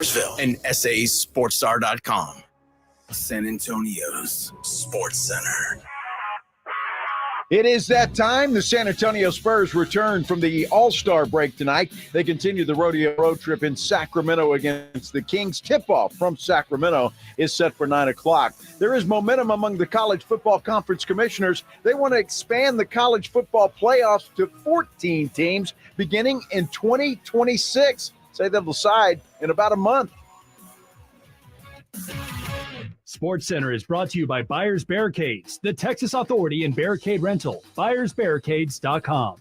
and SASportsStar.com. San Antonio's Sports Center. It is that time. The San Antonio Spurs return from the All-Star break tonight. They continue the Rodeo Road Trip in Sacramento against the Kings. Tip-off from Sacramento is set for 9 o'clock. There is momentum among the College Football Conference commissioners. They want to expand the college football playoffs to 14 teams beginning in 2026. Say they'll decide in about a month. Sports Center is brought to you by Buyers Barricades, the Texas Authority in Barricade Rental. BuyersBarricades.com.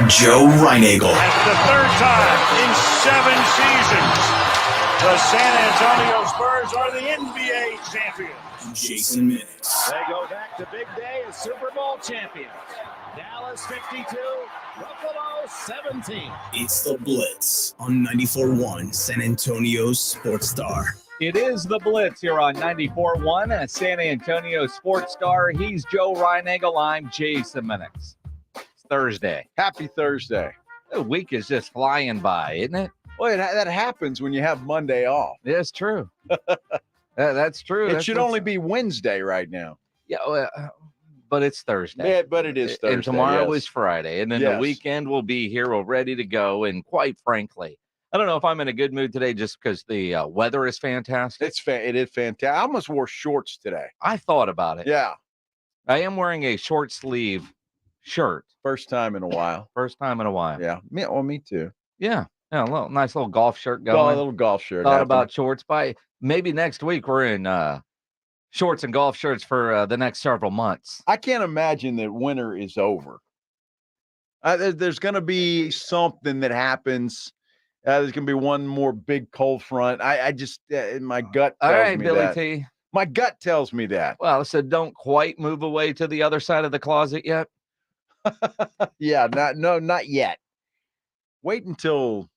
Joe Reinagel. That's the third time in 7 seasons the San Antonio Spurs are the NBA champions. Jason Minix. They go back to big day as Super Bowl champions. Dallas 52, Buffalo 17. It's the Blitz on 94.1 San Antonio's Sports Star. It is the Blitz here on 94.1 San Antonio Sports Star. He's Joe Reinagel. I'm Jason Minix. It's Thursday. Happy Thursday. The week is just flying by, isn't it? Well, that happens when you have Monday off. Yeah, it's true. That's true. It should only be Wednesday right now. Yeah, but it's Thursday. Yeah, but it is Thursday. And tomorrow yes. is Friday. And then Yes. the weekend will be here. We're ready to go. And quite frankly, I don't know if I'm in a good mood today just because the weather is fantastic. It is fantastic. I almost wore shorts today. I thought about it. Yeah. I am wearing a short sleeve shirt. First time in a while. First time in a while. Yeah. Me too. Yeah. Yeah, a nice little golf shirt A going. little golf shirt. Thought about shorts. By maybe next week we're in shorts and golf shirts for the next several months. I can't imagine that winter is over. There's going to be something that happens. There's going to be one more big cold front. I just, my gut tells All right, me Billy that. T. My gut tells me that. Well, so don't quite move away to the other side of the closet yet. Yeah, not yet. Wait until,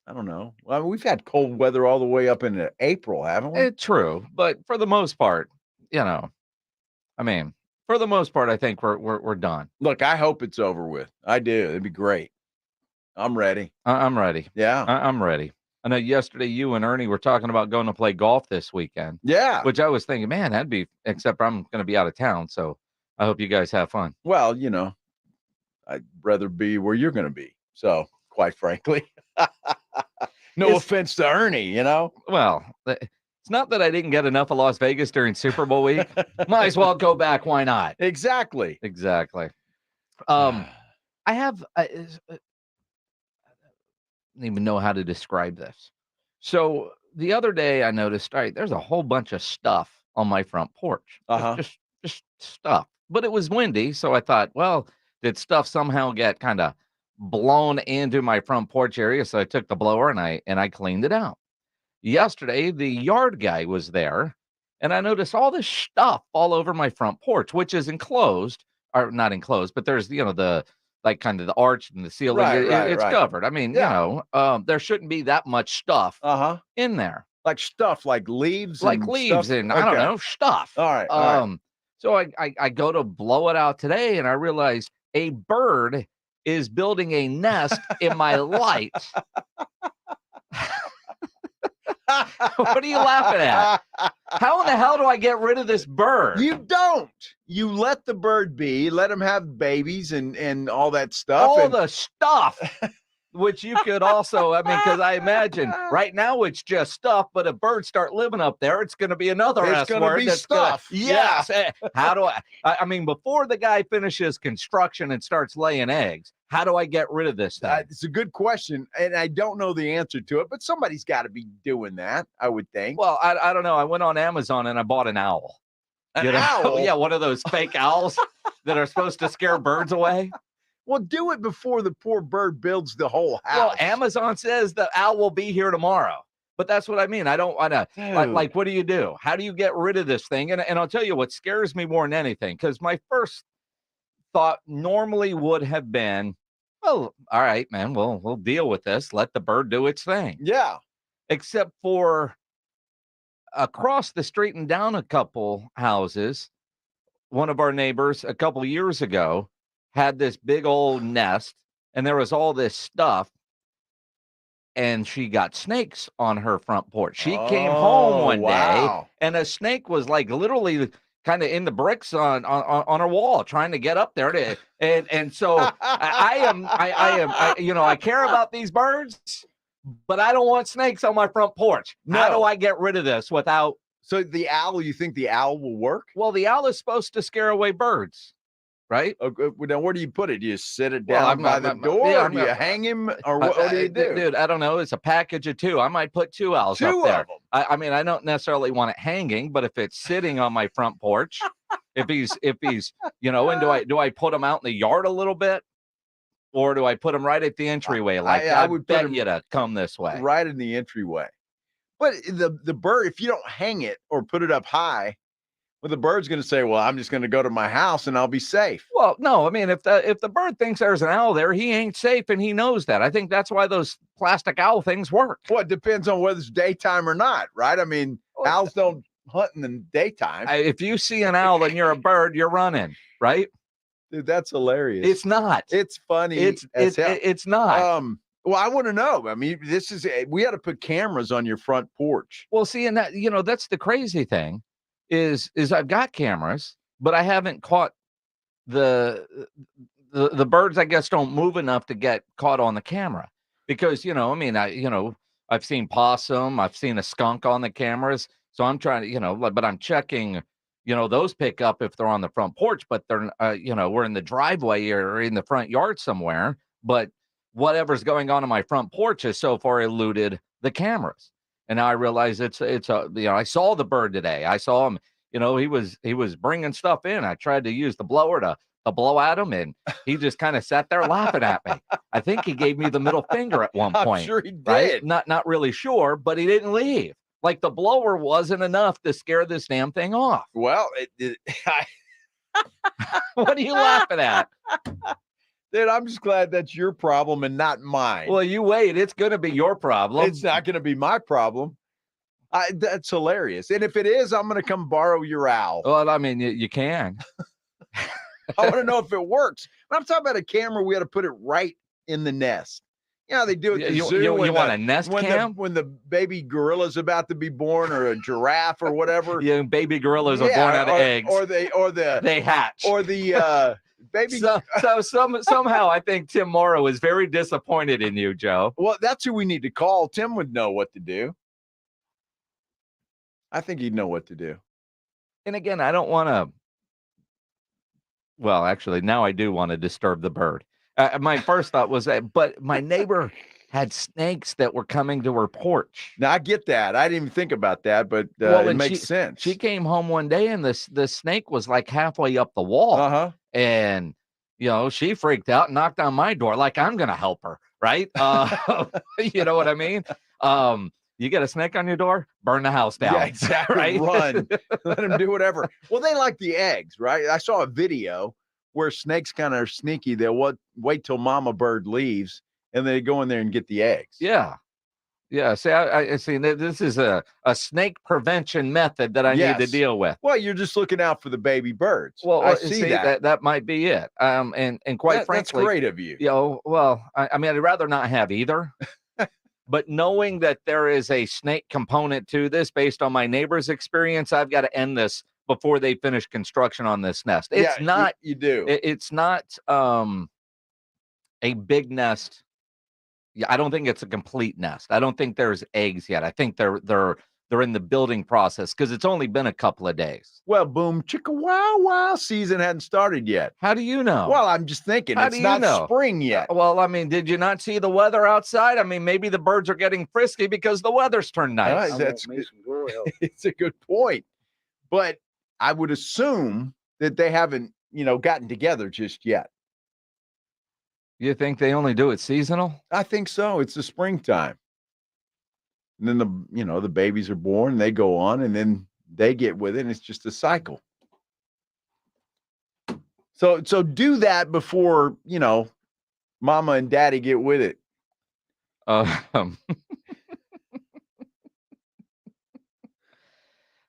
I don't know. Well, we've had cold weather all the way up into April, haven't we? It's true, but for the most part, for the most part, I think we're done. Look, I hope it's over with. I do. It'd be great. I'm ready. I'm ready. Yeah. I'm ready. I know yesterday you and Ernie were talking about going to play golf this weekend. Yeah. Which I was thinking, man, except I'm going to be out of town. So I hope you guys have fun. Well, I'd rather be where you're going to be. So, quite frankly, no offense to Ernie, Well, it's not that I didn't get enough of Las Vegas during Super Bowl week. Might as well go back. Why not? Exactly. I don't even know how to describe this. So the other day I noticed, all right, there's a whole bunch of stuff on my front porch. Uh-huh. Just stuff. But it was windy, so I thought, well, did stuff somehow get kind of blown into my front porch area? So I took the blower and I cleaned it out. Yesterday, the yard guy was there, and I noticed all this stuff all over my front porch, which is enclosed, or not enclosed, but there's, the like kind of the arch and the ceiling. It's covered. I mean, there shouldn't be that much stuff in there. Like stuff, like leaves? Like and leaves stuff? and I don't know, stuff. All right. So I go to blow it out today, and I realize a bird is building a nest in my light. What are you laughing at? How in the hell do I get rid of this bird? You don't. You let the bird be. Let him have babies and all that stuff. All the stuff, which you could also, because I imagine right now it's just stuff, but if birds start living up there, it's going to be another S going word. To be stuff. Yes. Yeah. How do before the guy finishes construction and starts laying eggs, how do I get rid of this thing? It's a good question, and I don't know the answer to it, but somebody's got to be doing that, I would think. Well, I don't know. I went on Amazon and I bought an owl. An owl? Yeah, one of those fake owls that are supposed to scare birds away. Well, do it before the poor bird builds the whole house. Well, Amazon says the owl will be here tomorrow. But that's what I mean. I don't want to, like, what do you do? How do you get rid of this thing? And I'll tell you what scares me more than anything, because my first thought normally would have been, well, all right, man, we'll deal with this. Let the bird do its thing. Yeah. Except for across the street and down a couple houses, one of our neighbors a couple years ago had this big old nest, and there was all this stuff. and she got snakes on her front porch. She came home one day, and a snake was like literally kind of in the bricks on her wall, trying to get up there to, and so I am, I care about these birds, but I don't want snakes on my front porch. No. How do I get rid of this without? So the owl, you think the owl will work? Well, the owl is supposed to scare away birds, right? Now, where do you put it? Do you sit it down by the door? Yeah, or do you hang him? Or what do you do? Dude, I don't know. It's a package of two. I might put two owls up there. Of them. I mean, I don't necessarily want it hanging, but if it's sitting on my front porch, if he's, and do I put him out in the yard a little bit? Or do I put him right at the entryway? Like, I would bet you to come this way. Right in the entryway. But the bird, if you don't hang it or put it up high, well, the bird's going to say, well, I'm just going to go to my house and I'll be safe. Well, no, I mean, if the bird thinks there's an owl there, he ain't safe, and he knows that. I think that's why those plastic owl things work. Well, it depends on whether it's daytime or not, right? I mean, owls don't hunt in the daytime. If you see an owl and you're a bird, you're running, right? Dude, that's hilarious. It's not. It's funny. It's not. Well, I want to know. I mean, we had to put cameras on your front porch. Well, see, and that, that's the crazy thing is I've got cameras, but I haven't caught the birds. I guess don't move enough to get caught on the camera because, I've seen possum, I've seen a skunk on the cameras. So I'm trying to, but I'm checking, those pick up if they're on the front porch, but they're, we're in the driveway or in the front yard somewhere, but whatever's going on in my front porch has so far eluded the cameras. And now I realize I saw the bird today. I saw him, he was bringing stuff in. I tried to use the blower to blow at him, and he just kind of sat there laughing at me. I think he gave me the middle finger at one point. I'm sure he did. Right? Not really sure, but he didn't leave. Like the blower wasn't enough to scare this damn thing off. Well, What are you laughing at? Dude, I'm just glad that's your problem and not mine. Well, you wait. It's going to be your problem. It's not going to be my problem. That's hilarious. And if it is, I'm going to come borrow your owl. Well, I mean, you can. I want to know if it works. When I'm talking about a camera, we got to put it right in the nest. You know, they do it at the zoo. You want a nest cam? When the baby gorilla's about to be born, or a giraffe or whatever. Yeah, baby gorillas are born out of eggs. They hatch. Or the baby. Somehow I think Tim Morrow is very disappointed in you, Joe. Well, that's who we need to call. Tim would know what to do. I think he'd know what to do. And again, I don't want to. Well, actually, now I do want to disturb the bird. My first thought was that, but my neighbor had snakes that were coming to her porch. Now I get that. I didn't even think about that, but it makes sense. She came home one day and the snake was like halfway up the wall. Uh-huh. And she freaked out and knocked on my door like I'm gonna help her, right? You know what I mean? You get a snake on your door, burn the house down. Yeah, exactly. Right? Run. Let them do whatever. Well, they like the eggs, right? I saw a video where snakes kind of are sneaky. They'll wait till mama bird leaves and they go in there and get the eggs. Yeah. Yeah. See, I see this is a snake prevention method that I need to deal with. Well, you're just looking out for the baby birds. Well, I see that. That might be it. And quite frankly, that's great of you. Well, I mean, I'd rather not have either. But knowing that there is a snake component to this based on my neighbor's experience, I've got to end this before they finish construction on this nest. It's not. You do. It's not a big nest. Yeah, I don't think it's a complete nest. I don't think there's eggs yet. I think they're in the building process because it's only been a couple of days. Well, boom, chicka wow wow season hadn't started yet. How do you know? Well, I'm just thinking it's not spring yet. Well, I mean, did you not see the weather outside? I mean, maybe the birds are getting frisky because the weather's turned nice. It's a good point. But I would assume that they haven't, gotten together just yet. You think they only do it seasonal? I think so. It's the springtime. And then the babies are born, they go on, and then they get with it, and it's just a cycle. So do that before, mama and daddy get with it.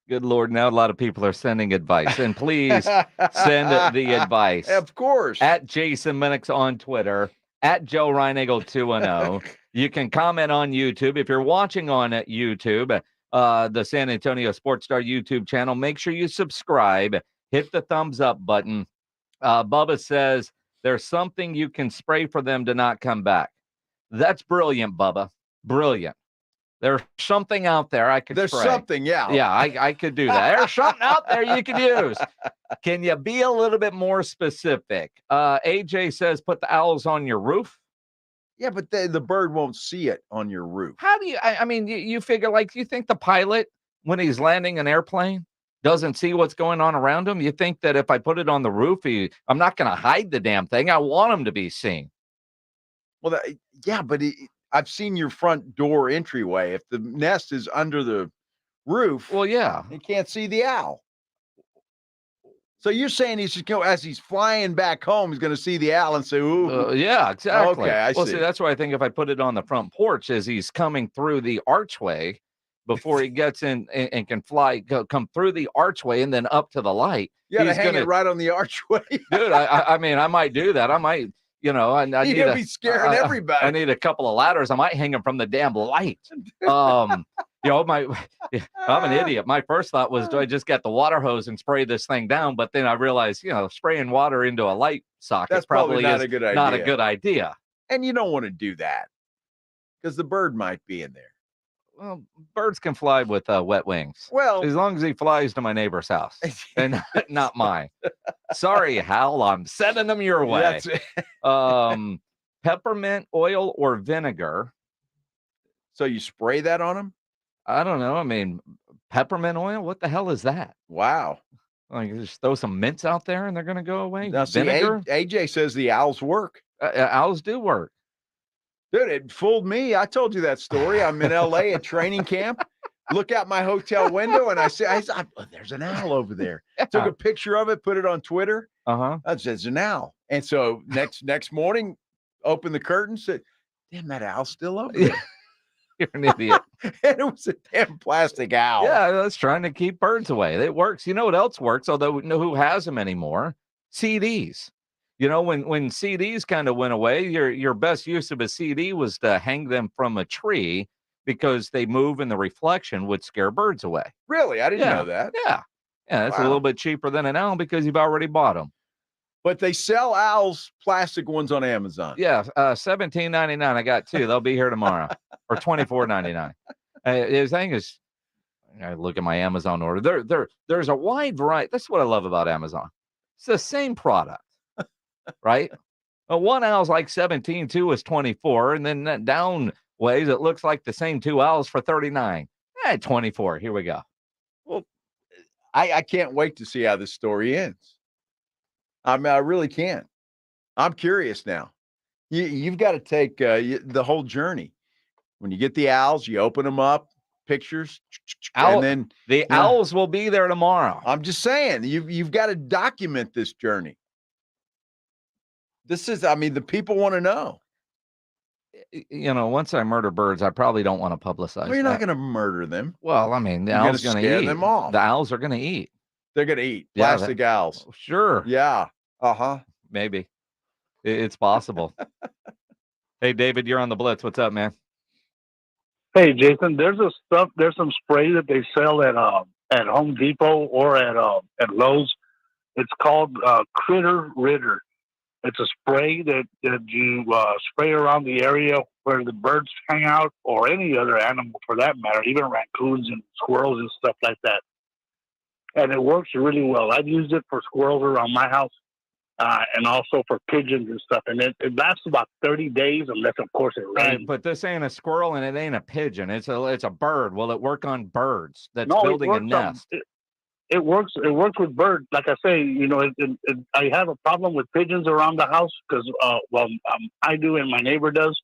Good Lord, now a lot of people are sending advice. And please send the advice. Of course. At Jason Minix on Twitter, at Joe Reinagle 210. You can comment on YouTube. If you're watching on YouTube, the San Antonio Sports Star YouTube channel, make sure you subscribe. Hit the thumbs up button. Bubba says there's something you can spray for them to not come back. That's brilliant, Bubba. Brilliant. There's something out there I could There's spray. something, yeah. Yeah, I could do that. There's something out there you could use. Can you be a little bit more specific? AJ says put the owls on your roof. Yeah, but the bird won't see it on your roof. How do you, I mean, you figure, like, you think the pilot, when he's landing an airplane, doesn't see what's going on around him? You think that if I put it on the roof, I'm not going to hide the damn thing. I want him to be seen. Well, yeah, but I've seen your front door entryway. If the nest is under the roof, well, yeah, you can't see the owl. So you're saying he's just as he's flying back home, he's going to see the owl and say, "Ooh, yeah, exactly." Okay, I see. See, that's why I think if I put it on the front porch, as he's coming through the archway, before he gets in and can come through the archway and then up to the light. You got to hang it right on the archway, dude. I mean, I might do that. I might. You know, I need to be scaring everybody. I need a couple of ladders. I might hang them from the damn light. You know, I'm an idiot. My first thought was, do I just get the water hose and spray this thing down? But then I realized, you know, spraying water into a light socket that's probably not a good idea. Not a good idea. And you don't want to do that because the bird might be in there. Well, birds can fly with wet wings. Well, as long as he flies to my neighbor's house and not mine. Sorry, Hal, I'm sending them your way. That's it. Peppermint oil or vinegar. So you spray that on them? I don't know. I mean, peppermint oil? What the hell is that? Wow. Like, just throw some mints out there and they're going to go away? Now, vinegar? AJ says the owls work. Owls do work. Dude, it fooled me. I told you that story. I'm in LA at training camp. Look out my hotel window, and I say, oh, there's an owl over there. Yeah. Took a picture of it, put it on Twitter. That says an owl. And so next morning, open the curtain, said, damn, that owl's still over there. You're an idiot. And it was a damn plastic owl. Yeah, that's trying to keep birds away. It works. You know what else works, although we know who has them anymore? CDs. You know, when CDs kind of went away, your best use of a CD was to hang them from a tree because they move and the reflection would scare birds away. Really? I didn't know that. Yeah. Yeah, it's a little bit cheaper than an owl because you've already bought them. But they sell owls, plastic ones on Amazon. Yeah, $17.99. I got two. They'll be here tomorrow, or $24.99. The thing is, I look at my Amazon order. There's a wide variety. That's what I love about Amazon. It's the same product. Right? One owl's like 17, two is 24, and then that down ways it looks like the same two owls for 39. 24. Here we go. Well, I can't wait to see how this story ends. I mean, I really can't. I'm curious now. You've got to take the whole journey. When you get the owls, you open them up, pictures, and then the owls will be there tomorrow. I'm just saying, you've got to document this journey. This is, I mean, the people want to know. You know, once I murder birds, I probably don't want to publicize. Well, you're not going to murder them. Well, I mean, the owls are going to eat them off. The owls are going to eat. They're going to eat plastic owls. Sure. Yeah. Maybe. It's possible. Hey, David, you're on the Blitz. What's up, man? Hey, Jason. There's some spray that they sell at Home Depot or at Lowe's. It's called Critter Ritter. It's a spray that you spray around the area where the birds hang out, or any other animal for that matter, even raccoons and squirrels and stuff like that. And it works really well. I've used it for squirrels around my house and also for pigeons and stuff. And it lasts about 30 days unless, of course, it rains. Right, but this ain't a squirrel and it ain't a pigeon. It's a bird. Will it work on birds that's No, building a nest? It works with birds. Like I say, you know, I have a problem with pigeons around the house because, I do and my neighbor does.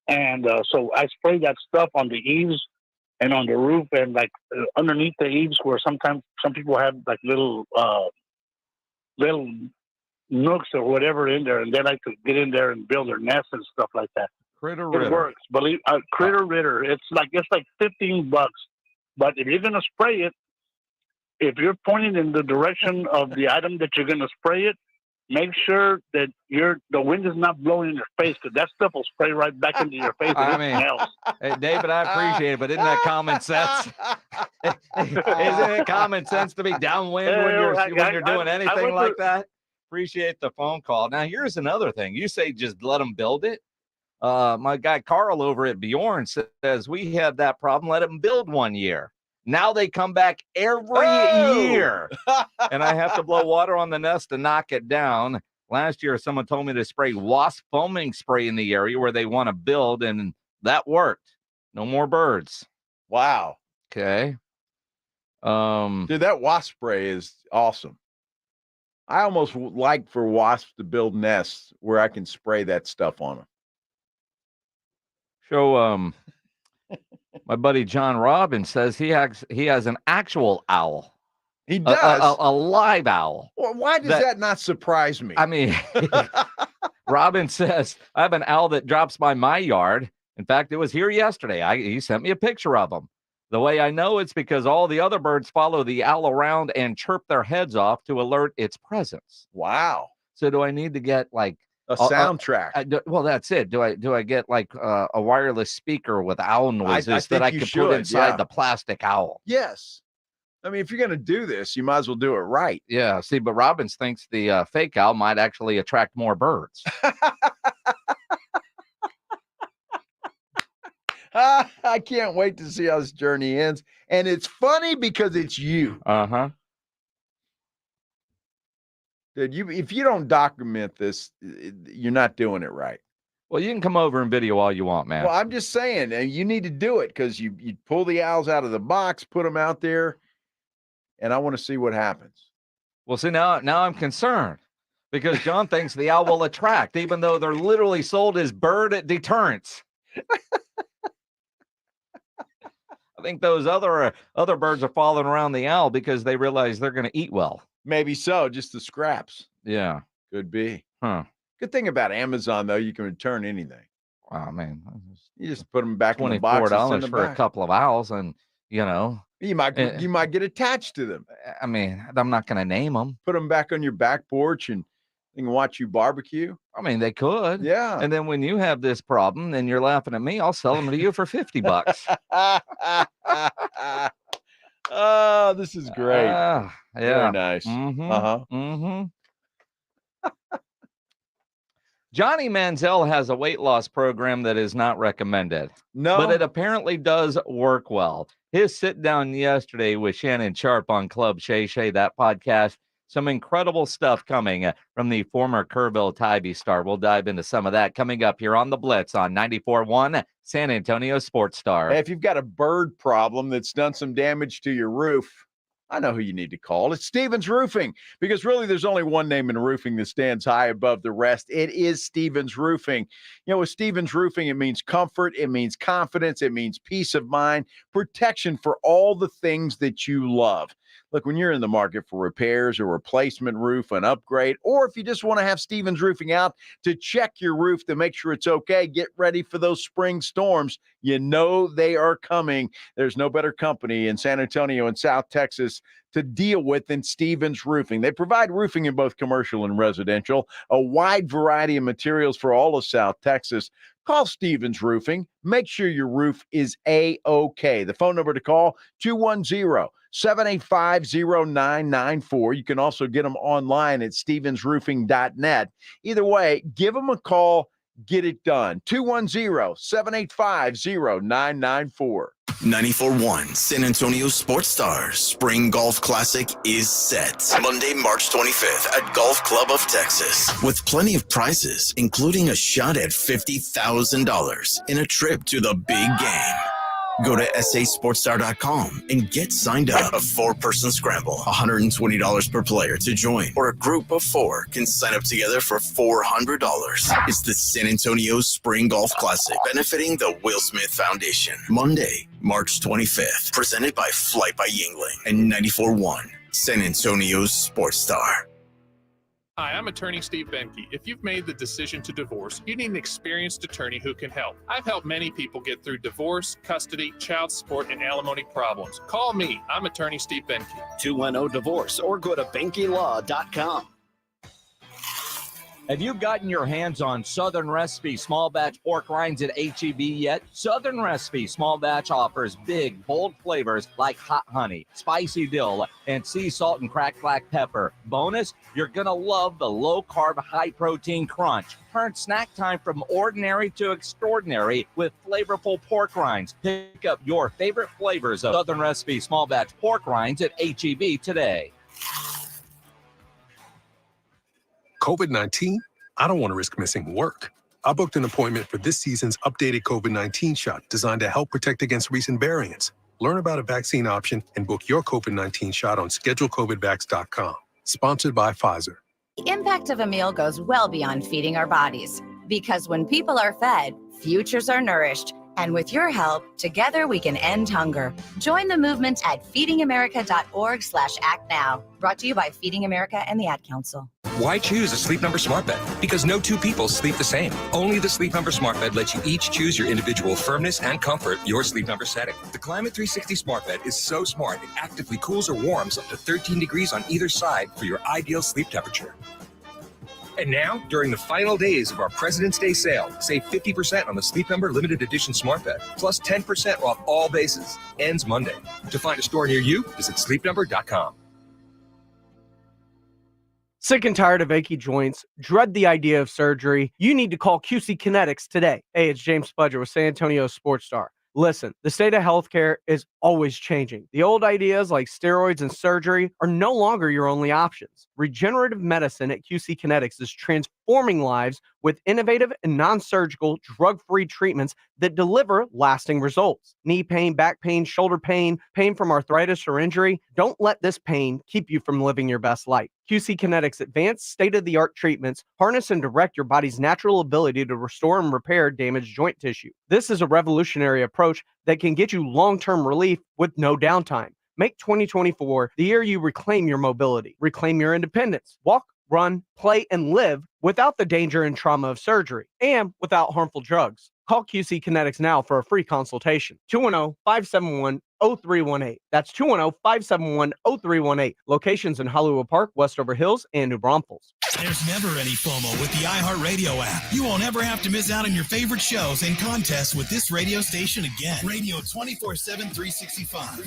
And so I spray that stuff on the eaves and on the roof and like underneath the eaves where sometimes some people have like little nooks or whatever in there, and they like to get in there and build their nests and stuff like that. Critter Ritter. It works. Critter Ritter. It's like $15. But if you're gonna spray it, if you're pointing in the direction of the item that you're going to spray it, make sure that the wind is not blowing in your face, because that stuff will spray right back into your face. I And mean, it smells. Hey, David, I appreciate it, but isn't that common sense? Isn't it common sense to be downwind when you're doing anything like that? Appreciate the phone call. Now, here's another thing. You say just let them build it. My guy Carl over at Bjorn says we had that problem. Let them build 1 year. Now they come back every year, and I have to blow water on the nest to knock it down. Last year, someone told me to spray wasp foaming spray in the area where they want to build, and that worked. No more birds. Wow. Okay. Dude, that wasp spray is awesome. I almost like for wasps to build nests where I can spray that stuff on them. So, my buddy John Robbins says he has an actual owl. He does. A live owl. Well, why does that not surprise me? I mean, Robin says, I have an owl that drops by my yard. In fact, it was here yesterday. He sent me a picture of him. The way I know it's because all the other birds follow the owl around and chirp their heads off to alert its presence. Wow. So do I need to get like a soundtrack? Well, that's it. Do I get like a wireless speaker with owl noises that I could put inside the plastic owl? Yes. I mean, if you're going to do this, you might as well do it right. Yeah. See, but Robbins thinks the fake owl might actually attract more birds. I can't wait to see how this journey ends. And it's funny because it's you. Uh-huh. Dude, if you don't document this, you're not doing it right. Well, you can come over and video all you want, man. Well, I'm just saying, you need to do it because you pull the owls out of the box, put them out there, and I want to see what happens. Well, see, now I'm concerned because John thinks the owl will attract, even though they're literally sold as bird deterrents. I think those other birds are following around the owl because they realize they're going to eat well. Maybe so, just the scraps. Yeah. Could be. Huh. Good thing about Amazon, though, you can return anything. Oh, man. You just put them back in the box. $24 for a couple of owls, and, you might get attached to them. I mean, I'm not going to name them. Put them back on your back porch and they can watch you barbecue. I mean, they could. Yeah. And then when you have this problem, then you're laughing at me. I'll sell them to you for $50. Oh, this is great. Yeah. Very nice. Mm-hmm. Uh-huh. Mm-hmm. Johnny Manziel has a weight loss program that is not recommended. No. But it apparently does work well. His sit down yesterday with Shannon Sharpe on Club Shay Shay, that podcast, some incredible stuff coming from the former Kerrville Tybee star. We'll dive into some of that coming up here on the Blitz on 94.1 San Antonio Sports Star. Hey, if you've got a bird problem that's done some damage to your roof, I know who you need to call. It's Stevens Roofing, because really there's only one name in roofing that stands high above the rest. It is Stevens Roofing. With Stevens Roofing, it means comfort, it means confidence, it means peace of mind, protection for all the things that you love. Look, when you're in the market for repairs or replacement roof, an upgrade, or if you just want to have Stevens Roofing out to check your roof to make sure it's okay, get ready for those spring storms. You know they are coming. There's no better company in San Antonio and South Texas to deal with than Stevens Roofing. They provide roofing in both commercial and residential, a wide variety of materials for all of South Texas. Call Stevens Roofing. Make sure your roof is A-OK. The phone number to call, 210-785-0994. You can also get them online at stevensroofing.net. Either way, give them a call. Get it done. 210-785-0994. 94.1 San Antonio Sports Stars Spring Golf Classic is set. Monday, March 25th at Golf Club of Texas. With plenty of prizes, including a shot at $50,000 in a trip to the big game. Go to sasportstar.com and get signed up. A 4-person scramble, $120 per player to join, or a group of 4 can sign up together for $400. It's the San Antonio Spring Golf Classic, benefiting the Will Smith Foundation. Monday, March 25th, presented by Flight by Yingling and 94.1 San Antonio's Sports Star. Hi, I'm attorney Steve Benke. If you've made the decision to divorce, you need an experienced attorney who can help. I've helped many people get through divorce, custody, child support, and alimony problems. Call me. I'm attorney Steve Benke. 210-DIVORCE or go to BenkeLaw.com. Have you gotten your hands on Southern Recipe small batch pork rinds at HEB yet? Southern Recipe small batch offers big, bold flavors like hot honey, spicy dill, and sea salt and cracked black pepper. Bonus, you're going to love the low-carb, high-protein crunch. Turn snack time from ordinary to extraordinary with flavorful pork rinds. Pick up your favorite flavors of Southern Recipe small batch pork rinds at HEB today. COVID-19? I don't want to risk missing work. I booked an appointment for this season's updated COVID-19 shot designed to help protect against recent variants. Learn about a vaccine option and book your COVID-19 shot on schedulecovidvax.com. Sponsored by Pfizer. The impact of a meal goes well beyond feeding our bodies. Because when people are fed, futures are nourished. And with your help, together we can end hunger. Join the movement at feedingamerica.org/actnow. Brought to you by Feeding America and the Ad Council. Why choose a Sleep Number smart bed? Because no two people sleep the same. Only the Sleep Number smart bed lets you each choose your individual firmness and comfort, your Sleep Number setting. The Climate 360 smart bed is so smart it actively cools or warms up to 13 degrees on either side for your ideal sleep temperature. And now, during the final days of our President's Day sale, save 50% on the Sleep Number limited edition smart bed, plus 10% off all bases. Ends Monday. To find a store near you, visit sleepnumber.com. Sick and tired of achy joints? Dread the idea of surgery? You need to call QC Kinetics today. Hey, it's James Spudger with San Antonio Sports Star. Listen, the state of healthcare is always changing. The old ideas like steroids and surgery are no longer your only options. Regenerative medicine at QC Kinetics is transforming lives with innovative and non-surgical drug-free treatments that deliver lasting results. Knee pain, back pain, shoulder pain, pain from arthritis or injury. Don't let this pain keep you from living your best life. QC Kinetics' advanced state-of-the-art treatments harness and direct your body's natural ability to restore and repair damaged joint tissue. This is a revolutionary approach that can get you long-term relief with no downtime. Make 2024 the year you reclaim your mobility, reclaim your independence, walk, run, play, and live without the danger and trauma of surgery and without harmful drugs. Call QC Kinetics now for a free consultation. 210-571-0318. That's 210-571-0318. Locations in Hollywood Park, Westover Hills, and New Braunfels. There's never any FOMO with the iHeartRadio app. You won't ever have to miss out on your favorite shows and contests with this radio station again. Radio 24/7, 365.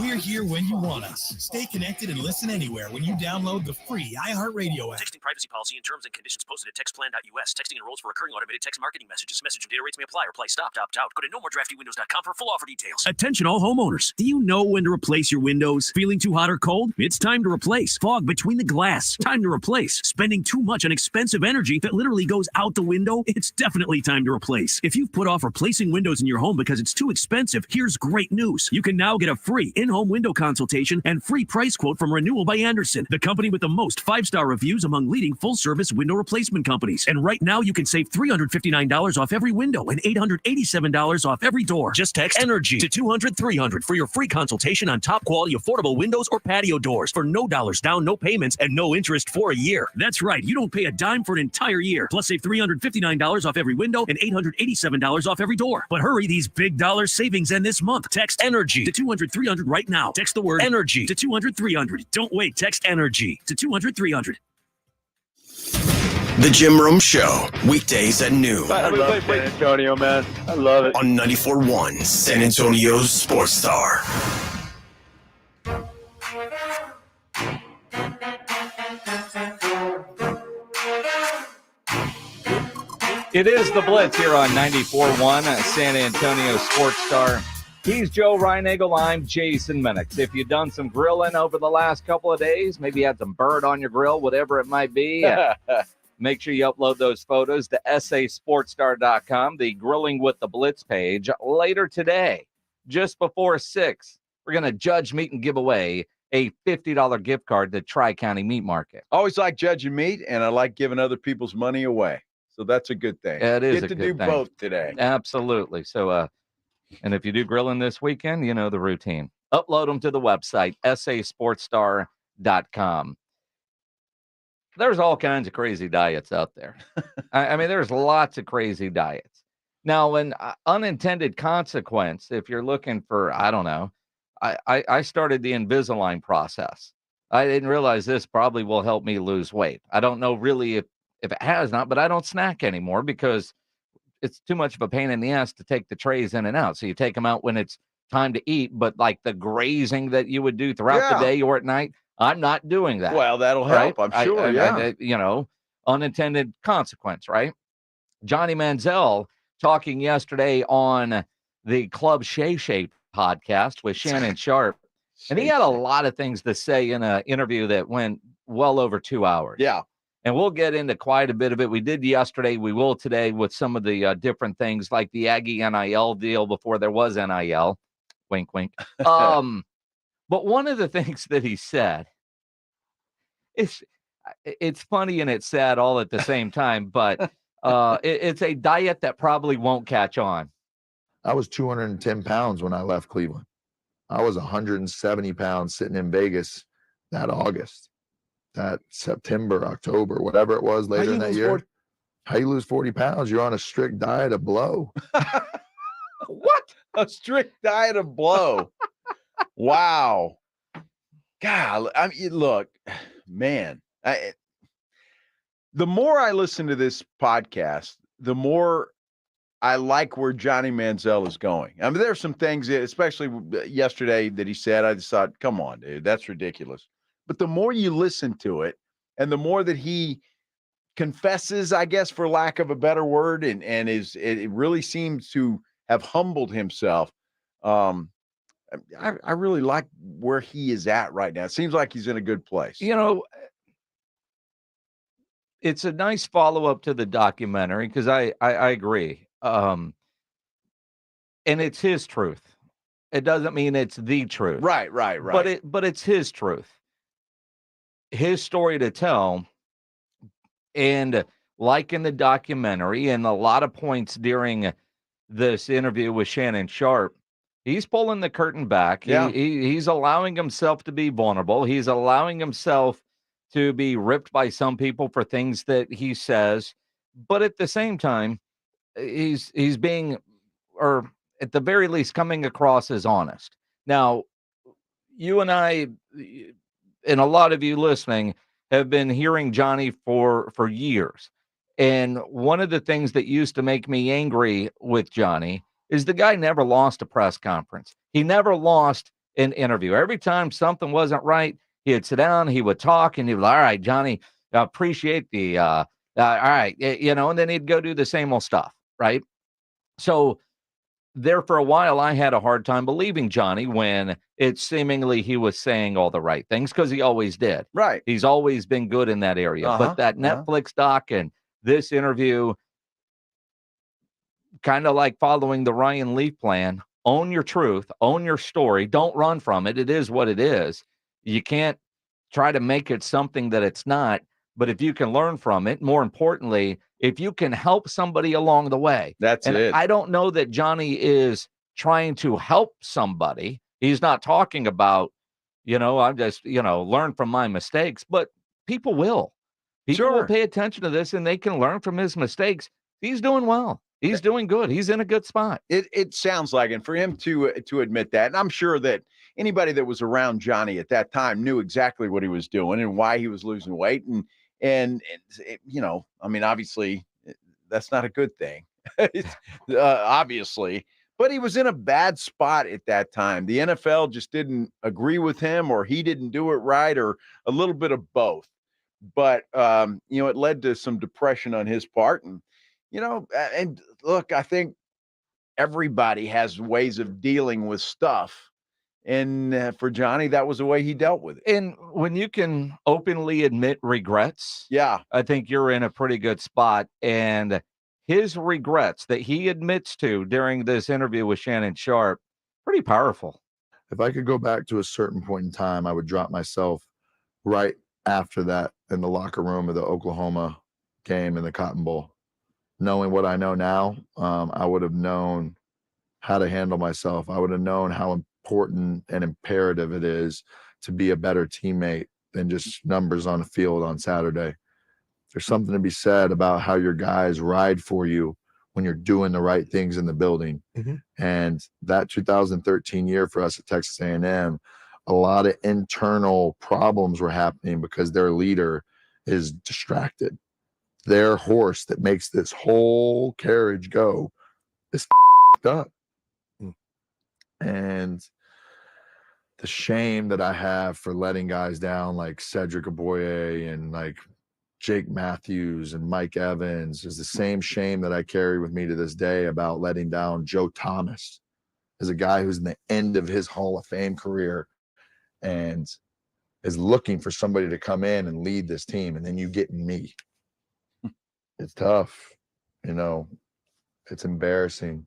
We're here when you want us. Stay connected and listen anywhere when you download the free iHeartRadio app. Texting privacy policy and terms and conditions posted at textplan.us. Texting enrolls for recurring automated text marketing messages. Message and data rates may apply. Reply stop to opt out. Go to nomoredraftywindows.com for full offer details. Attention all homeowners. Do you know when to replace your windows? Feeling too hot or cold? It's time to replace. Fog between the glass. Time to replace. Spending too much on expensive energy that literally goes out the window? It's definitely time to replace. If you've put off replacing windows in your home because it's too expensive, here's great news. You can now get a free in-home window consultation and free price quote from Renewal by Andersen, the company with the most 5-star reviews among leading full-service window replacement companies. And right now you can save $359 off every window and $887 off every door. Just text ENERGY to 200-300 for your free consultation on top quality affordable windows or patio doors for no dollars down, no payments, and no interest for a year. That's right. You don't pay a dime for an entire year. Plus save $359 off every window and $887 off every door. But hurry, these big dollar savings end this month. Text ENERGY to 200-300 right now. Text the word ENERGY to 200-300. Don't wait. Text ENERGY to 200-300. The Jim Rome Show, weekdays at noon. I love San Antonio, man. I love it. On 94.1 San Antonio's Sports Star. It is the Blitz here on 94.1 San Antonio Sports Star. He's Joe Reinagel. I'm Jason Minix. If you've done some grilling over the last couple of days, maybe you had some bird on your grill, whatever it might be, make sure you upload those photos to sasportstar.com, the Grilling with the Blitz page. Later today, just before 6, we're going to judge meat and give away a $50 gift card to Tri-County Meat Market. Always like judging meat, and I like giving other people's money away. So that's a good thing. It is Get a to good do thing. both today. Absolutely. So, and if you do grilling this weekend, you know the routine. Upload them to the website, sasportstar.com. There's all kinds of crazy diets out there. I mean, there's lots of crazy diets. Now, an unintended consequence, if you're looking for, I don't know, I started the Invisalign process. I didn't realize this probably will help me lose weight. I don't know really if if it has not, but I don't snack anymore because it's too much of a pain in the ass to take the trays in and out. So you take them out when it's time to eat, but like the grazing that you would do throughout the day or at night, I'm not doing that. Well, that'll help, I'm sure. Unintended consequence, right? Johnny Manziel talking yesterday on the Club Shay Shay podcast with Shannon Sharpe. And he had a lot of things to say in an interview that went well over 2 hours. Yeah. And we'll get into quite a bit of it. We did yesterday. We will today with some of the different things like the Aggie NIL deal before there was NIL. Wink, wink. But one of the things that he said, it's funny and it's sad all at the same time, but it's a diet that probably won't catch on. I was 210 pounds when I left Cleveland. I was 170 pounds sitting in Vegas that August, that September, October, whatever it was later in that year. How you lose 40 pounds? You're on a strict diet of blow. What? A strict diet of blow. Wow. God, I mean, look, man, the more I listen to this podcast, the more I like where Johnny Manziel is going. I mean, there's some things, especially yesterday, that he said, I just thought, come on, dude, that's ridiculous. But the more you listen to it and the more that he confesses, I guess, for lack of a better word, and it really seems to have humbled himself. I really like where he is at right now. It seems like he's in a good place. You know, it's a nice follow-up to the documentary because I agree. And it's his truth. It doesn't mean it's the truth. Right. But it's his truth. His story to tell. And like in the documentary and a lot of points during this interview with Shannon Sharpe, he's pulling the curtain back. Yeah. He's allowing himself to be vulnerable. He's allowing himself to be ripped by some people for things that he says. But at the same time, he's being, or at the very least, coming across as honest. Now, you and I, and a lot of you listening, have been hearing Johnny for years. And one of the things that used to make me angry with Johnny is the guy never lost a press conference. He never lost an interview. Every time something wasn't right, he'd sit down, he would talk, and he'd be like, all right, Johnny, I appreciate the, all right, and then he'd go do the same old stuff, right? So there for a while, I had a hard time believing Johnny when it seemingly he was saying all the right things because he always did. Right. He's always been good in that area. But that Netflix doc and this interview, kind of like following the Ryan Leaf plan, own your truth, own your story. Don't run from it. It is what it is. You can't try to make it something that it's not. But if you can learn from it, more importantly, if you can help somebody along the way. That's it. I don't know that Johnny is trying to help somebody. He's not talking about, I'm just, learn from my mistakes, but people will. People will pay attention to this and they can learn from his mistakes. He's doing well. He's doing good. He's in a good spot. It sounds like, and for him to admit that, and I'm sure that anybody that was around Johnny at that time knew exactly what he was doing and why he was losing weight. And I mean, obviously that's not a good thing, obviously, but he was in a bad spot at that time. The NFL just didn't agree with him, or he didn't do it right, or a little bit of both. But, it led to some depression on his part. And, and look, I think everybody has ways of dealing with stuff. And for Johnny, that was the way he dealt with it. And when you can openly admit regrets, I think you're in a pretty good spot. And his regrets that he admits to during this interview with Shannon Sharpe, pretty powerful. If I could go back to a certain point in time, I would drop myself right after that in the locker room of the Oklahoma game in the Cotton Bowl. Knowing what I know now, I would have known how to handle myself. I would have known how important and imperative it is to be a better teammate than just numbers on the field on Saturday. There's something to be said about how your guys ride for you when you're doing the right things in the building. Mm-hmm. And that 2013 year for us at Texas A&M, a lot of internal problems were happening because their leader is distracted. their horse that makes this whole carriage go is up. And the shame that I have for letting guys down like Cedric Aboye and like Jake Matthews and Mike Evans is the same shame that I carry with me to this day about letting down Joe Thomas as a guy who's in the end of his Hall of Fame career and is looking for somebody to come in and lead this team. And then you get me. It's tough. You know, it's embarrassing.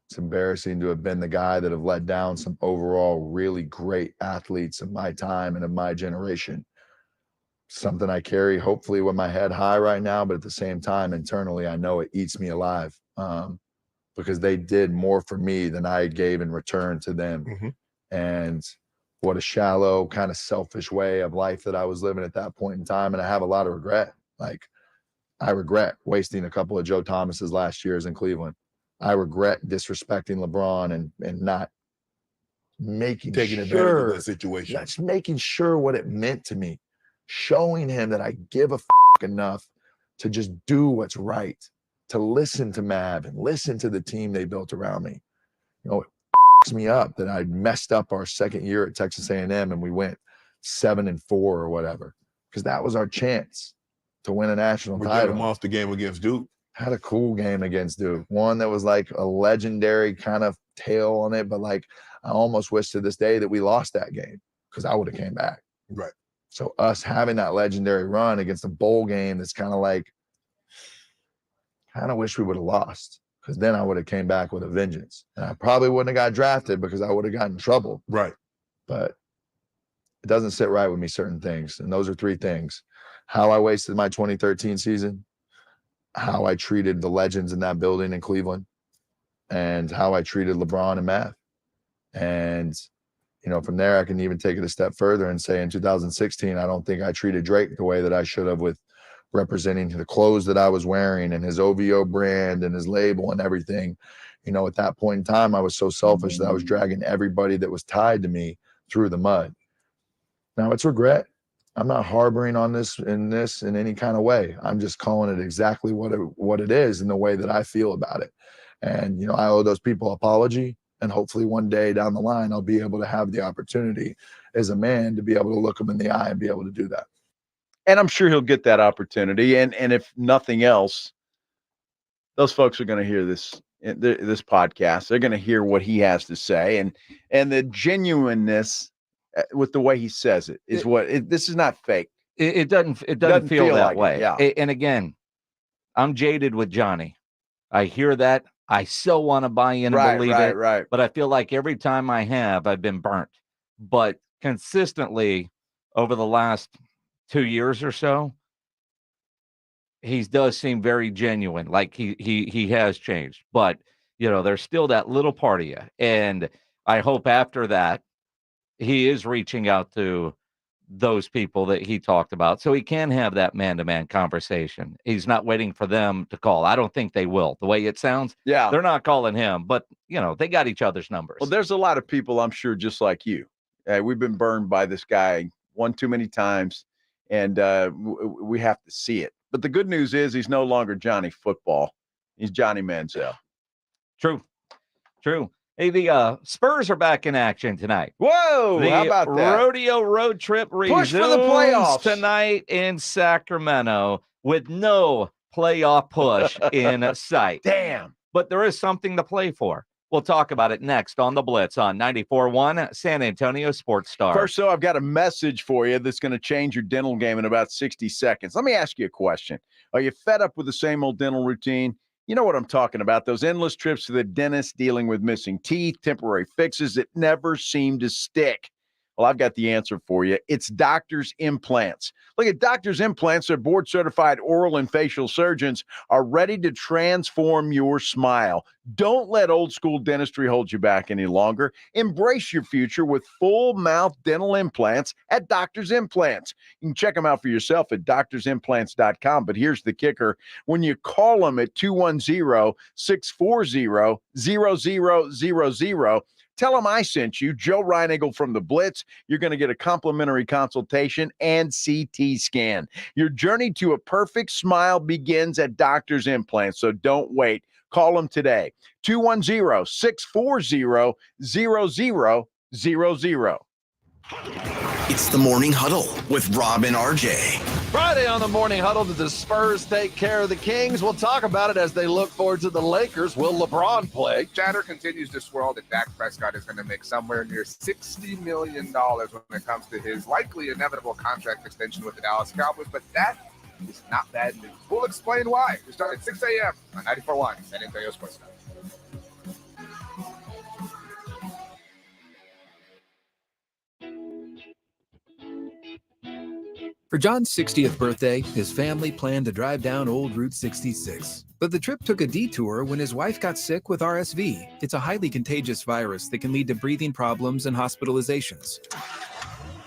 It's embarrassing to have been the guy that have let down some overall really great athletes of my time and of my generation. Something I carry hopefully with my head high right now, but at the same time, internally, I know it eats me alive because they did more for me than I gave in return to them. And what a shallow, kind of selfish way of life that I was living at that point in time. And I have a lot of regret. Like, I regret wasting a couple of Joe Thomas's last years in Cleveland. I regret disrespecting LeBron and not taking advantage of that situation. Just making sure what it meant to me, showing him that I give a enough to just do what's right, to listen to Mav and listen to the team they built around me. You know, it me up that I messed up our second year at Texas A&M and we went 7-4 or whatever, because that was our chance to win a national title. We got a monster game against Duke. Had a cool game against Duke. One that was like a legendary kind of tale on it, but like I almost wish to this day that we lost that game because I would have came back. Right. So us having that legendary run against a bowl game that's kind of like, kind of wish we would have lost because then I would have came back with a vengeance. And I probably wouldn't have got drafted because I would have gotten in trouble. Right. But it doesn't sit right with me, certain things. And those are three things. How I wasted my 2013 season, how I treated the legends in that building in Cleveland, and how I treated LeBron and Mav. And, you know, from there, I can even take it a step further and say in 2016, I don't think I treated Drake the way that I should have with representing the clothes that I was wearing and his OVO brand and his label and everything. You know, at that point in time, I was so selfish that I was dragging everybody that was tied to me through the mud. Now it's regret. I'm not harboring on this in any kind of way. I'm just calling it exactly what it is in the way that I feel about it. And, you know, I owe those people an apology. And hopefully one day down the line, I'll be able to have the opportunity as a man to be able to look them in the eye and be able to do that. And I'm sure he'll get that opportunity. And if nothing else, those folks are going to hear this podcast. They're going to hear what he has to say. And the genuineness with the way he says it is this is not fake. It doesn't feel that like way. Yeah. And again, I'm jaded with Johnny. I hear that. I so want to buy in and believe it. Right. But I feel like every time I've been burnt. But consistently over the last 2 years or so, he does seem very genuine. Like he has changed. But, you know, there's still that little part of you. And I hope after that, he is reaching out to those people that he talked about so he can have that man-to-man conversation. He's not waiting for them to call. I don't think they will. The way it sounds, yeah, they're not calling him, but, you know, they got each other's numbers. Well, there's a lot of people, I'm sure, just like you. We've been burned by this guy one too many times, and we have to see it. But the good news is he's no longer Johnny Football. He's Johnny Manziel. True. Hey, the Spurs are back in action tonight. Whoa, how about that? Rodeo Road Trip resumes for the playoffs tonight in Sacramento with no playoff push in sight. Damn. But there is something to play for. We'll talk about it next on the Blitz on 94.1 San Antonio Sports Star. First, I've got a message for you that's going to change your dental game in about 60 seconds. Let me ask you a question. Are you fed up with the same old dental routine? You know what I'm talking about, those endless trips to the dentist dealing with missing teeth, temporary fixes that never seem to stick. Well, I've got the answer for you. It's Doctor's Implants. Look at Doctor's Implants. Their board-certified oral and facial surgeons are ready to transform your smile. Don't let old-school dentistry hold you back any longer. Embrace your future with full-mouth dental implants at Doctor's Implants. You can check them out for yourself at doctorsimplants.com. But here's the kicker. When you call them at 210-640-0000, Tell them I sent you, Joe Reinagle from the Blitz. You're going to get a complimentary consultation and CT scan. Your journey to a perfect smile begins at Doctor's Implants, so don't wait. Call them today, 210-640-0000. It's the Morning Huddle with Rob and RJ. Friday on the Morning Huddle, did the Spurs take care of the Kings? We'll talk about it as they look forward to the Lakers. Will LeBron play? Chatter continues to swirl that Dak Prescott is going to make somewhere near $60 million when it comes to his likely inevitable contract extension with the Dallas Cowboys, but that is not bad news. We'll explain why. We start at 6 a.m. on 94.1 San Antonio Sports Network. For John's 60th birthday, his family planned to drive down Old Route 66. But the trip took a detour when his wife got sick with RSV. It's a highly contagious virus that can lead to breathing problems and hospitalizations.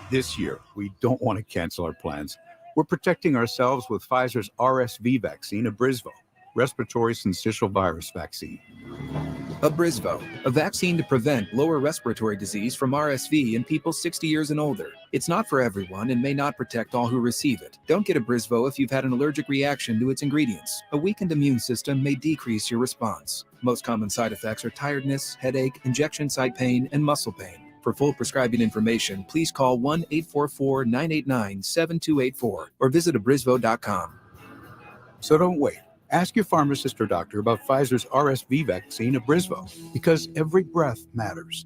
This year, we don't want to cancel our plans. We're protecting ourselves with Pfizer's RSV vaccine, Abrysvo, respiratory syncytial virus vaccine. Abrysvo, a vaccine to prevent lower respiratory disease from RSV in people 60 years and older. It's not for everyone and may not protect all who receive it. Don't get Abrysvo if you've had an allergic reaction to its ingredients. A weakened immune system may decrease your response. Most common side effects are tiredness, headache, injection site pain, and muscle pain. For full prescribing information, please call 1-844-989-7284 or visit abrysvo.com. So don't wait. Ask your pharmacist or doctor about Pfizer's RSV vaccine, Abrysvo, because every breath matters.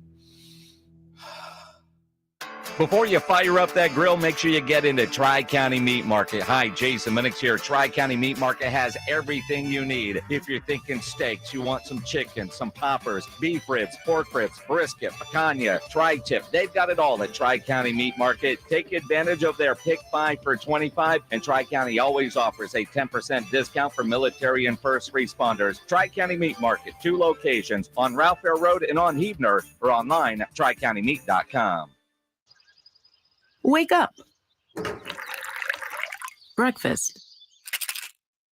Before you fire up that grill, make sure you get into Tri-County Meat Market. Hi, Jason Minix here. Tri-County Meat Market has everything you need. If you're thinking steaks, you want some chicken, some poppers, beef ribs, pork ribs, brisket, picanha, tri-tip. They've got it all at Tri-County Meat Market. Take advantage of their Pick 5 for $25, and Tri-County always offers a 10% discount for military and first responders. Tri-County Meat Market, 2 locations on Ralph Fair Road and on Heebner, or online at tricountymeat.com. Wake up. Breakfast.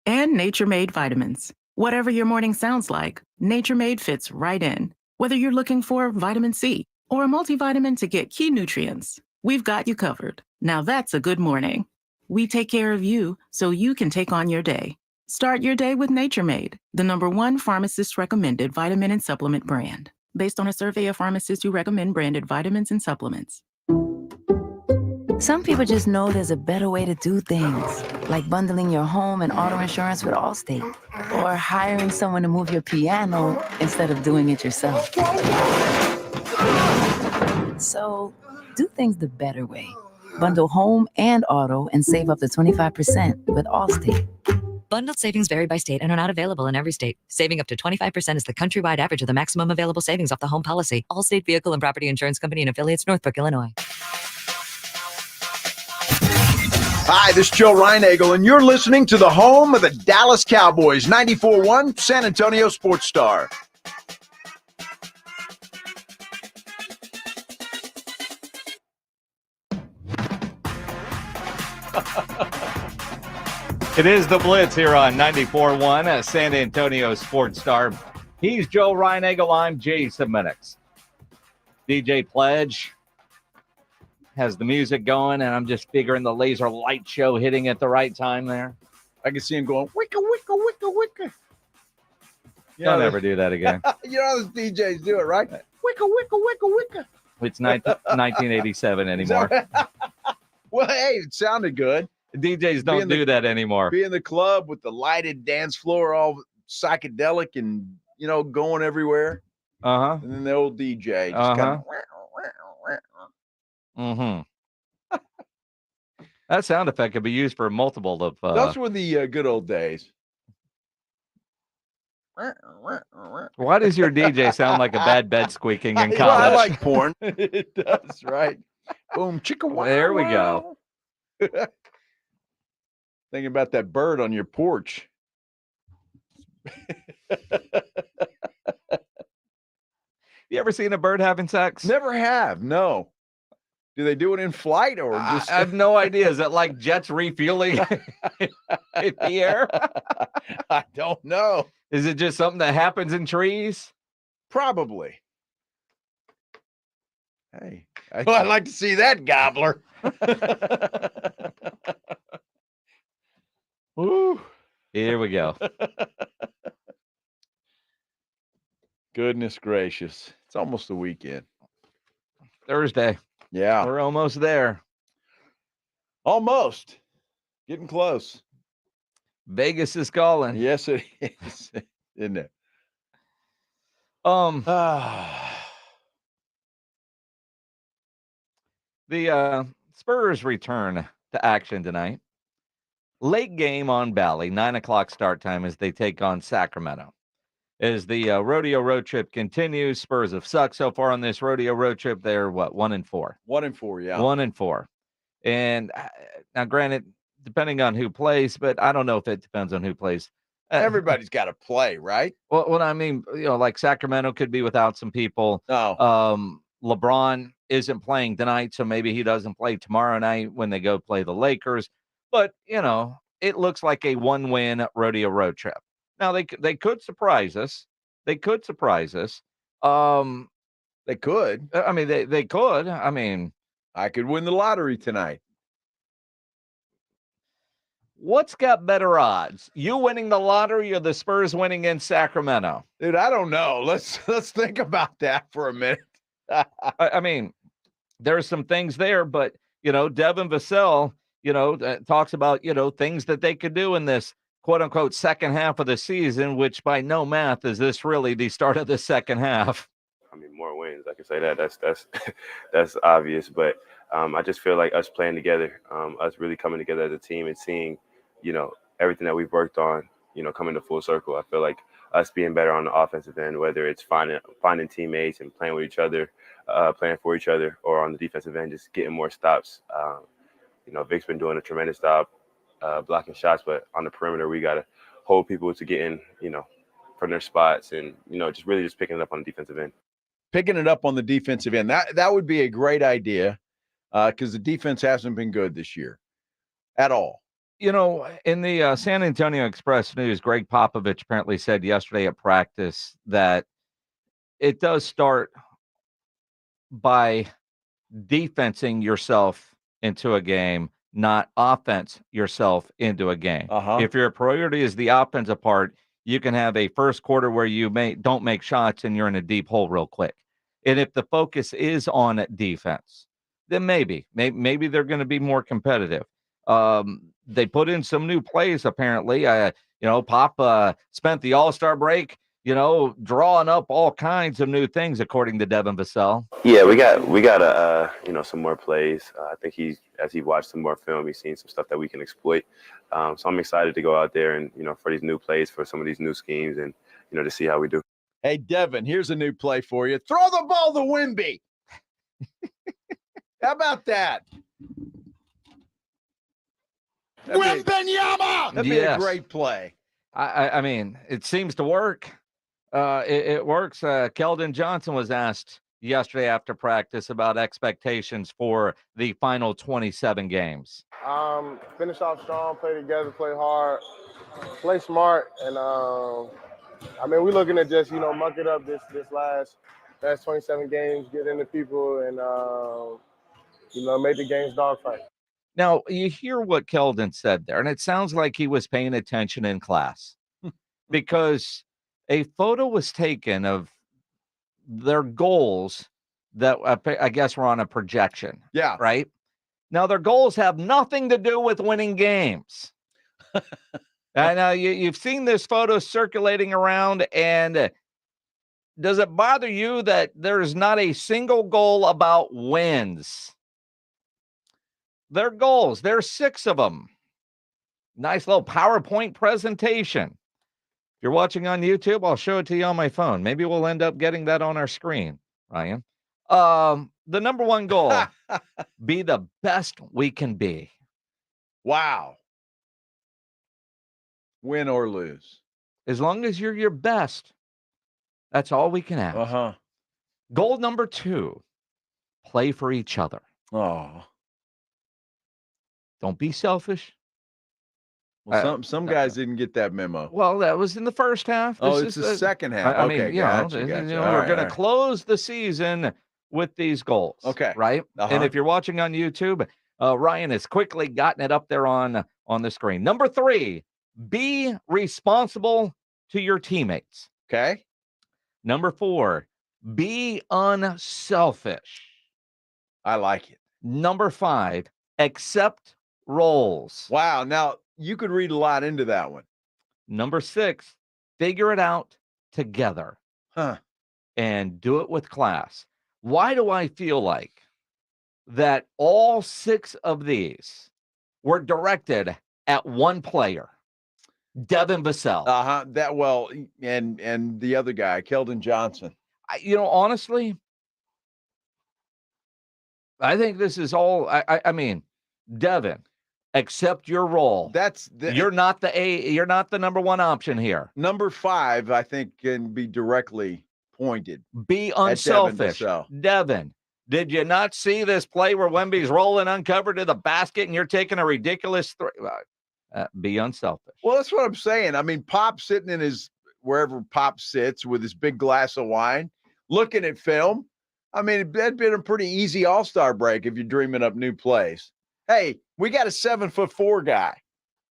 And Nature Made vitamins. Whatever your morning sounds like, Nature Made fits right in. Whether you're looking for vitamin C or a multivitamin to get key nutrients, we've got you covered. Now that's a good morning. We take care of you so you can take on your day. Start your day with Nature Made, the #1 pharmacist recommended vitamin and supplement brand, based on a survey of pharmacists who recommend branded vitamins and supplements. Some people just know there's a better way to do things, like bundling your home and auto insurance with Allstate, or hiring someone to move your piano instead of doing it yourself. So, do things the better way. Bundle home and auto and save up to 25% with Allstate. Bundled savings vary by state and are not available in every state. Saving up to 25% is the countrywide average of the maximum available savings off the home policy. Allstate Vehicle and Property Insurance Company and affiliates, Northbrook, Illinois. Hi, this is Joe Reinagle, and you're listening to the home of the Dallas Cowboys, 94.1 San Antonio Sports Star. It is the Blitz here on 94.1 San Antonio Sports Star. He's Joe Reinagle. I'm Jason Minix. DJ Pledge has the music going, and I'm just figuring the laser light show hitting at the right time there. I can see him going, wicka, wicka, wicka, wicka. Don't ever do that again. You know how those DJs do it, right? Wicka, wicka, wicka, wicka. It's 1987 anymore. Well, hey, it sounded good. DJs don't do that anymore. Be in the club with the lighted dance floor, all psychedelic and, you know, going everywhere. Uh-huh. And then the old DJ just kind of... Mm-hmm. That sound effect could be used for multiple of... Those were the good old days. Why does your DJ sound like a bad bed squeaking in college? Well, I like porn. It does, right? Boom, chicka wow. There we go. Thinking about that bird on your porch. You ever seen a bird having sex? Never have, no. Do they do it in flight or just? I have no idea. Is it like jets refueling in the air? I don't know. Is it just something that happens in trees? Probably. Hey, well, I'd like to see that gobbler. Woo. Here we go. Goodness gracious. It's almost the weekend. Thursday. Yeah. We're almost there. Almost. Getting close. Vegas is calling. Yes, it is. Isn't it? The Spurs return to action tonight. Late game on Bally, 9:00 start time as they take on Sacramento. As the Rodeo Road Trip continues, Spurs have sucked so far on this Rodeo Road Trip. They're what, 1-4? 1-4, yeah. 1-4. And now, granted, depending on who plays, but I don't know if it depends on who plays. Everybody's got to play, right? Well, I mean, like Sacramento could be without some people. Oh. LeBron isn't playing tonight, so maybe he doesn't play tomorrow night when they go play the Lakers. But, it looks like a one-win Rodeo Road Trip. Now, they could surprise us. They could surprise us. They could. I mean, they could. I mean, I could win the lottery tonight. What's got better odds? You winning the lottery or the Spurs winning in Sacramento? Dude, I don't know. Let's think about that for a minute. I mean, there's some things there, but, Devin Vassell, talks about, things that they could do in this quote unquote second half of the season, which by no math is this really the start of the second half. I mean, more wins. I can say that. That's obvious. But I just feel like us playing together, us really coming together as a team and seeing, everything that we've worked on, coming to full circle. I feel like us being better on the offensive end, whether it's finding teammates and playing with each other, playing for each other, or on the defensive end, just getting more stops. Vic's been doing a tremendous job blocking shots, but on the perimeter, we got to hold people to get in, from their spots and, just really just picking it up on the defensive end. Picking it up on the defensive end. That would be a great idea because the defense hasn't been good this year at all. In the San Antonio Express News, Greg Popovich apparently said yesterday at practice that it does start by defensing yourself into a game, not offense yourself into a game. If your priority is the offensive part, you can have a first quarter where you don't make shots and you're in a deep hole real quick. And if the focus is on defense, then maybe they're going to be more competitive. They put in some new plays, apparently. Pop spent the All-Star break, drawing up all kinds of new things, according to Devin Vassell. Yeah, we got some more plays. I think as he watched some more film, he's seen some stuff that we can exploit. So I'm excited to go out there and, for these new plays, for some of these new schemes and, to see how we do. Hey, Devin, here's a new play for you. Throw the ball to Wemby. How about that? Wembenyama! That'd be a great play. I mean, it seems to work. It works. Keldon Johnson was asked yesterday after practice about expectations for the final 27 games. Finish off strong, play together, play hard, play smart, and we're looking at just muck it up this last 27 games, get into people, and make the games dogfight. Now, you hear what Keldon said there, and it sounds like he was paying attention in class because a photo was taken of their goals that I guess were on a projection. Yeah. Right? Now, their goals have nothing to do with winning games. And you've seen this photo circulating around, and does it bother you that there's not a single goal about wins? Their goals, there's 6 of them. Nice little PowerPoint presentation. If you're watching on YouTube, I'll show it to you on my phone. Maybe we'll end up getting that on our screen, Ryan. The number one goal, be the best we can be. Wow. Win or lose. As long as you're your best, that's all we can ask. Goal number 2, play for each other. Oh. Don't be selfish. Well, some guys didn't get that memo. Well, that was in the first half. It's the second half. We're going to close the season with these goals. Okay. Right? Uh-huh. And if you're watching on YouTube, Ryan has quickly gotten it up there on the screen. Number 3, be responsible to your teammates. Okay. Number 4, be unselfish. I like it. Number 5, accept roles. Wow. Now, you could read a lot into that one. Number 6, figure it out together. Huh. And do it with class. Why do I feel like that all 6 of these were directed at one player? Devin Vassell. And the other guy, Keldon Johnson. Honestly, I think this is all. I mean, Devin, accept your role. You're not the number 1 option here. Number 5, I think, can be directly pointed. Be unselfish. Devin, did you not see this play where Wemby's rolling uncovered to the basket and you're taking a ridiculous be unselfish. Well, that's what I'm saying. I mean, Pop sitting in his wherever Pop sits with his big glass of wine, looking at film. I mean, that'd been a pretty easy all-star break if you're dreaming up new plays. Hey, we got a 7'4" guy.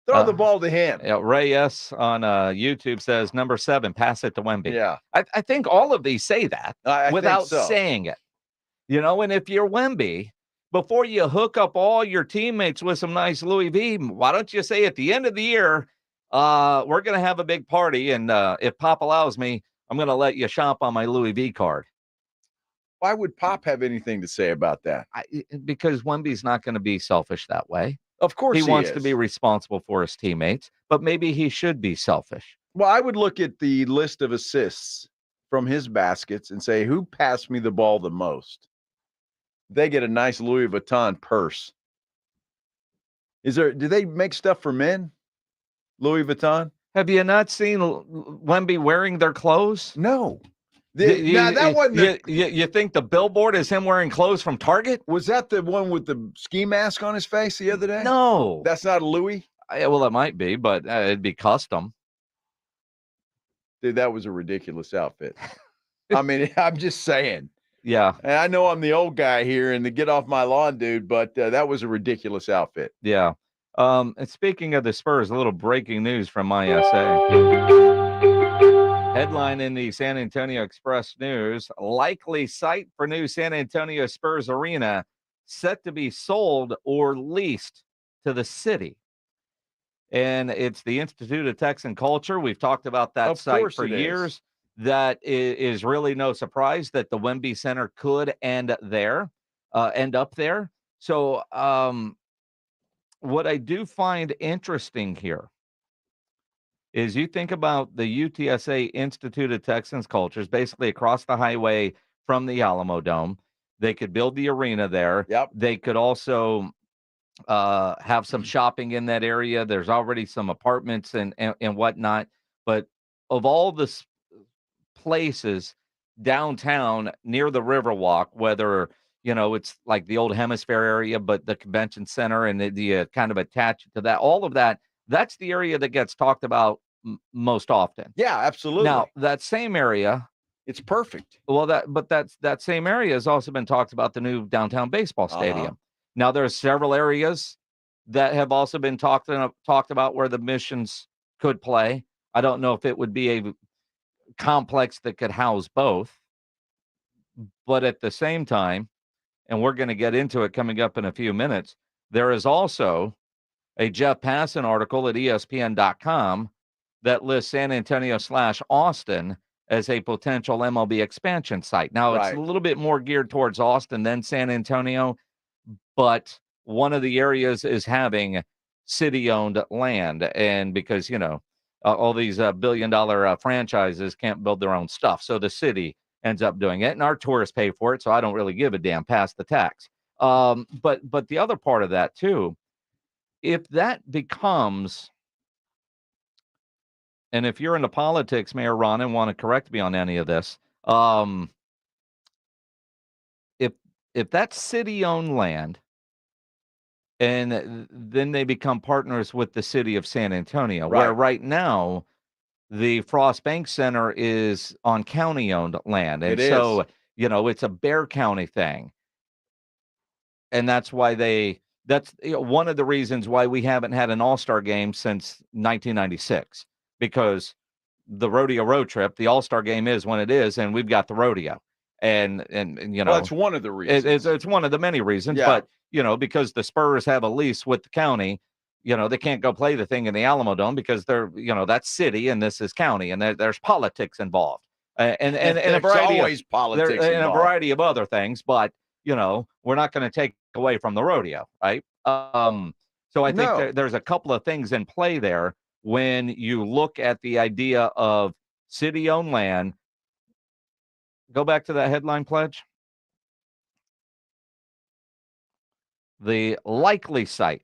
Throw the ball to him. Yeah, Ray S on YouTube says number 7, pass it to Wemby. Yeah. I think all of these say that without saying it. And if you're Wemby, before you hook up all your teammates with some nice Louis V, why don't you say at the end of the year, we're going to have a big party, and if Pop allows me, I'm going to let you shop on my Louis V card. Why would Pop have anything to say about that? Because Wemby's not going to be selfish that way. Of course he wants is. to be responsible for his teammates, but maybe he should be selfish. Well, I would look at the list of assists from his baskets and say, who passed me the ball the most? They get a nice Louis Vuitton purse. Do they make stuff for men? Louis Vuitton? Have you not seen Wemby wearing their clothes? No. That wasn't. You think the billboard is him wearing clothes from Target? Was that the one with the ski mask on his face the other day? No. That's not a Louis? Well, it might be, but it'd be custom. Dude, that was a ridiculous outfit. I mean, I'm just saying. Yeah. And I know I'm the old guy here and the get off my lawn dude, but that was a ridiculous outfit. Yeah. And speaking of the Spurs, a little breaking news from my SA. Headline in the San Antonio Express News, likely site for new San Antonio Spurs arena set to be sold or leased to the city. And it's the Institute of Texan Culture. We've talked about that site for years. That is really no surprise that the Wemby Center could end up there. So what I do find interesting here is you think about the UTSA Institute of Texans Cultures, basically across the highway from the Alamo Dome. They could build the arena there. Yep. They could also have some shopping in that area. There's already some apartments and whatnot. But of all the places downtown near the Riverwalk, whether it's like the old Hemisphere area, but the convention center and the kind of attached to that, all of that, that's the area that gets talked about most often. Yeah, absolutely. Now that same area, it's perfect. Well, that same area has also been talked about, the new downtown baseball stadium. Now there are several areas that have also been talked about where the Missions could play. I don't know if it would be a complex that could house both, but at the same time, and we're going to get into it coming up in a few minutes, there is also a Jeff Passan article at ESPN.com that lists San Antonio / Austin as a potential MLB expansion site. Now, it's a little bit more geared towards Austin than San Antonio, but one of the areas is having city-owned land, and because, all these billion-dollar franchises can't build their own stuff, so the city ends up doing it, and our tourists pay for it, so I don't really give a damn, pass the tax. But the other part of that, too, if that becomes, and if you're into politics, Mayor Ron, and want to correct me on any of this, if that's city-owned land, and then they become partners with the city of San Antonio, where right now the Frost Bank Center is on county-owned land. And so It's a Bear County thing. And that's why that's one of the reasons why we haven't had an All-Star game since 1996, because the Rodeo Road Trip, the All-Star game is when it is, and we've got the rodeo. And well, that's one of the reasons. It's one of the many reasons, Yeah. but because the Spurs have a lease with the county, they can't go play the thing in the Alamo Dome because that's city and this is county, and there's politics involved, and a variety always politics and a involved. variety of other things. But we're not going to take away from the rodeo, right? So I think there's a couple of things in play there when you look at the idea of city-owned land. Go back to that headline, Pledge. The likely site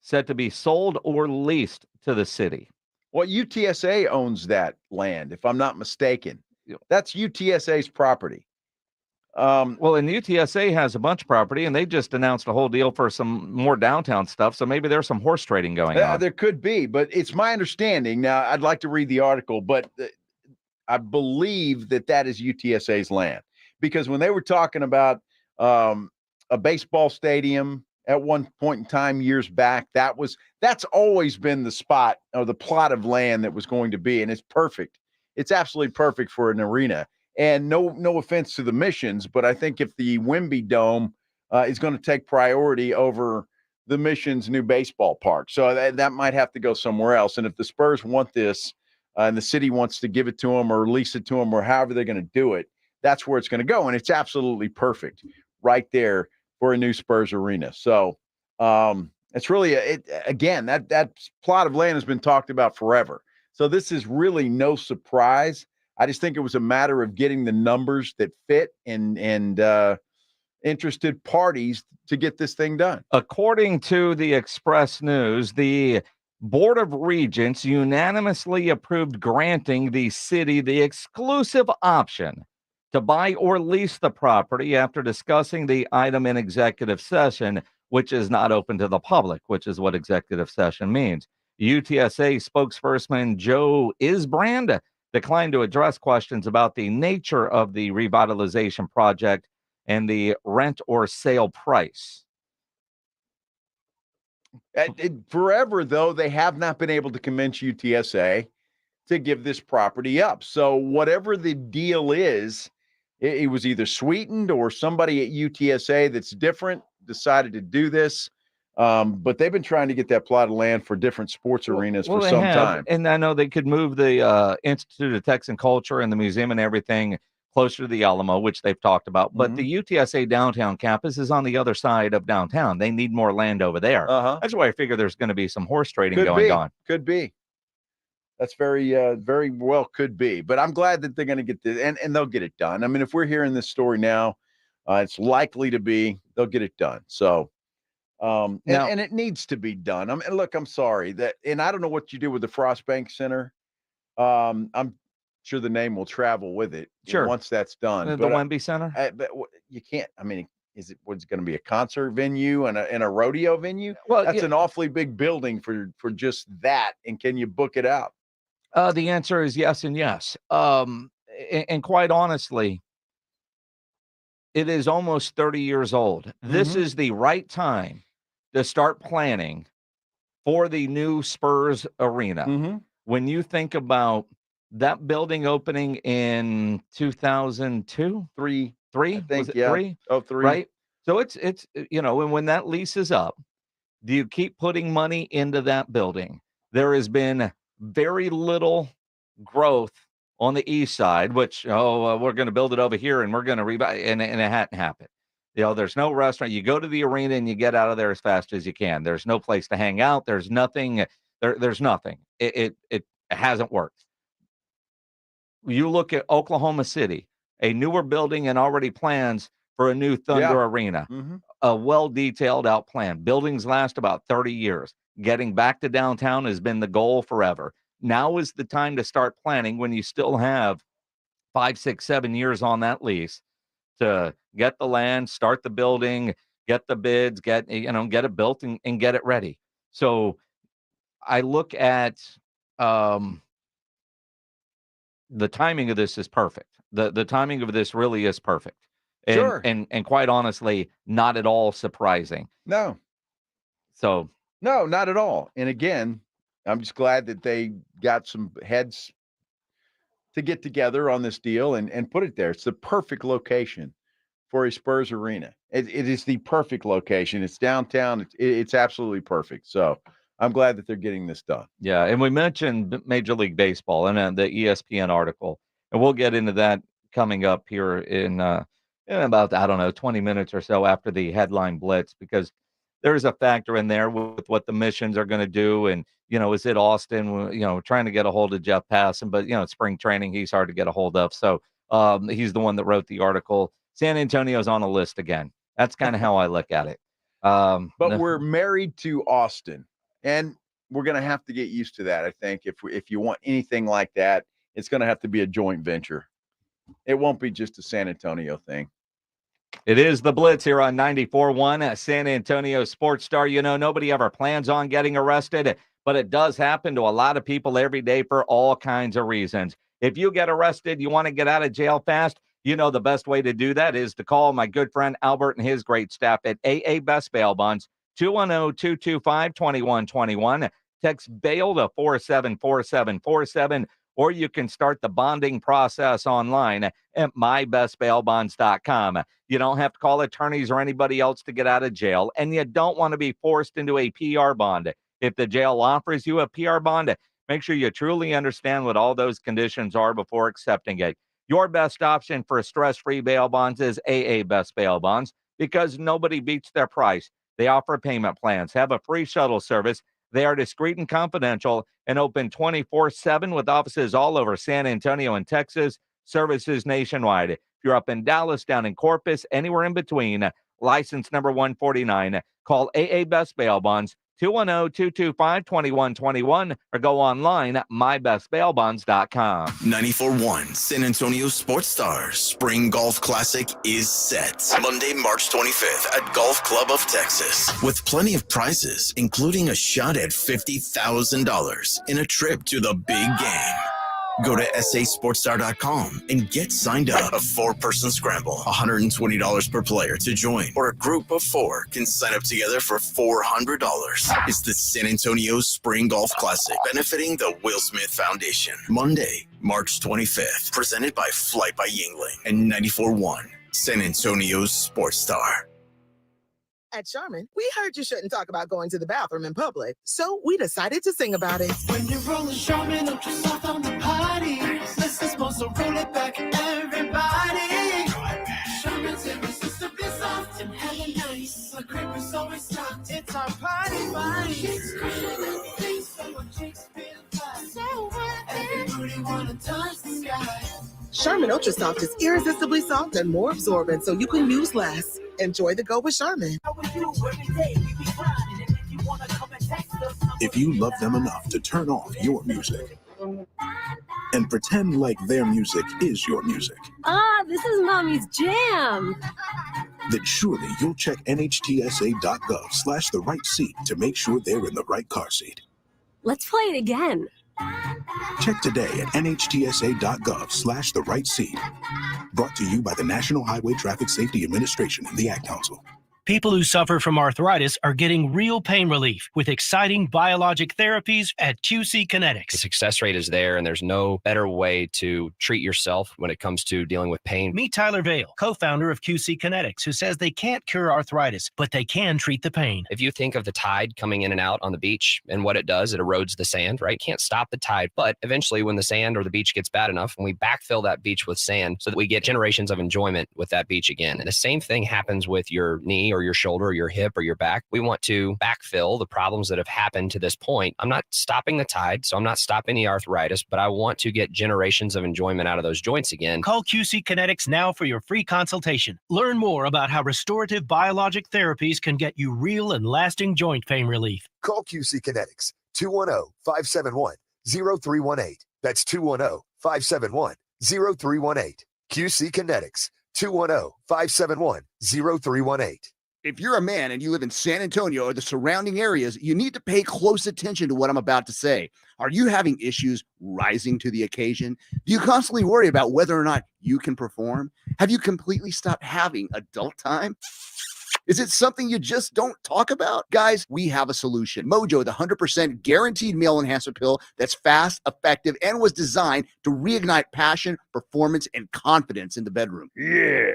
said to be sold or leased to the city. Well, UTSA owns that land, if I'm not mistaken. That's UTSA's property. And UTSA has a bunch of property, and they just announced a whole deal for some more downtown stuff. So maybe there's some horse trading going on. There could be, but it's my understanding. Now, I'd like to read the article, but I believe that is UTSA's land, because when they were talking about a baseball stadium at one point in time years back, that's always been the spot or the plot of land that was going to be, and it's perfect. It's absolutely perfect for an arena. And no offense to the Missions, but I think if the Wemby Dome is going to take priority over the Missions' new baseball park, so that might have to go somewhere else. And if the Spurs want this and the city wants to give it to them or lease it to them or however they're going to do it, that's where it's going to go. And it's absolutely perfect right there for a new Spurs arena. So it's really, that plot of land has been talked about forever. So this is really no surprise. I just think it was a matter of getting the numbers that fit and interested parties to get this thing done. According to the Express News, the Board of Regents unanimously approved granting the city the exclusive option to buy or lease the property after discussing the item in executive session, which is not open to the public, which is what executive session means. UTSA spokesperson Joe Isbrand declined to address questions about the nature of the revitalization project and the rent or sale price. Forever, though, they have not been able to convince UTSA to give this property up. So whatever the deal is, it was either sweetened or somebody at UTSA that's different decided to do this. But they've been trying to get that plot of land for different sports arenas for some time. And I know they could move the Institute of Texan Culture and the museum and everything closer to the Alamo, which they've talked about. But the UTSA downtown campus is on the other side of downtown. They need more land over there. That's why I figure there's going to be some horse trading going on. Could be. That's very well could be. But I'm glad that they're going to get this, and they'll get it done. I mean, if we're hearing this story now, it's likely to be they'll get it done. So. And it needs to be done. I mean, look, I'm sorry and I don't know what you do with the Frostbank Center. I'm sure the name will travel with it. Sure. Once that's done. The Wemby Center. But you can't. I mean, what's going to be a concert venue and a rodeo venue? Well, that's an awfully big building for just that. And can you book it out? The answer is yes and yes. And quite honestly, it is almost 30 years old. This is the right time to start planning for the new Spurs arena. When you think about that building opening in 2002, three, I think, three? Oh, three. Right? So it's and when that lease is up, do you keep putting money into that building? There has been very little growth on the east side, which, we're going to build it over here and we're going to rebuy, and it hadn't happened. There's no restaurant. You go to the arena and you get out of there as fast as you can. There's no place to hang out. There's nothing. There's nothing. It hasn't worked. You look at Oklahoma City, a newer building and already plans for a new Thunder Arena, a well-detailed out plan. Buildings last about 30 years. Getting back to downtown has been the goal forever. Now is the time to start planning when you still have 5, 6, 7 years on that lease to get the land, start the building, get the bids, get it built and get it ready. So I look at the timing of this is perfect. The timing of this really is perfect. And, Sure. and quite honestly, not at all surprising. No. So No, not at all. And again, I'm just glad that they got some heads to get together on this deal and put it there. It's the perfect location for a Spurs arena. It is the perfect location. It's downtown. It's absolutely perfect. So I'm glad that they're getting this done. yeah, and we mentioned Major League Baseball and the ESPN article, and we'll get into that coming up here in about, I don't know, 20 minutes or so after the headline Blitz, because there's a factor in there with what the missions are going to do. And, is it Austin, trying to get a hold of Jeff Passan, but, spring training, he's hard to get a hold of. So he's the one that wrote the article. San Antonio's on the list again. That's kind of how I look at it. But we're married to Austin, and we're going to have to get used to that. I think if you want anything like that, it's going to have to be a joint venture. It won't be just a San Antonio thing. It is the Blitz here on 94.1 San Antonio Sports Star. Nobody ever plans on getting arrested, but it does happen to a lot of people every day for all kinds of reasons. If you get arrested, you want to get out of jail fast, the best way to do that is to call my good friend Albert and his great staff at AA Best Bail Bonds, 210-225-2121. Text bail to 474747. Or you can start the bonding process online at mybestbailbonds.com. You don't have to call attorneys or anybody else to get out of jail, and you don't want to be forced into a PR bond. If the jail offers you a PR bond, make sure you truly understand what all those conditions are before accepting it. Your best option for stress-free bail bonds is AA Best Bail Bonds, because nobody beats their price. They offer payment plans, have a free shuttle service. They are discreet and confidential and open 24/7 with offices all over San Antonio and Texas, services nationwide. If you're up in Dallas, down in Corpus, anywhere in between, license number 149, call AA Best Bail Bonds, 210-225-2121, or go online at mybestbailbonds.com. 94.1 San Antonio Sports Stars Spring Golf Classic is set. Monday, March 25th at Golf Club of Texas. With plenty of prizes, including a shot at $50,000 in a trip to the big game. Go to sasportstar.com and get signed up. A 4-person scramble, $120 per player to join, or a group of 4 can sign up together for $400. It's the San Antonio Spring Golf Classic, benefiting the Will Smith Foundation. Monday, March 25th, presented by Flight by Yingling and 94.1 San Antonio's Sports Star. At Charmin, we heard you shouldn't talk about going to the bathroom in public, so we decided to sing about it. When you're rolling Charmin, ultra soft on the potty. Listen, supposed to roll it back, everybody. Charmin's irresistibly soft and hella nice. The creep is always stocked. It's our party body. Chicks crushing the things so our chicks feel fine. So everybody wanna touch the sky. Charmin Ultra Soft is irresistibly soft and more absorbent, so you can use less. Enjoy the go with Charmin. If you love them enough to turn off your music and pretend like their music is your music, this is Mommy's jam. then surely you'll check nhtsa.gov/the right seat to make sure they're in the right car seat. Let's play it again. Check today at nhtsa.gov/the right seat. Brought to you by the National Highway Traffic Safety Administration and the Ad Council. People who suffer from arthritis are getting real pain relief with exciting biologic therapies at QC Kinetics. The success rate is there, and there's no better way to treat yourself when it comes to dealing with pain. Meet Tyler Vale, co-founder of QC Kinetics, who says they can't cure arthritis, but they can treat the pain. If you think of the tide coming in and out on the beach and what it does, it erodes the sand, right? Can't stop the tide, but eventually when the sand or the beach gets bad enough, we backfill that beach with sand so that we get generations of enjoyment with that beach again. And the same thing happens with your knee or your shoulder or your hip or your back. We want to backfill the problems that have happened to this point. I'm not stopping the tide, so I'm not stopping the arthritis, but I want to get generations of enjoyment out of those joints again. Call QC Kinetics now for your free consultation. Learn more about how restorative biologic therapies can get you real and lasting joint pain relief. Call QC Kinetics, 210-571-0318. That's 210-571-0318. QC Kinetics, 210-571-0318. If you're a man and you live in San Antonio or the surrounding areas, you need to pay close attention to what I'm about to say. Are you having issues rising to the occasion? Do you constantly worry about whether or not you can perform? Have you completely stopped having adult time? Is it something you just don't talk about? Guys, we have a solution. Mojo, the 100% guaranteed male enhancer pill that's fast, effective, and was designed to reignite passion, performance, and confidence in the bedroom. Yeah.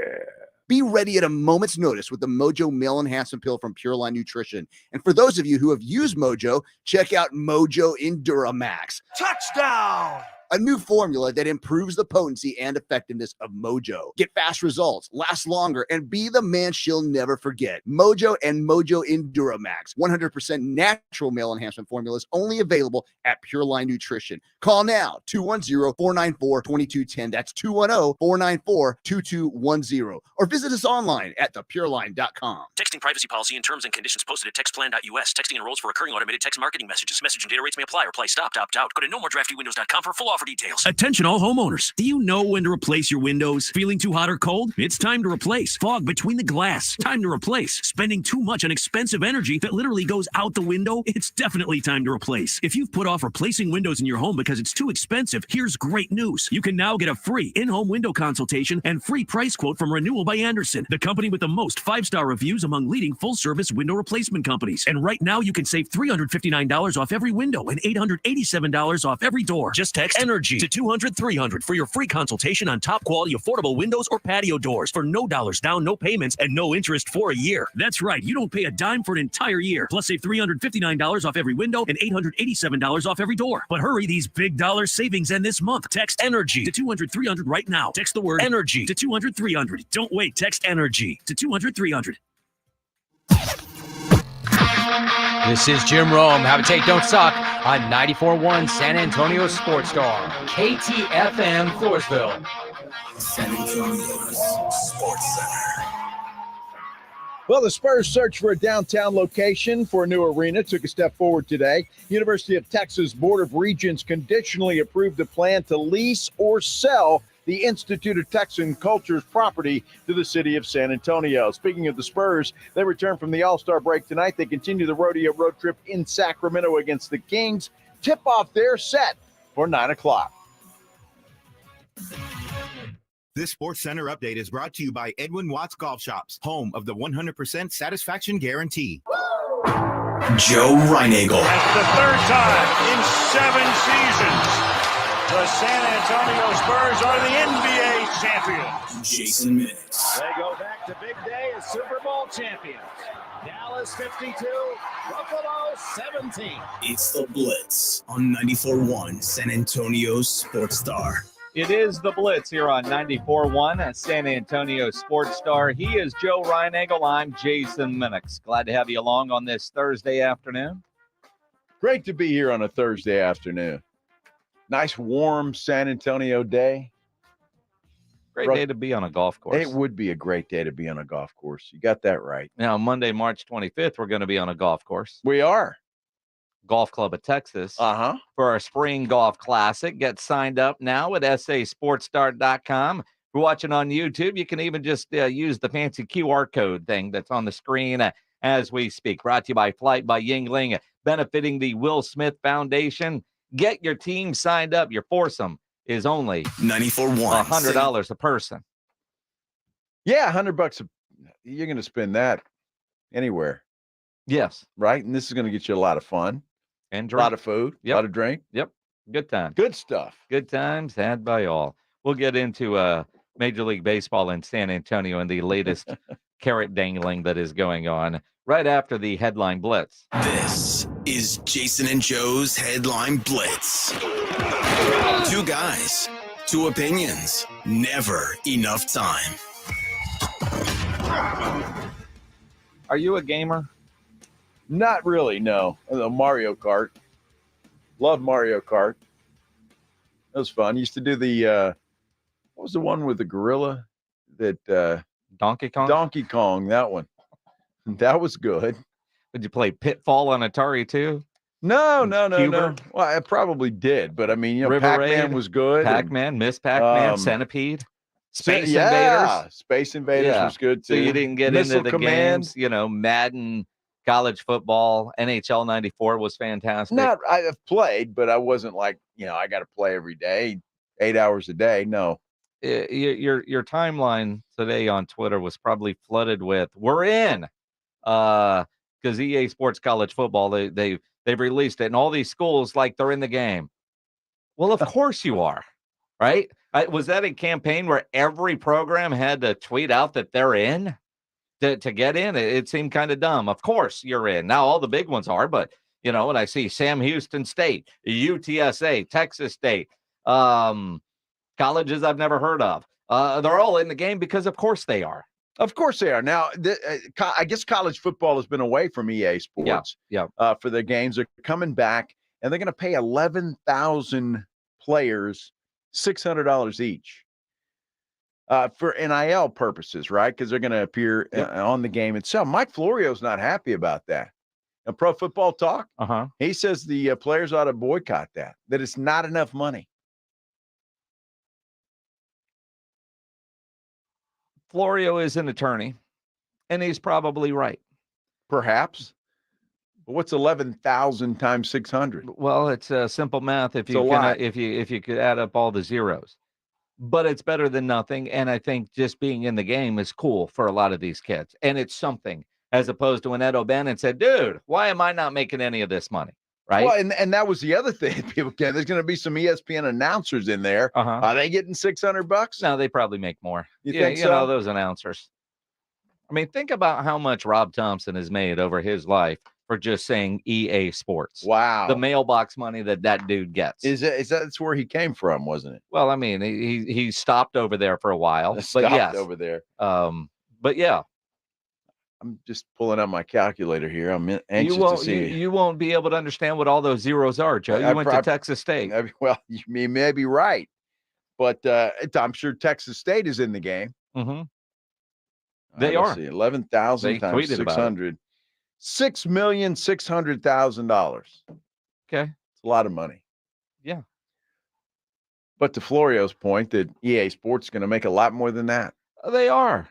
Be ready at a moment's notice with the Mojo Male Enhancement Pill from Pure Line Nutrition. And for those of you who have used Mojo, check out Mojo Enduramax. Touchdown! A new formula that improves the potency and effectiveness of Mojo. Get fast results, last longer, and be the man she'll never forget. Mojo and Mojo Enduramax. 100% natural male enhancement formulas only available at Pure Line Nutrition. Call now, 210-494-2210. That's 210-494-2210. Or visit us online at thepureline.com. Texting privacy policy and terms and conditions posted at textplan.us. Texting enrolls for recurring automated text marketing messages. Message and data rates may apply. Reply stop, opt out. Go to nomoredraftywindows.com for full offer details. Attention all homeowners. Do you know when to replace your windows? Feeling too hot or cold? It's time to replace. Fog between the glass? Time to replace. Spending too much on expensive energy that literally goes out the window? It's definitely time to replace. If you've put off replacing windows in your home because it's too expensive, here's great news. You can now get a free in-home window consultation and free price quote from Renewal by Andersen, the company with the most 5-star reviews among leading full-service window replacement companies. And right now you can save $359 off every window and $887 off every door. Just text ENERGY to 200-300 for your free consultation on top quality affordable windows or patio doors for no dollars down, no payments, and no interest for a year. That's right, you don't pay a dime for an entire year. Plus save $359 off every window and $887 off every door. But hurry, these big dollar savings end this month. Text ENERGY to 200-300 right now. Text the word ENERGY to 200-300. Don't wait, text ENERGY to 200-300. This is Jim Rome. Habitate Don't Suck on 94.1 San Antonio Sports Star. KTFM Floresville. San Antonio's Sports Center. Well, the Spurs' search for a downtown location for a new arena took a step forward today. University of Texas Board of Regents conditionally approved a plan to lease or sell the Institute of Texan Culture's property to the city of San Antonio. Speaking of the Spurs, they return from the All-Star break tonight. They continue the Rodeo Road Trip in Sacramento against the Kings. Tip-off there set for 9 o'clock. This Sports Center update is brought to you by Edwin Watts Golf Shops, home of the 100% satisfaction guarantee. Joe Reinagel. That's the third time in 7 seasons. The San Antonio Spurs are the NBA champions. Jason Minix. They go back to big day as Super Bowl champions. Dallas 52, Buffalo 17. It's the Blitz on 94.1 San Antonio Sports Star. It is the Blitz here on 94.1 at San Antonio Sports Star. He is Joe Reinagel. I'm Jason Minix. Glad to have you along on this Thursday afternoon. Great to be here on a Thursday afternoon. Nice, warm San Antonio day. Great day to be on a golf course. It would be a great day to be on a golf course. You got that right. Now, Monday, March 25th, we're going to be on a golf course. We are. Golf Club of Texas. For our Spring Golf Classic. Get signed up now at sasportsstart.com. If you're watching on YouTube, you can even just use the fancy QR code thing that's on the screen as we speak. Brought to you by Flight by Yingling, benefiting the Will Smith Foundation. Get your team signed up. Your foursome is only $94.1. $100 a person. Yeah, $100. You're going to spend that anywhere. Yes. Right? And this is going to get you a lot of fun. And drink. A lot of food. Yep. A lot of drink. Yep. Good time. Good stuff. Good times had by all. We'll get into Major League Baseball in San Antonio and the latest carrot dangling that is going on right after the headline blitz. This is Jason and Joe's Headline Blitz. 2 guys, 2 opinions, never enough time. Are you a gamer? Not really, no. Mario Kart. Love Mario Kart. That was fun. Used to do the, what was the one with the gorilla? That Donkey Kong? Donkey Kong, that one. That was good. Did you play Pitfall on Atari too? No. Well, I probably did, but I mean, Pac-Man was good. Pac-Man, Miss Pac-Man, Centipede. Space yeah, Invaders. Space Invaders Yeah. was good too. So you didn't get Missile into the Command. games, Madden, college football, NHL 94 was fantastic. I've played, but I wasn't like, I got to play every day, 8 hours a day. No. Your timeline today on Twitter was probably flooded with "we're in," because EA Sports College Football they've released it, and all these schools like they're in the game. Well, of course you are, right? Was that a campaign where every program had to tweet out that they're in to get in? It seemed kind of dumb. Of course you're in. Now all the big ones are, but when I see Sam Houston State, UTSA, Texas State, colleges I've never heard of, they're all in the game because of course they are. Of course they are. Now, I guess college football has been away from EA Sports for their games. They're coming back, and they're going to pay 11,000 players $600 each for NIL purposes, right? Because they're going to appear on the game itself. Mike Florio's not happy about that. And Pro Football Talk, he says the players ought to boycott that it's not enough money. Florio is an attorney, and he's probably right. Perhaps. But what's 11,000 times 600? Well, it's simple math if you could add up all the zeros. But it's better than nothing, and I think just being in the game is cool for a lot of these kids, and it's something, as opposed to when Ed O'Bannon said, dude, why am I not making any of this money? Right. Well, and that was the other thing people get. There's going to be some ESPN announcers in there. Are they getting $600? No, they probably make more. You think so? Those announcers. I mean, think about how much Rob Thompson has made over his life for just saying EA Sports. Wow. The mailbox money that dude gets. That's where he came from, wasn't it? Well, I mean, he stopped over there for a while. Over there. But yeah. I'm just pulling up my calculator here. I'm anxious to see. You won't be able to understand what all those zeros are, Joe. You went to Texas State. Well, you may be right, but I'm sure Texas State is in the game. Mm-hmm. They are. 11,000 times 600. $6,600,000. Okay, it's a lot of money. Yeah, but to Florio's point, that EA Sports is going to make a lot more than that. They are.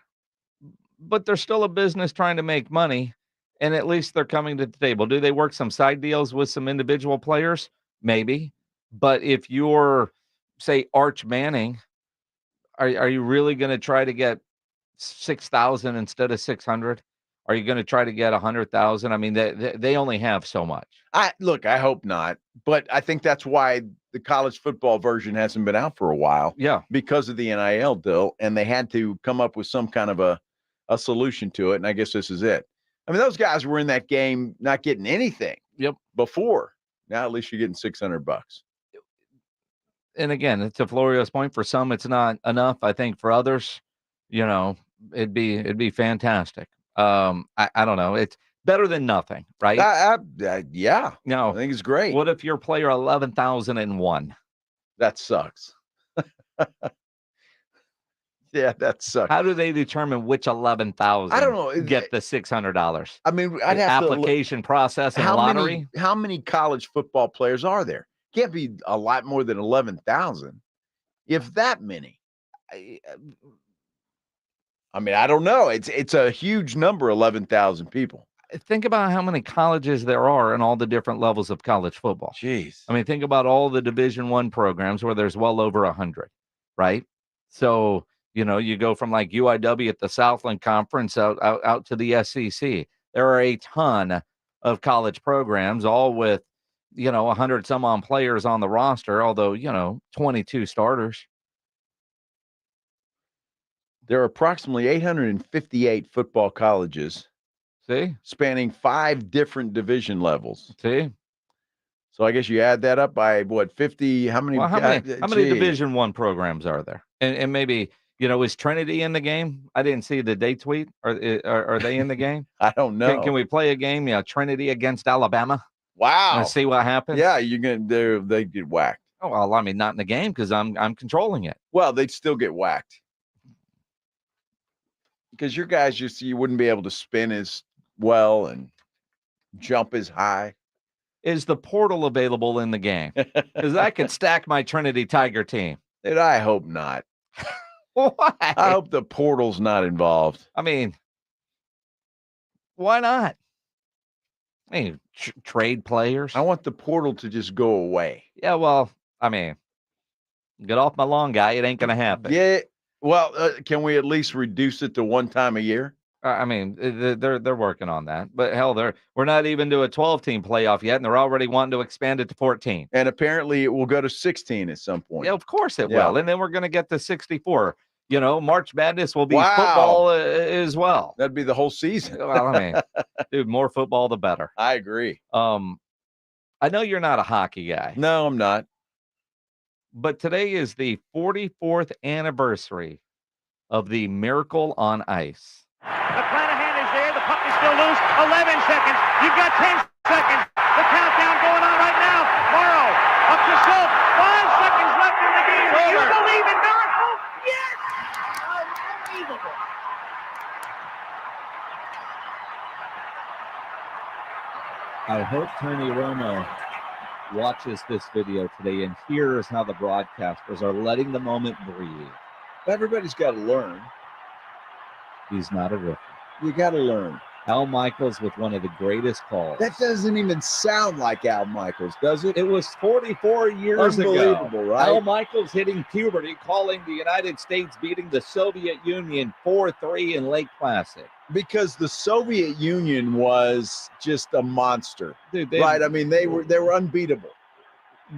But they're still a business trying to make money, and at least they're coming to the table. Do they work some side deals with some individual players? Maybe. But if you're, say, Arch Manning, are you really going to try to get 6,000 instead of 600? Are you going to try to get 100,000? I mean, they only have so much. I hope not. But I think that's why the college football version hasn't been out for a while. Yeah. Because of the NIL deal, and they had to come up with some kind of a solution to it, and I guess this is it. I mean, those guys were in that game not getting anything. Yep. Before. Now at least you're getting $600. And again, to Florio's point, for some it's not enough. I think for others, it'd be fantastic. I don't know. It's better than nothing, right? Yeah. No, I think it's great. What if your player 11,001? That sucks. Yeah, that sucks. How do they determine which 11,000? I don't know. Get the $600. I mean, I'd have application process and lottery. How many college football players are there? Can't be a lot more than 11,000, if that many. I mean, I don't know. It's a huge number, 11,000 people. Think about how many colleges there are in all the different levels of college football. Jeez. I mean, think about all the Division I programs where there's well over 100, right? So, you go from like UIW at the Southland Conference out to the SEC. There are a ton of college programs, all with, 100 some on players on the roster, although, 22 starters. There are approximately 858 football colleges. See? Spanning 5 different division levels. See? So I guess you add that up by what, 50? How many? Well, how many Division I programs are there? And maybe, is Trinity in the game? I didn't see the day tweet. Are they in the game? I don't know. Can we play a game? Trinity against Alabama. Wow. And see what happens. Yeah, they get whacked. Oh, well, I mean, not in the game because I'm controlling it. Well, they'd still get whacked. Because your guys you wouldn't be able to spin as well and jump as high. Is the portal available in the game? Because I could stack my Trinity Tiger team. Dude, I hope not. Why? I hope the portal's not involved. I mean, why not? I mean, trade players. I want the portal to just go away. Yeah, well, I mean, get off my lawn, guy. It ain't going to happen. Yeah. Well, can we at least reduce it to one time a year? I mean, they're working on that. But hell, we're not even to a 12-team playoff yet, and they're already wanting to expand it to 14. And apparently it will go to 16 at some point. Yeah, of course it will. And then we're going to get to 64. March Madness will be Wow. football as well. That'd be the whole season. Well, I mean, dude, more football, the better. I agree. I know you're not a hockey guy. No, I'm not. But today is the 44th anniversary of the Miracle on Ice. McClanahan is there. The puck is still loose. 11 seconds. You've got 10 seconds. The countdown going on right now. Morrow up to Schultz. 5 seconds left in the game. Do you believe in miracles? Yes! Unbelievable. I hope Tony Romo watches this video today and hears how the broadcasters are letting the moment breathe. Everybody's got to learn. He's not a rookie. You got to learn. Al Michaels with one of the greatest calls. That doesn't even sound like Al Michaels, does it? It was 44 years ago. Unbelievable, right? Al Michaels hitting puberty, calling the United States beating the Soviet Union 4-3 in Lake Placid. Because the Soviet Union was just a monster, dude. Right? I mean, they were unbeatable.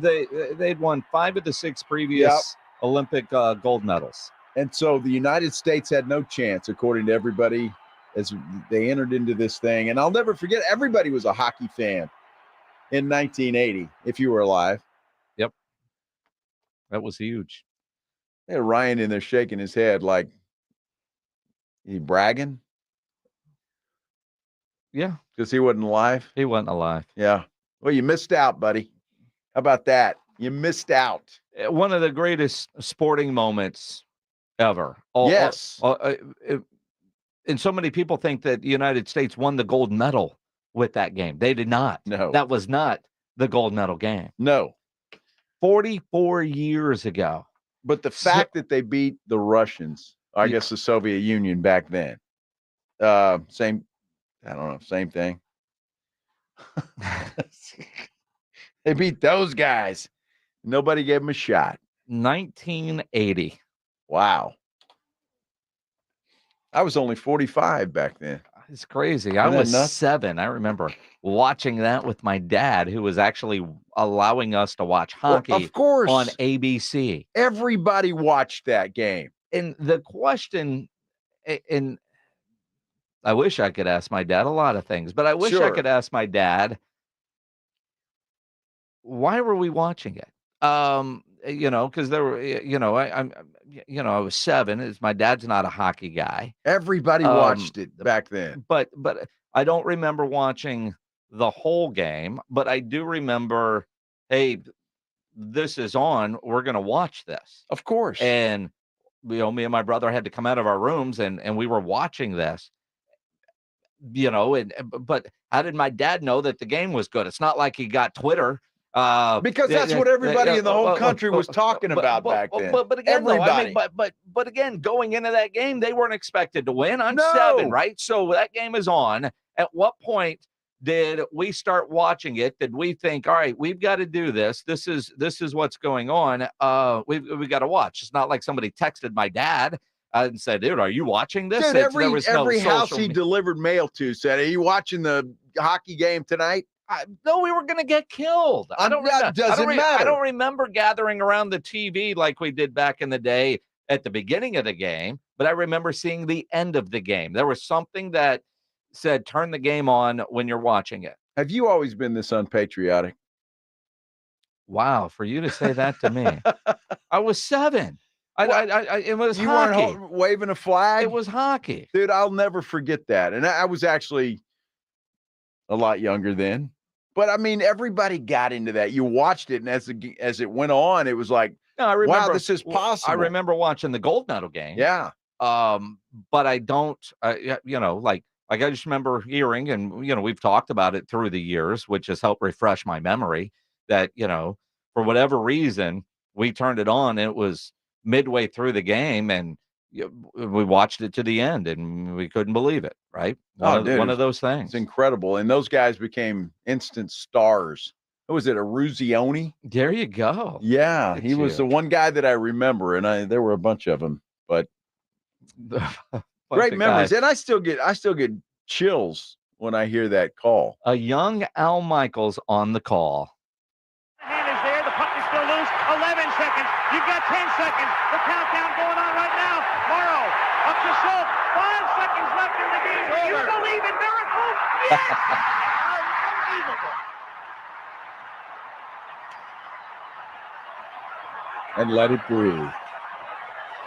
They'd won 5 of the 6 previous Olympic gold medals, and so the United States had no chance, according to everybody, as they entered into this thing. And I'll never forget, everybody was a hockey fan in 1980, if you were alive. Yep, that was huge. They had Ryan in there shaking his head like he bragging. Yeah. Because he wasn't alive? He wasn't alive. Yeah. Well, you missed out, buddy. How about that? You missed out. One of the greatest sporting moments ever. Yes. And so many people think that the United States won the gold medal with that game. They did not. No. That was not the gold medal game. No. 44 years ago. But the fact that they beat the Russians, I guess the Soviet Union back then, same thing. They beat those guys. Nobody gave them a shot. 1980. Wow. I was only 45 back then. It's crazy. I was 7. I remember watching that with my dad, who was actually allowing us to watch hockey of course. On ABC. Everybody watched that game. And the question, and I wish I could ask my dad a lot of things, but I wish I could ask my dad, why were we watching it? Because there were, I was 7. My dad's not a hockey guy. Everybody watched it back then. But I don't remember watching the whole game, but I do remember, hey, this is on. We're going to watch this. Of course. And, me and my brother had to come out of our rooms and we were watching this. But how did my dad know that the game was good? It's not like he got Twitter. Because that's what everybody in the whole country was talking about back then. But again, everybody. but again, going into that game, they weren't expected to win. I'm No. 7, right? So that game is on. At what point did we start watching it? Did we think, all right, we've got to do this? This is what's going on. We got to watch. It's not like somebody texted my dad and said, dude, are you watching this? Dude, every house he delivered mail to said, are you watching the hockey game tonight? No, we were going to get killed. I don't remember gathering around the TV like we did back in the day at the beginning of the game, but I remember seeing the end of the game. There was something that said, turn the game on when you're watching it. Have you always been this unpatriotic? Wow, for you to say that to me. I was 7. It was you hockey. Weren't waving a flag? It was hockey. Dude, I'll never forget that. And I was actually a lot younger then. But, I mean, everybody got into that. You watched it, and as it went on, it was like, wow, this is possible. I remember watching the gold medal game. Yeah. But I don't, like I just remember hearing, and, we've talked about it through the years, which has helped refresh my memory, that, for whatever reason, we turned it on, and it was midway through the game, and We watched it to the end, and we couldn't believe it, right? One of those things. It's incredible. And those guys became instant stars. Who was it, Eruzione? There you go. Yeah, he was the one guy that I remember, and there were a bunch of them, but great memories. Guys. And I still get chills when I hear that call. A young Al Michaels on the call. The hand is there. The puck is still loose. 11 seconds. You've got 10 seconds. The countdown going on right now. Morrow up to Schultz. 5 seconds left in the game. Do you believe in miracles? Yes! Unbelievable. And let it breathe.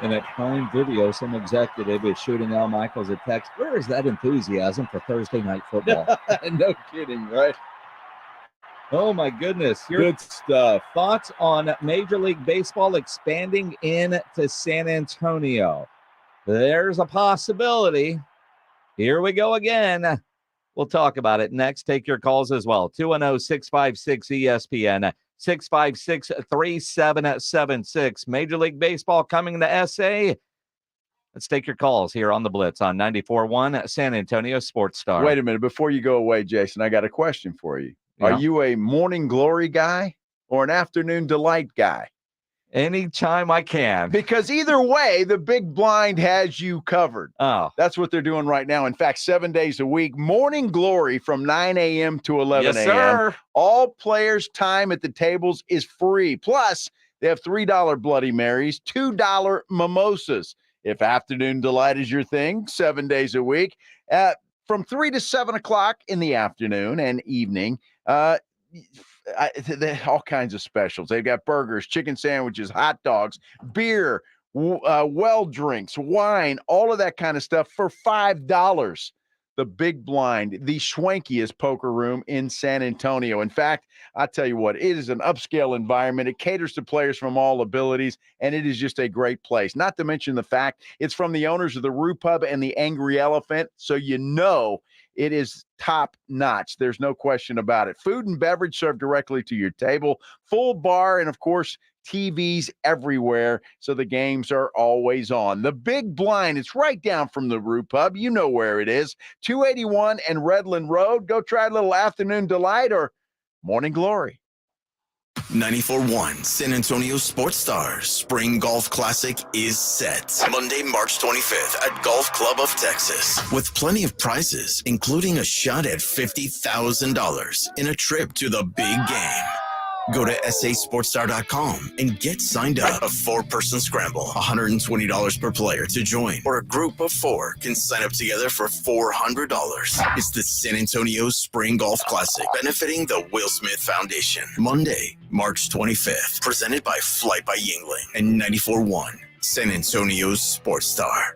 In that prime video, some executive is shooting Al Michaels a text. Where is that enthusiasm for Thursday night football? No kidding, right? Oh, my goodness. Good stuff. Thoughts on Major League Baseball expanding into San Antonio? There's a possibility. Here we go again. We'll talk about it next. Take your calls as well. 210-656-ESPN. 656-3776. Major League Baseball coming to SA. Let's take your calls here on the Blitz on 94.1 San Antonio Sports Star. Wait a minute. Before you go away, Jason, I got a question for you. Yeah. Are you a morning glory guy or an afternoon delight guy? Anytime I can. Because either way, the big blind has you covered. Oh. That's what they're doing right now. In fact, 7 days a week, morning glory from 9 a.m. to 11 a.m. Yes, sir. All players' time at the tables is free. Plus, they have $3 Bloody Marys, $2 mimosas. If afternoon delight is your thing, 7 days a week, from 3 to 7 o'clock in the afternoon and evening, all kinds of specials. They've got burgers, chicken sandwiches, hot dogs, beer, well drinks, wine, all of that kind of stuff for $5. The Big Blind, the swankiest poker room in San Antonio. In fact, I tell you what, it is an upscale environment. It caters to players from all abilities, and it is just a great place. Not to mention the fact it's from the owners of the Roo Pub and the Angry Elephant, so you know it is top notch. There's no question about it. Food and beverage served directly to your table, full bar, and of course, TVs everywhere, so the games are always on. The Big Blind, it's right down from the Roo Pub. You know where it is. 281 and Redland Road. Go try a little afternoon delight or morning glory. 94.1 San Antonio Sports Stars Spring Golf Classic is set. Monday, March 25th at Golf Club of Texas. With plenty of prizes, including a shot at $50,000 in a trip to the big game. Go to sasportstar.com and get signed up. A 4-person scramble, $120 per player to join, or a group of 4 can sign up together for $400. It's the San Antonio Spring Golf Classic, benefiting the Will Smith Foundation. Monday, March 25th, presented by Flight by Yingling and 94.1 San Antonio's Sports Star.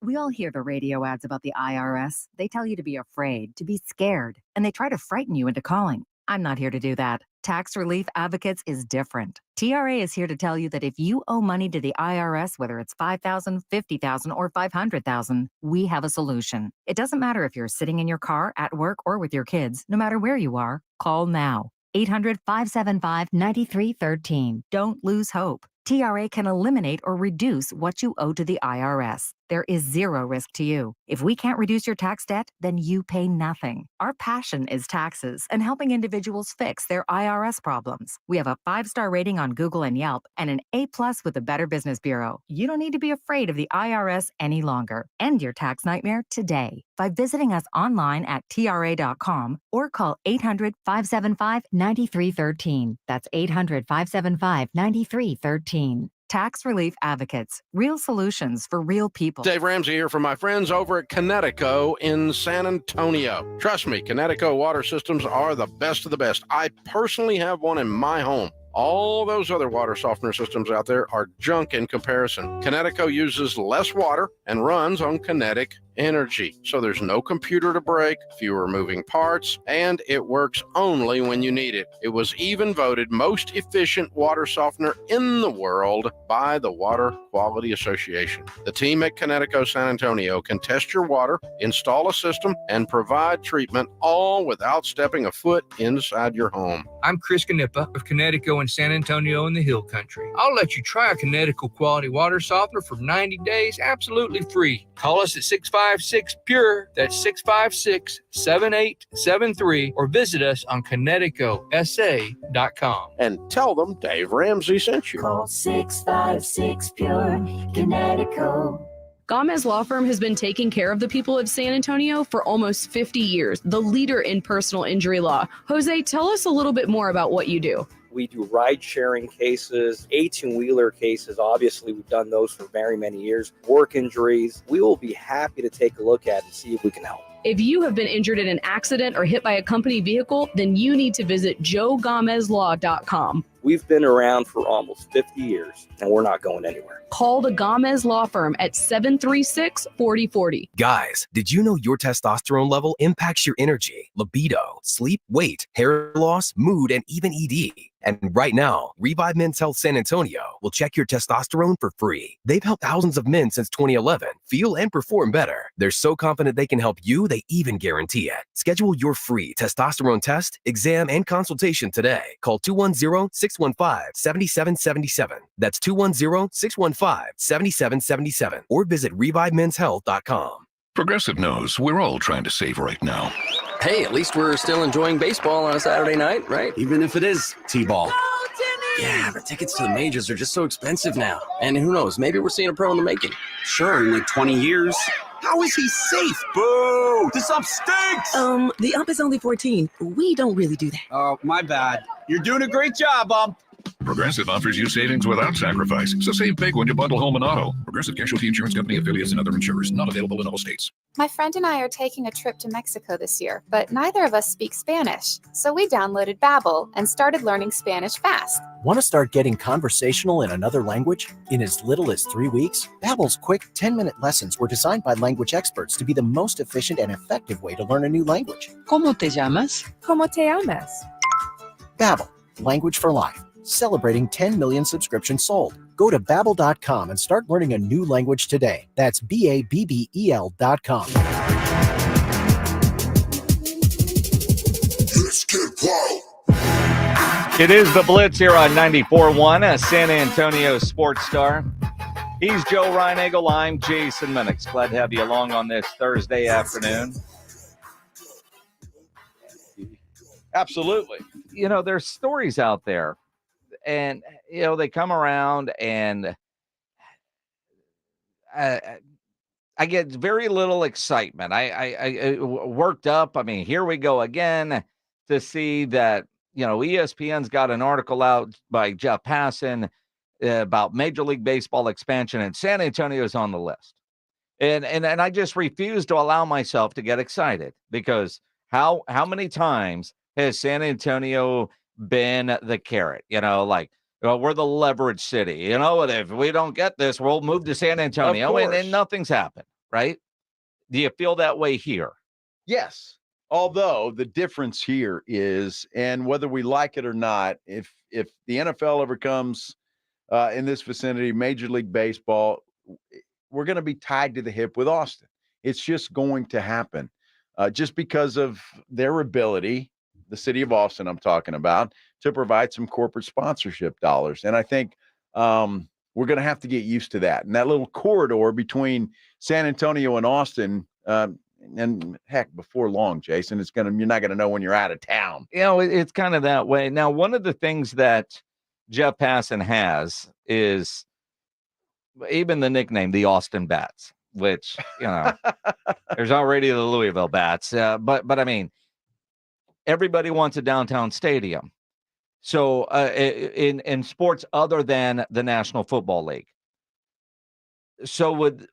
We all hear the radio ads about the IRS. They tell you to be afraid, to be scared, and they try to frighten you into calling. I'm not here to do that. Tax Relief Advocates is different. TRA is here to tell you that if you owe money to the IRS, whether it's $5,000, $50,000, or $500,000, we have a solution. It doesn't matter if you're sitting in your car, at work, or with your kids. No matter where you are, call now. 800-575-9313. Don't lose hope. TRA can eliminate or reduce what you owe to the IRS. There is zero risk to you. If we can't reduce your tax debt, then you pay nothing. Our passion is taxes and helping individuals fix their IRS problems. We have a 5-star rating on Google and Yelp and an A+ with the Better Business Bureau. You don't need to be afraid of the IRS any longer. End your tax nightmare today by visiting us online at tra.com or call 800-575-9313. That's 800-575-9313. Tax Relief Advocates. Real solutions for real people. Dave Ramsey here from my friends over at Connecticut in San Antonio. Trust me, Connecticut water systems are the best of the best. I personally have one in my home. All those other water softener systems out there are junk in comparison. Connecticut uses less water and runs on Kinetic energy. So there's no computer to break, fewer moving parts, and it works only when you need it. It was even voted most efficient water softener in the world by the Water Quality Association. The team at Connecticut San Antonio can test your water, install a system, and provide treatment all without stepping a foot inside your home. I'm Chris Canepa of Connecticut and San Antonio in the Hill Country. I'll let you try a Connecticut quality water softener for 90 days absolutely free. Call us at 656-PURE, that's 656-7873, or visit us on ConnecticutSA.com. And tell them Dave Ramsey sent you. Call 656-PURE, Connecticut. Gomez Law Firm has been taking care of the people of San Antonio for almost 50 years, the leader in personal injury law. Jose, tell us a little bit more about what you do. We do ride-sharing cases, 18-wheeler cases. Obviously, we've done those for very many years. Work injuries. We will be happy to take a look at and see if we can help. If you have been injured in an accident or hit by a company vehicle, then you need to visit joegomezlaw.com. We've been around for almost 50 years, and we're not going anywhere. Call the Gomez Law Firm at 736-4040. Guys, did you know your testosterone level impacts your energy, libido, sleep, weight, hair loss, mood, and even ED? And right now, Revive Men's Health San Antonio will check your testosterone for free. They've helped thousands of men since 2011 feel and perform better. They're so confident they can help you, they even guarantee it. Schedule your free testosterone test, exam, and consultation today. Call 210-615-7777. That's 210-615-7777. Or visit ReviveMen'sHealth.com. Progressive knows we're all trying to save right now. Hey, at least we're still enjoying baseball on a Saturday night, right? Even if it is T-ball. Yeah, but tickets to the majors are just so expensive now. And who knows, maybe we're seeing a pro in the making. Sure, in like 20 years. How is he safe? Boo! This ump stinks! The ump is only 14. We don't really do that. Oh, my bad. You're doing a great job, ump. Progressive offers you savings without sacrifice. So save big when you bundle home and auto. Progressive Casualty Insurance Company affiliates and other insurers. Not available in all states. My friend and I are taking a trip to Mexico this year, but neither of us speak Spanish. So we downloaded Babbel and started learning Spanish fast. Want to start getting conversational in another language? In as little as 3 weeks, Babbel's quick 10-minute lessons were designed by language experts to be the most efficient and effective way to learn a new language. ¿Cómo te llamas? ¿Cómo te llamas? Babbel, language for life. Celebrating 10 million subscriptions sold. Go to Babbel.com and start learning a new language today. That's Babbel.com. Let's get wild. It is the Blitz here on 94.1, a San Antonio Sports Star. He's Joe Reinagel. I'm Jason Minix. Glad to have you along on this Thursday afternoon. Absolutely. You know, there's stories out there, and, you know, they come around, and I get very little excitement. I worked up. I mean, here we go again to see that, you know, ESPN's got an article out by Jeff Passan about Major League Baseball expansion, and San Antonio's on the list. And I just refuse to allow myself to get excited, because how many times has San Antonio been the carrot? You know, like, well, we're the leverage city. You know, if we don't get this, we'll move to San Antonio, and nothing's happened, right? Do you feel that way here? Yes. Although the difference here is, and whether we like it or not, if the NFL ever comes in this vicinity, Major League Baseball, we're going to be tied to the hip with Austin. It's just going to happen just because of their ability, the city of Austin I'm talking about, to provide some corporate sponsorship dollars. And I think we're going to have to get used to that. And that little corridor between San Antonio and Austin, and heck, before long, Jason, you're not going to know when you're out of town. You know, it's kind of that way. Now, one of the things that Jeff Passan has is even the nickname, the Austin Bats, which, you know, there's already the Louisville Bats. But I mean, everybody wants a downtown stadium. So in sports other than the National Football League. So would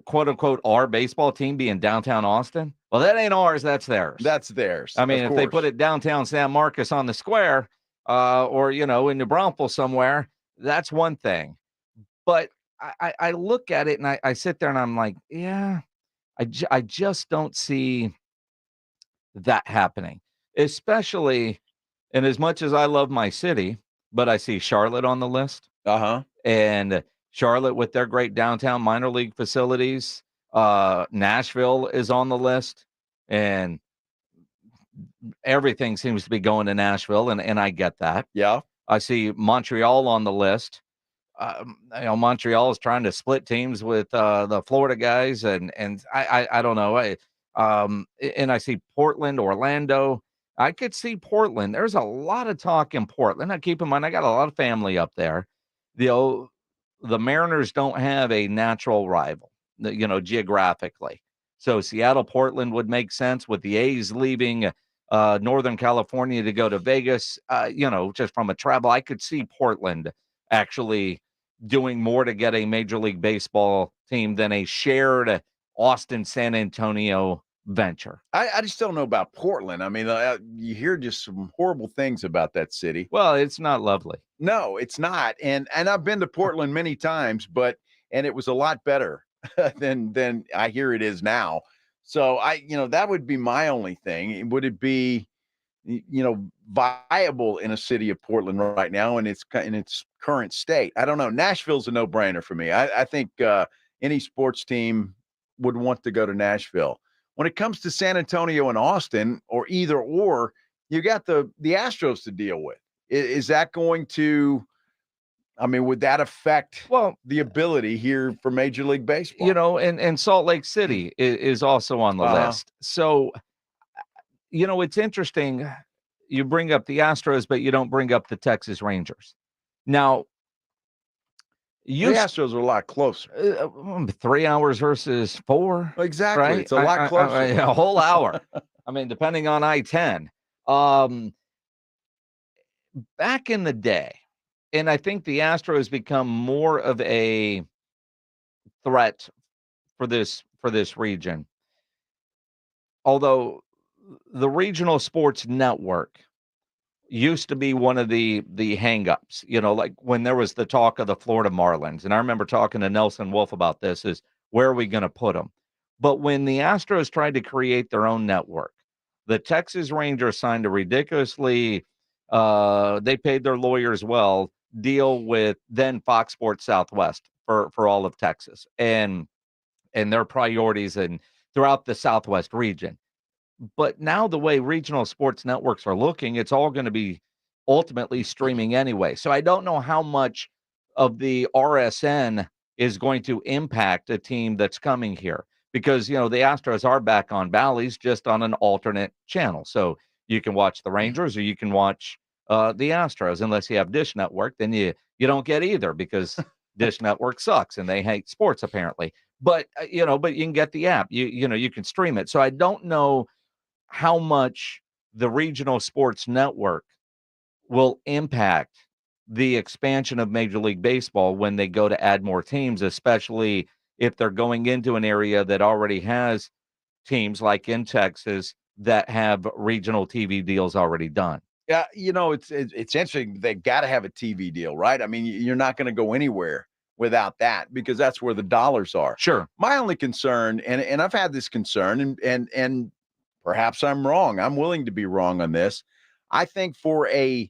quote unquote our baseball team be in downtown Austin? Well, that ain't ours. That's theirs. That's theirs. I mean, if they put it downtown San Marcos on the square, or, you know, in New Braunfels somewhere, that's one thing. But I look at it and I sit there and I'm like, yeah, I just don't see that happening, especially, and as much as I love my city, but I see Charlotte on the list. And Charlotte with their great downtown minor league facilities. Nashville is on the list, and everything seems to be going to Nashville, and I get that. Yeah. I see Montreal on the list. Montreal is trying to split teams with the Florida guys, and I don't know. And I see Portland, Orlando. I could see Portland. There's a lot of talk in Portland. Now, keep in mind, I got a lot of family up there. The Mariners don't have a natural rival, geographically. So Seattle, Portland would make sense with the A's leaving Northern California to go to Vegas. Just from a travel, I could see Portland actually doing more to get a Major League Baseball team than a shared Austin, San Antonio venture. I just don't know about Portland. I mean, you hear just some horrible things about that city. Well, it's not lovely. No, it's not. And I've been to Portland many times, and it was a lot better than I hear it is now. So that would be my only thing. Would it be, viable in a city of Portland right now in its current state? I don't know. Nashville's a no-brainer for me. I think any sports team would want to go to Nashville. When it comes to San Antonio and Austin, or either or, you got the Astros to deal with. Is that going to, would that affect the ability here for Major League Baseball? And Salt Lake City is also on the list. So, it's interesting. You bring up the Astros, but you don't bring up the Texas Rangers. Now, the Astros are a lot closer. 3 hours versus 4. Exactly. Right? It's a lot closer. A whole hour. Depending on I-10. Back in the day, and I think the Astros become more of a threat for this region. Although the regional sports network used to be one of the hang-ups, like when there was the talk of the Florida Marlins. And I remember talking to Nelson Wolf about this, is where are we going to put them? But when the Astros tried to create their own network, the Texas Rangers signed a ridiculously, they paid their lawyers well, deal with then Fox Sports Southwest for all of Texas and their priorities and throughout the Southwest region. But now the way regional sports networks are looking, it's all going to be ultimately streaming anyway. So I don't know how much of the RSN is going to impact a team that's coming here, because, the Astros are back on Bally's, just on an alternate channel. So you can watch the Rangers or you can watch the Astros. Unless you have Dish Network, then you don't get either, because Dish Network sucks and they hate sports apparently. But, but you can get the app, you can stream it. So I don't know how much the regional sports network will impact the expansion of Major League Baseball when they go to add more teams, especially if they're going into an area that already has teams like in Texas that have regional TV deals already done. Yeah, it's interesting. They've got to have a TV deal, right? You're not going to go anywhere without that, because that's where the dollars are. Sure. My only concern, and I've had this concern, and perhaps I'm wrong. I'm willing to be wrong on this. I think for a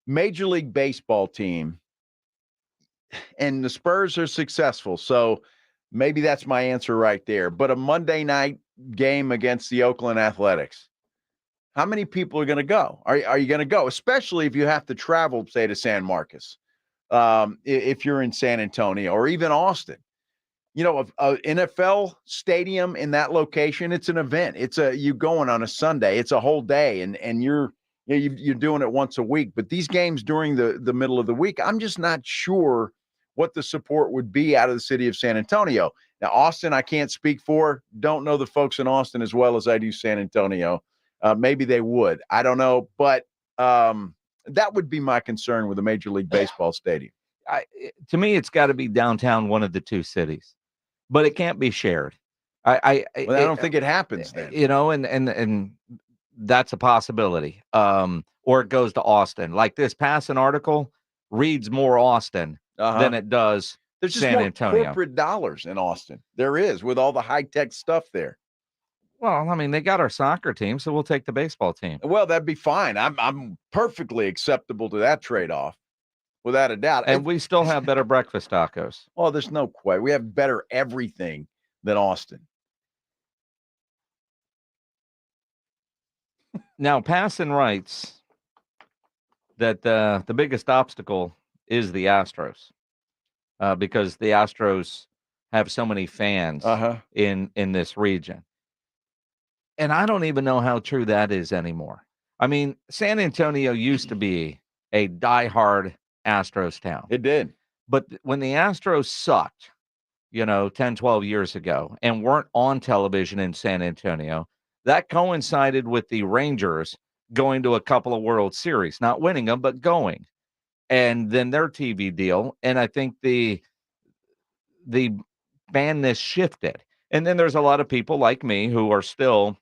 Major League Baseball team, and the Spurs are successful, so maybe that's my answer right there. But a Monday night game against the Oakland Athletics, how many people are going to go? Are you going to go? Especially if you have to travel, say, to San Marcos, if you're in San Antonio or even Austin. A NFL stadium in that location, it's an event. You going on a Sunday. It's a whole day, and you're doing it once a week. But these games during the middle of the week, I'm just not sure what the support would be out of the city of San Antonio. Now, Austin, I can't speak for. Don't know the folks in Austin as well as I do San Antonio. Maybe they would. I don't know. But that would be my concern with a Major League Baseball stadium. To me, it's got to be downtown one of the two cities. But it can't be shared. I don't think it happens then. And that's a possibility. Or it goes to Austin. Like this passing article reads more Austin than it does There's just San more Antonio. corporate dollars in Austin. There is, with all the high-tech stuff there. Well, I mean, they got our soccer team, so we'll take the baseball team. Well, that'd be fine. I'm perfectly acceptable to that trade-off, without a doubt. And we still have better breakfast tacos. Oh, there's no question. We have better everything than Austin. Now, Passon writes that the biggest obstacle is the Astros, because the Astros have so many fans in this region. And I don't even know how true that is anymore. I mean, San Antonio used to be a diehard Astros town. It did. But when the Astros sucked, 10, 12 years ago and weren't on television in San Antonio, that coincided with the Rangers going to a couple of World Series, not winning them, but going. And then their TV deal. And I think the fanness shifted. And then there's a lot of people like me who are still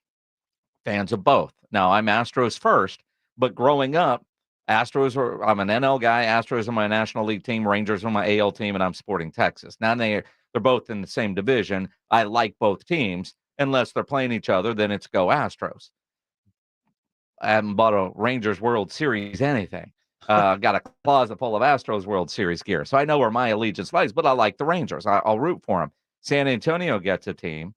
fans of both. Now, I'm Astros first, but growing up, I'm an NL guy. Astros are my National League team. Rangers are my AL team, and I'm supporting Texas. Now they're both in the same division. I like both teams. Unless they're playing each other, then it's go Astros. I haven't bought a Rangers World Series anything. Got a closet full of Astros World Series gear. So I know where my allegiance lies, but I like the Rangers. I'll root for them. San Antonio gets a team.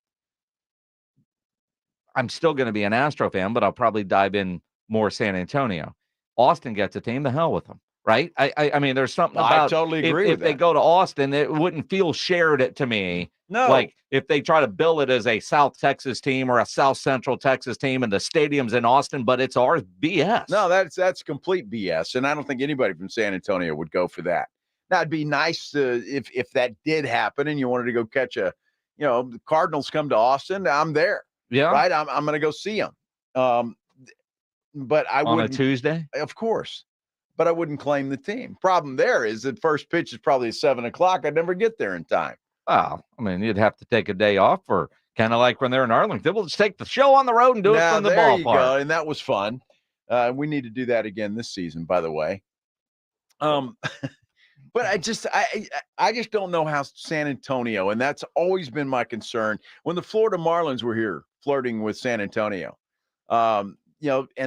I'm still going to be an Astro fan, but I'll probably dive in more San Antonio. Austin gets a team, the hell with them, right? I mean, there's something about I totally agree if with they that. go to Austin, it wouldn't feel shared to me. No. Like if they try to bill it as a South Texas team or a South Central Texas team and the stadium's in Austin, but it's ours, BS. No, that's complete BS. And I don't think anybody from San Antonio would go for that. Now, it'd be nice if that did happen and you wanted to go catch the Cardinals come to Austin, I'm there. Yeah. Right? I'm going to go see them. But I on wouldn't. a Tuesday? Of course. But I wouldn't claim the team. Problem there is that first pitch is probably at 7 o'clock. I'd never get there in time. Well, I mean, you'd have to take a day off, or kind of like when they're in Arlington. We'll just take the show on the road and do it from the there you ballpark. go. And that was fun. We need to do that again this season, by the way. But I just don't know how San Antonio, and that's always been my concern. When the Florida Marlins were here flirting with San Antonio, and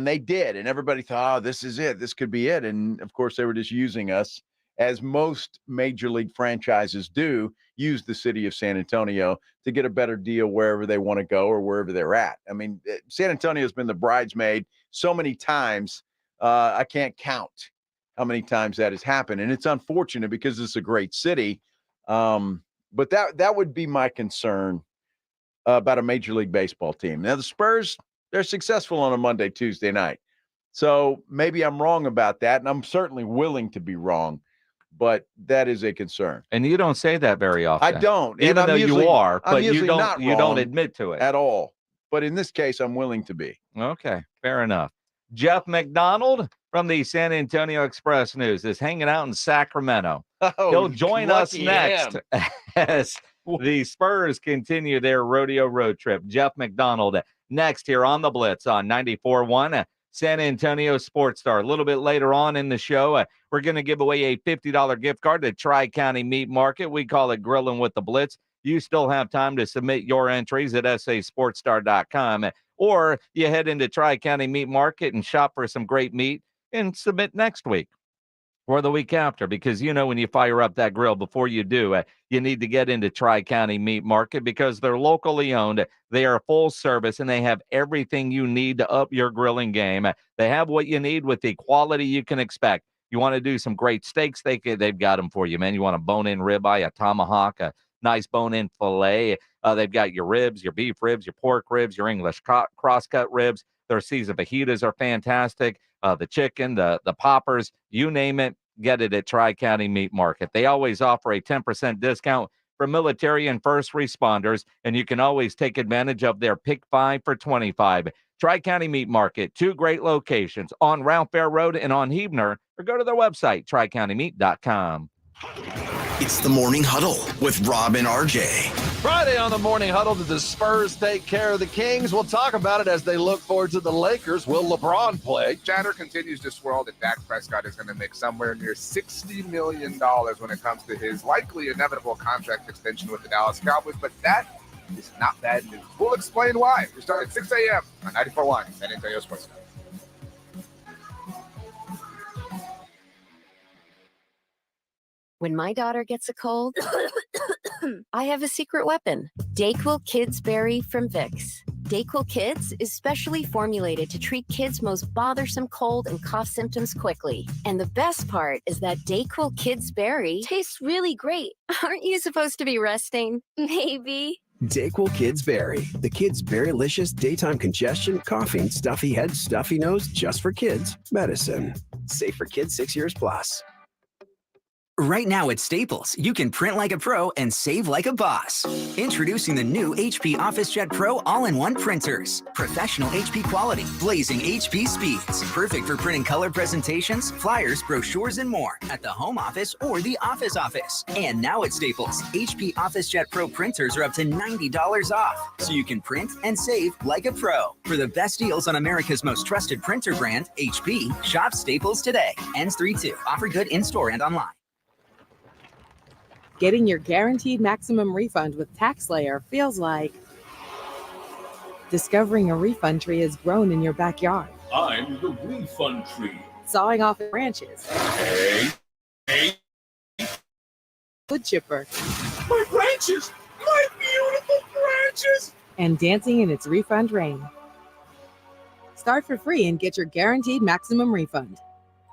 they did, and everybody thought, oh, this is it. This could be it. And of course, they were just using us, as most major league franchises do, use the city of San Antonio to get a better deal wherever they want to go or wherever they're at. I mean, San Antonio has been the bridesmaid so many times, I can't count how many times that has happened. And it's unfortunate because it's a great city. But that would be my concern about a Major League Baseball team. Now, the Spurs, they're successful on a Monday, Tuesday night. So maybe I'm wrong about that, and I'm certainly willing to be wrong, but that is a concern. And you don't say that very often. I don't. Even though you are, but you not don't wrong admit to it. at all. But in this case, I'm willing to be. Okay, fair enough. Jeff McDonald from the San Antonio Express News is hanging out in Sacramento. Oh, He'll join us lucky next him. as the Spurs continue their rodeo road trip. Jeff McDonald next here on the Blitz on 94.1 San Antonio Sports Star. A little bit later on in the show, we're going to give away a $50 gift card to Tri-County Meat Market. We call it Grilling with the Blitz. You still have time to submit your entries at sasportstar.com, or you head into Tri-County Meat Market and shop for some great meat and submit next week or the week after, because when you fire up that grill, before you do, you need to get into Tri-County Meat Market because they're locally owned. They are full service, and they have everything you need to up your grilling game. They have what you need with the quality you can expect. You want to do some great steaks, they've got them for you, man. You want a bone-in ribeye, a tomahawk, a nice bone-in filet. They've got your ribs, your beef ribs, your pork ribs, your English cross-cut ribs. Their seasoned fajitas are fantastic. The chicken, the poppers, you name it, get it at Tri-County Meat Market. They always offer a 10% discount for military and first responders, and you can always take advantage of their Pick 5 for 25. Tri-County Meat Market, 2 great locations on Round Fair Road and on Huebner, or go to their website, tricountymeat.com. It's the Morning Huddle with Rob and RJ Friday on the Morning Huddle, did the Spurs take care of the Kings? We'll talk about it as they look forward to the Lakers. Will LeBron play? Chatter continues to swirl that Dak Prescott is going to make somewhere near $60 million when it comes to his likely inevitable contract extension with the Dallas Cowboys, but that is not bad news. We'll explain why. We start at 6 a.m. on 94.1 San Antonio Sports. When my daughter gets a cold, I have a secret weapon. DayQuil Kids Berry from Vicks. DayQuil Kids is specially formulated to treat kids' most bothersome cold and cough symptoms quickly. And the best part is that DayQuil Kids Berry tastes really great. Aren't you supposed to be resting? Maybe. DayQuil Kids Berry. The kids' berrylicious daytime congestion, coughing, stuffy head, stuffy nose, just for kids. Medicine. Safe for kids 6 years plus. Right now at Staples, you can print like a pro and save like a boss. Introducing the new HP OfficeJet Pro all-in-one printers. Professional HP quality, blazing HP speeds. Perfect for printing color presentations, flyers, brochures, and more at the home office or the office. And now at Staples, HP OfficeJet Pro printers are up to $90 off, so you can print and save like a pro. For the best deals on America's most trusted printer brand, HP, shop Staples today. Ends 3/2. Offer good in-store and online. Getting your guaranteed maximum refund with TaxSlayer feels like discovering a refund tree has grown in your backyard. I'm the refund tree. Sawing off branches. Hey. Wood chipper. My branches! My beautiful branches! And dancing in its refund rain. Start for free and get your guaranteed maximum refund.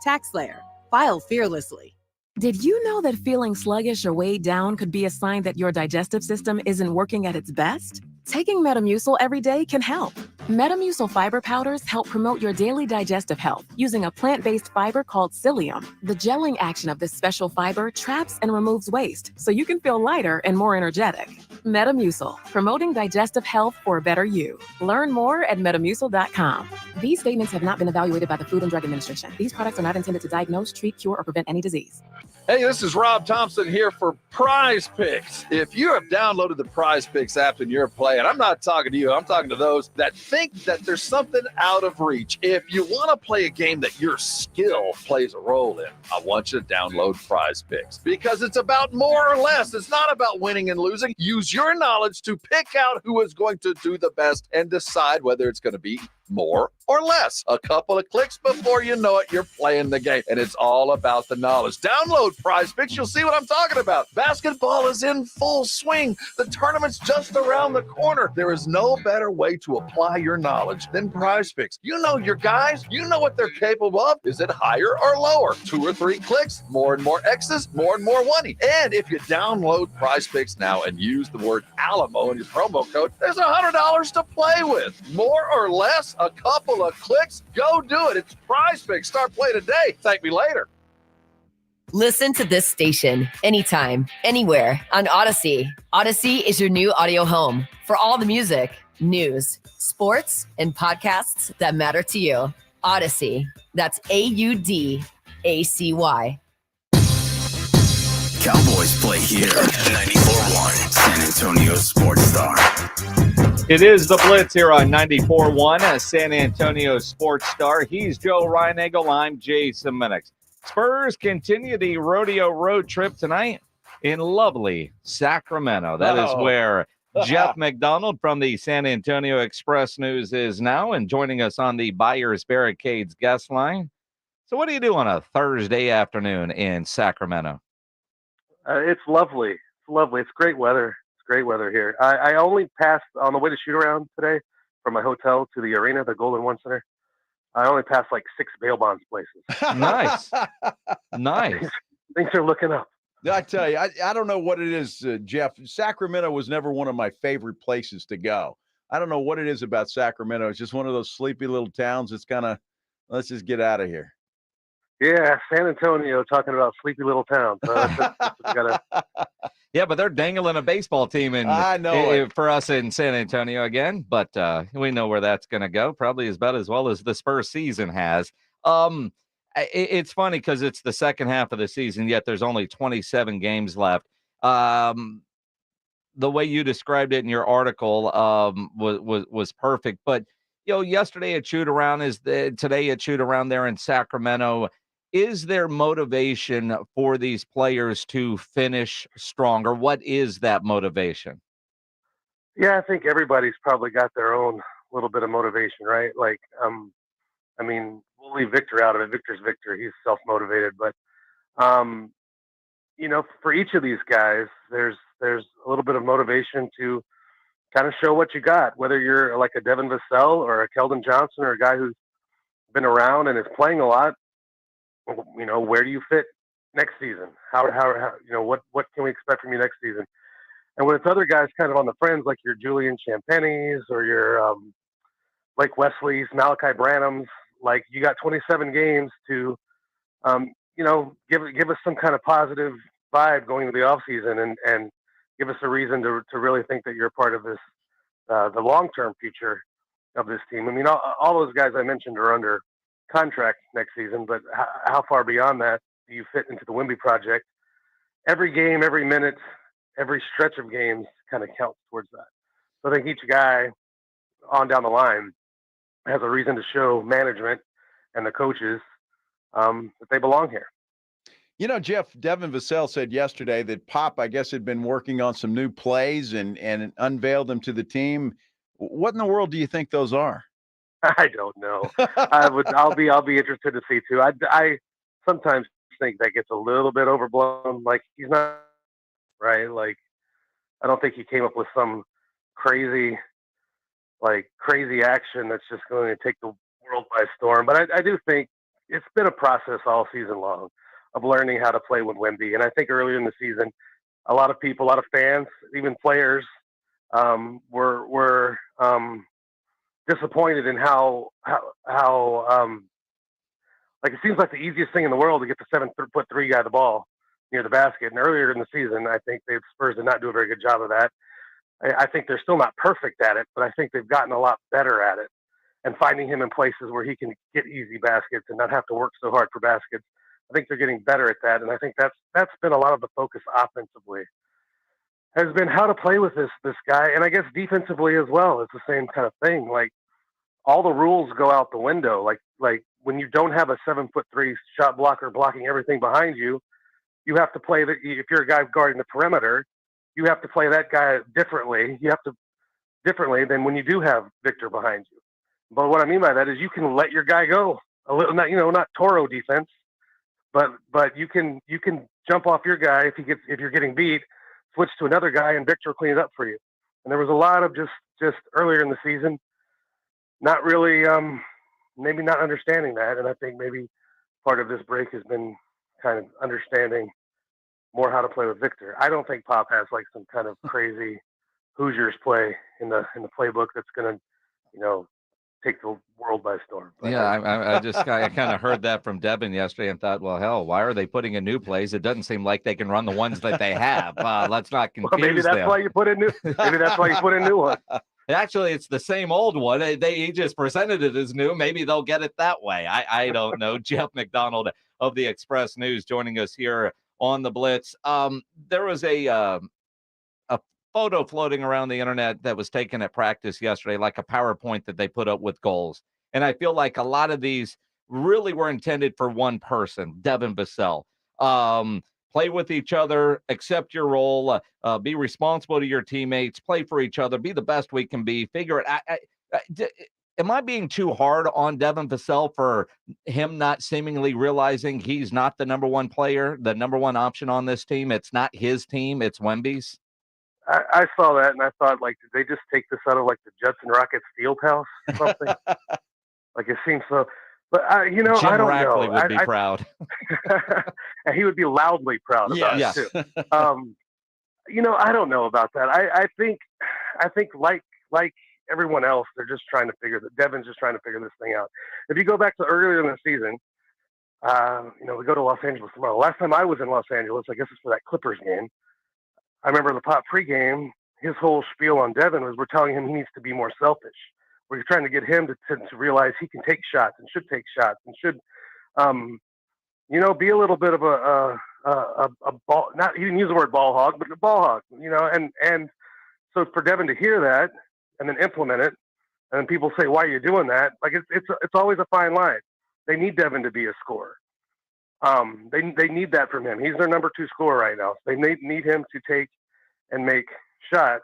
TaxSlayer. File fearlessly. Did you know that feeling sluggish or weighed down could be a sign that your digestive system isn't working at its best? Taking Metamucil every day can help. Metamucil fiber powders help promote your daily digestive health using a plant-based fiber called psyllium. The gelling action of this special fiber traps and removes waste, so you can feel lighter and more energetic. Metamucil, promoting digestive health for a better you. Learn more at metamucil.com. These statements have not been evaluated by the Food and Drug Administration. These products are not intended to diagnose, treat, cure, or prevent any disease. Hey, this is Rob Thompson here for Prize Picks. If you have downloaded the Prize Picks app and you're playing, I'm not talking to you, I'm talking to those that think that there's something out of reach. If you want to play a game that your skill plays a role in, I want you to download Prize Picks because it's about more or less. It's not about winning and losing. Use your knowledge to pick out who is going to do the best and decide whether it's going to be more or less. A couple of clicks before you know it, you're playing the game. And it's all about the knowledge. Download Prize Picks. You'll see what I'm talking about. Basketball is in full swing. The tournament's just around the corner. There is no better way to apply your knowledge than Prize Picks. You know your guys. You know what they're capable of. Is it higher or lower? 2 or 3 clicks, more and more X's, more and more money. And if you download Prize Picks now and use the word Alamo in your promo code, there's $100 to play with. More or less, a couple of clicks, go do it. It's Prize Picks. Start playing today. Thank me later. Listen to this station anytime, anywhere on Odyssey. Odyssey is your new audio home for all the music, news, sports, and podcasts that matter to you. Odyssey. That's AUDACY. Cowboys play here. 94.1 San Antonio Sports Star. It is the Blitz here on 94.1 San Antonio Sports Star. He's Joe Reinagel. I'm Jason Minix. Spurs continue the Rodeo Road Trip tonight in lovely Sacramento. That is where Jeff McDonald from the San Antonio Express News is now and joining us on the Buyers Barricades guest line. So what do you do on a Thursday afternoon in Sacramento? It's lovely. It's lovely. It's great weather. Great weather here. I only passed on the way to shoot around today from my hotel to the arena, the Golden One Center. I only passed like 6 bail bonds places. Nice. Nice. Things are looking up. I tell you, I don't know what it is, Jeff. Sacramento was never one of my favorite places to go. I don't know what it is about Sacramento. It's just one of those sleepy little towns. It's kind of, let's just get out of here. Yeah, San Antonio talking about sleepy little towns. Yeah, but they're dangling a baseball team for us in San Antonio again. But we know where that's going to go. Probably about as well as the Spurs season has. It's funny because it's the second half of the season, yet there's only 27 games left. the way you described it in your article was perfect. But yesterday at shoot around today at shoot around there in Sacramento. Is there motivation for these players to finish stronger? What is that motivation? Yeah, I think everybody's probably got their own little bit of motivation, right? Like, I mean, we'll leave Victor out of it. Victor's Victor. He's self-motivated, but for each of these guys, there's a little bit of motivation to kind of show what you got, whether you're like a Devin Vassell or a Keldon Johnson or a guy who's been around and is playing a lot. Where do you fit next season? How what can we expect from you next season? And when it's other guys kind of on the fringe, like your Julian Champagnes or your Blake Wesley's, Malachi Branham's, like you got 27 games to, give us some kind of positive vibe going into the off season and give us a reason to really think that you're a part of this, the long-term future of this team. I mean, all those guys I mentioned are under contract next season, but how far beyond that do you fit into the Wemby project? Every game, every minute, every stretch of games kind of counts towards that. So I think each guy on down the line has a reason to show management and the coaches that they belong here. Jeff, Devin Vassell said yesterday that Pop, I guess, had been working on some new plays and unveiled them to the team. What in the world do you think those are? I don't know. I'll be interested to see too. I sometimes think that gets a little bit overblown. Like he's not right. Like I don't think he came up with some crazy action that's just going to take the world by storm. But I do think it's been a process all season long of learning how to play with Wemby. And I think earlier in the season, a lot of people, a lot of fans, even players, were disappointed in how like it seems like the easiest thing in the world to get the 7-foot-3 guy the ball near the basket. And earlier in the season, I think the Spurs did not do a very good job of that. I think they're still not perfect at it, but I think they've gotten a lot better at it and finding him in places where he can get easy baskets and not have to work so hard for baskets. I think they're getting better at that. And I think that's been a lot of the focus offensively has been how to play with this guy. And I guess defensively as well, it's the same kind of thing. Like all the rules go out the window. Like when you don't have a 7-foot-3 shot blocker blocking everything behind you, you have to play if you're a guy guarding the perimeter, you have to play that guy differently. You have to differently than when you do have Victor behind you. But what I mean by that is you can let your guy go a little, not Toro defense, but you can jump off your guy if you're getting beat, switch to another guy and Victor will clean it up for you. And there was a lot of just earlier in the season, not really, maybe not understanding that. And I think maybe part of this break has been kind of understanding more how to play with Victor. I don't think Pop has like some kind of crazy Hoosiers play in the playbook that's going to, take the world by storm. But yeah, I kind of heard that from Devin yesterday and thought, well, hell, why are they putting in new plays? It doesn't seem like they can run the ones that they have. Let's not confuse them. Maybe that's why you put in new ones. Actually, it's the same old one. He just presented it as new. Maybe they'll get it that way. I don't know. Jeff McDonald of the Express News joining us here on the Blitz. There was a photo floating around the internet that was taken at practice yesterday, like a PowerPoint that they put up with goals. And I feel like a lot of these really were intended for one person, Devin Vassell. Play with each other, accept your role, be responsible to your teammates, play for each other, be the best we can be, figure it out. Am I being too hard on Devin Vassell for him not seemingly realizing he's not the number one player, the number one option on this team? It's not his team, it's Wemby's. I saw that and I thought, like, did they just take this out of like the Judson Rockets field house or something? Like it seems so. But Jim I don't Rackley know. would be proud. And he would be loudly proud about it too. I don't know about that. I think like everyone else, they're just trying to Devin's just trying to figure this thing out. If you go back to earlier in the season, we go to Los Angeles tomorrow. Last time I was in Los Angeles, I guess it's for that Clippers game. I remember the Pop pregame, his whole spiel on Devin was we're telling him he needs to be more selfish. We're trying to get him to realize he can take shots and should take shots and should, be a little bit of a ball. Not he didn't use the word ball hog, but a ball hog. And So for Devin to hear that and then implement it, and then people say, why are you doing that? Like it's always a fine line. They need Devin to be a scorer. They need that from him. He's their number 2 scorer right now. So they need him to take and make shots.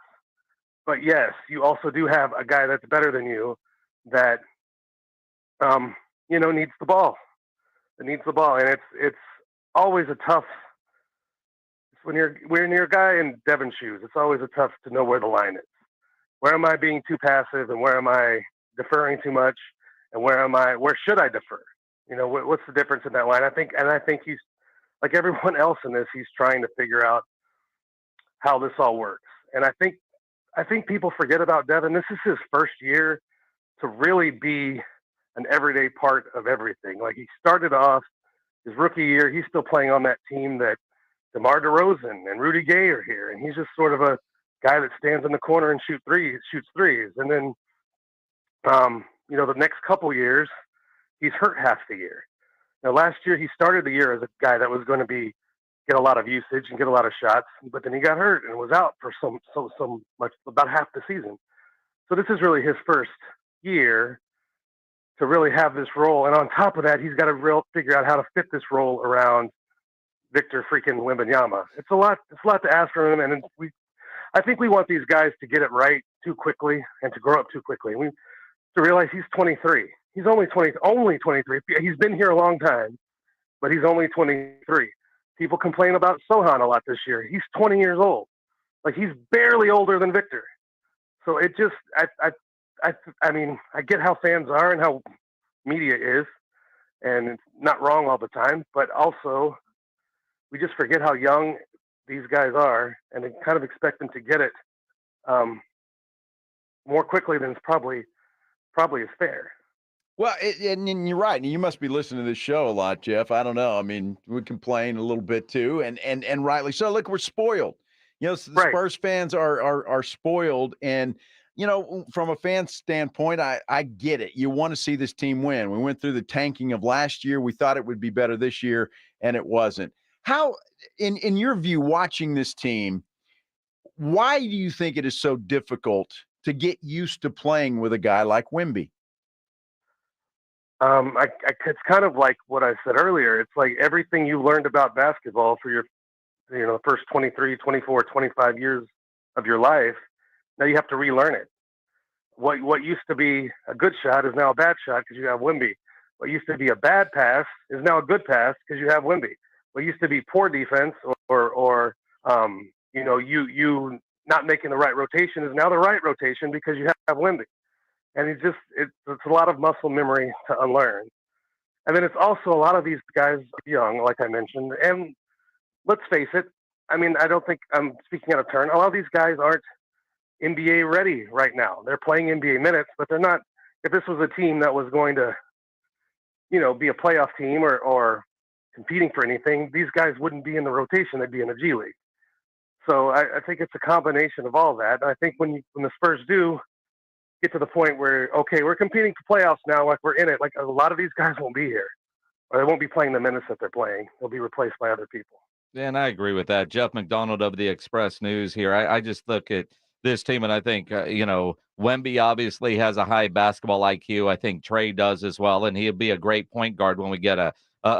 But yes, you also do have a guy that's better than you that, needs the ball. It needs the ball. And it's always a tough, when you're a guy in Devin's shoes, it's always a tough to know where the line is. Where am I being too passive and where am I deferring too much? And where should I defer? What's the difference in that line? I think he's like everyone else in this, he's trying to figure out how this all works. And I think people forget about Devin. This is his first year to really be an everyday part of everything. Like he started off his rookie year, he's still playing on that team that DeMar DeRozan and Rudy Gay are here. And he's just sort of a guy that stands in the corner and shoots threes. And then, the next couple years, he's hurt half the year. Now, last year, he started the year as a guy that was going to get a lot of usage and get a lot of shots, but then he got hurt and was out for so much, about half the season. So this is really his first year to really have this role. And on top of that, he's got to figure out how to fit this role around Victor freaking Wembanyama. It's a lot to ask from him. And I think we want these guys to get it right too quickly and to grow up too quickly. We to realize he's 23. He's only 23. He's been here a long time, but he's only 23. People complain about Sohan a lot this year. He's 20 years old. Like he's barely older than Victor. So it just, I mean, I get how fans are and how media is, and it's not wrong all the time, but also we just forget how young these guys are and they kind of expect them to get it more quickly than it's probably is fair. Well, and you're right. And you must be listening to this show a lot, Jeff. I don't know. I mean, we complain a little bit too, and rightly so. Look, we're spoiled. The Spurs fans are spoiled, and from a fan standpoint, I get it. You want to see this team win. We went through the tanking of last year. We thought it would be better this year, and it wasn't. How, in your view, watching this team, why do you think it is so difficult to get used to playing with a guy like Wemby? It's kind of like what I said earlier. It's like everything you learned about basketball for your, first 23, 24, 25 years of your life. Now you have to relearn it. What used to be a good shot is now a bad shot because you have Wemby. What used to be a bad pass is now a good pass because you have Wemby. What used to be poor defense or you not making the right rotation is now the right rotation because you have Wemby. And it's a lot of muscle memory to unlearn. And then it's also a lot of these guys are young, like I mentioned. And let's face it, I mean, I don't think I'm speaking out of turn. A lot of these guys aren't NBA ready right now. They're playing NBA minutes, but they're not. If this was a team that was going to, be a playoff team or competing for anything, these guys wouldn't be in the rotation. They'd be in the G League. So I think it's a combination of all that. And I think when the Spurs do get to the point where, okay, we're competing for playoffs now, like we're in it, like a lot of these guys won't be here, or they won't be playing the minutes that they're playing. They'll be replaced by other people. Yeah, and I agree with that. Jeff McDonald of the Express News here. I just look at this team and I think, Wemby obviously has a high basketball IQ. I think Trey does as well, and he'll be a great point guard when we get a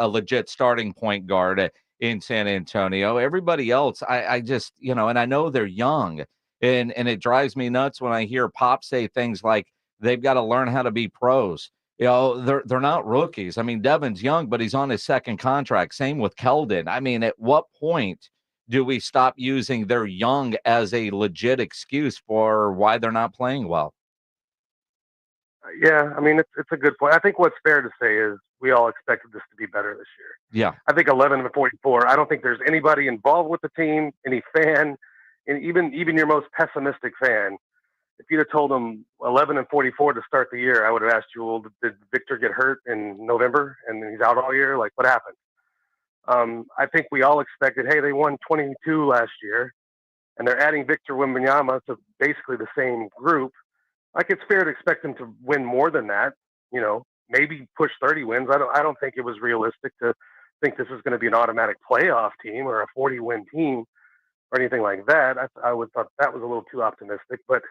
legit starting point guard in San Antonio. Everybody else, I just, and I know they're young. And it drives me nuts when I hear Pop say things like they've got to learn how to be pros. They're not rookies. I mean, Devin's young, but he's on his second contract. Same with Keldon. I mean, at what point do we stop using they're young as a legit excuse for why they're not playing well? Yeah, I mean, it's a good point. I think what's fair to say is we all expected this to be better this year. Yeah. I think 11-44, I don't think there's anybody involved with the team, any fan, and even your most pessimistic fan, if you'd have told them 11-44 to start the year, I would have asked you, well, did Victor get hurt in November and he's out all year? Like, what happened? I think we all expected, hey, they won 22 last year, and they're adding Victor Wembanyama to basically the same group. Like, it's fair to expect them to win more than that, maybe push 30 wins. I don't think it was realistic to think this is going to be an automatic playoff team or a 40-win team. or anything like that. I would thought that was a little too optimistic. But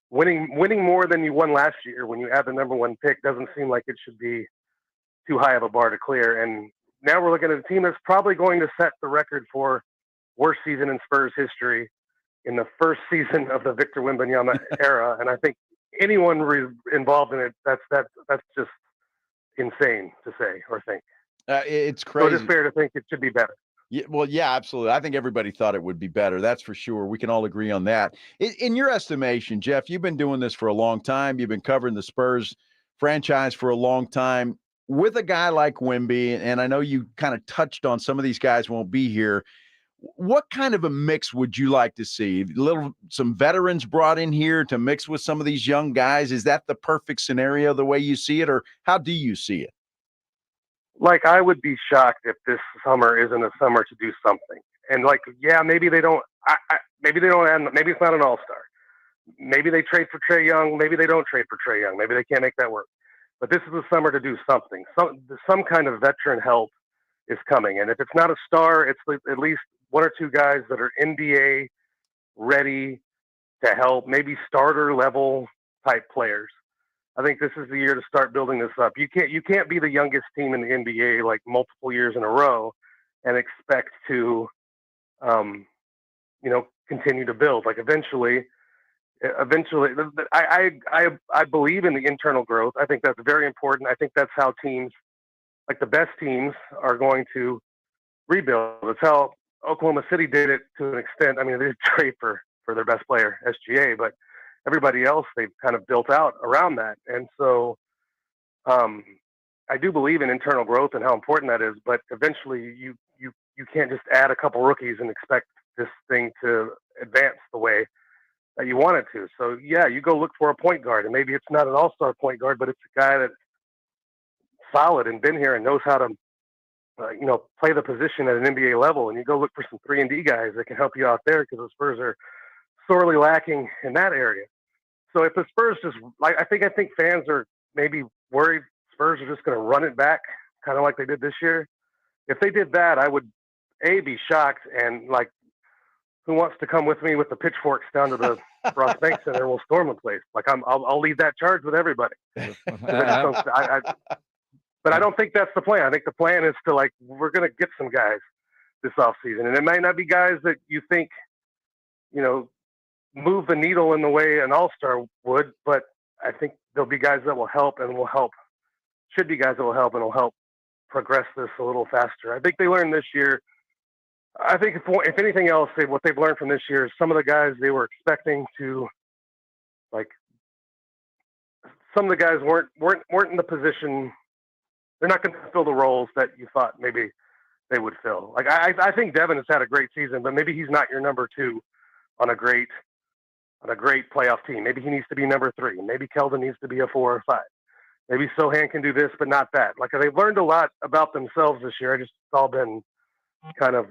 winning more than you won last year when you add the number one pick doesn't seem like it should be too high of a bar to clear. And now we're looking at a team that's probably going to set the record for worst season in Spurs history in the first season of the Victor Wembanyama era. And I think anyone involved in it, that's just insane to say or think. It's crazy. So it is fair to think it should be better. Yeah, well, yeah, absolutely. I think everybody thought it would be better. That's for sure. We can all agree on that. In your estimation, Jeff, you've been doing this for a long time. You've been covering the Spurs franchise for a long time. With a guy like Wemby, and I know you kind of touched on some of these guys won't be here, what kind of a mix would you like to see? Some veterans brought in here to mix with some of these young guys. Is that the perfect scenario the way you see it, or how do you see it? Like, I would be shocked if this summer isn't a summer to do something. And like, yeah, maybe they don't. Maybe they don't add. Maybe it's not an all-star. Maybe they trade for Trae Young. Maybe they don't trade for Trae Young. Maybe they can't make that work. But this is the summer to do something. Some kind of veteran help is coming. And if it's not a star, it's at least one or two guys that are NBA ready to help, maybe starter level type players. I think this is the year to start building this up. You can't be the youngest team in the NBA like multiple years in a row and expect to, continue to build. Like eventually, I believe in the internal growth. I think that's very important. I think that's how teams, like the best teams, are going to rebuild. It's how Oklahoma City did it to an extent. I mean, they did trade for their best player, SGA, but everybody else they've kind of built out around that. And so I do believe in internal growth and how important that is, but eventually you can't just add a couple rookies and expect this thing to advance the way that you want it to. So yeah, you go look for a point guard, and maybe it's not an all-star point guard, but it's a guy that's solid and been here and knows how to play the position at an NBA level. And you go look for some 3-and-D guys that can help you out there, because the Spurs are sorely lacking in that area. So if the Spurs I think fans are maybe worried Spurs are just going to run it back, kind of like they did this year. If they did that, I would be shocked, and like, who wants to come with me with the pitchforks down to the Ross Bank Center and we'll storm the place? Like, I'll lead that charge with everybody. But I don't think that's the plan. I think the plan is to, like, we're going to get some guys this offseason. And it might not be guys that you think, move the needle in the way an all-star would, but I think there'll be guys that will help and should be guys that will help and will help progress this a little faster. I think they learned this year. I think if anything else, what they've learned from this year is some of the guys they were expecting to, like, some of the guys weren't in the position. They're not going to fill the roles that you thought maybe they would fill. Like, I think Devin has had a great season, but maybe he's not your number 2 on a great playoff team. Maybe he needs to be number 3. Maybe Keldon needs to be a 4 or 5. Maybe Sohan can do this, but not that. Like, they've learned a lot about themselves this year. It's all been kind of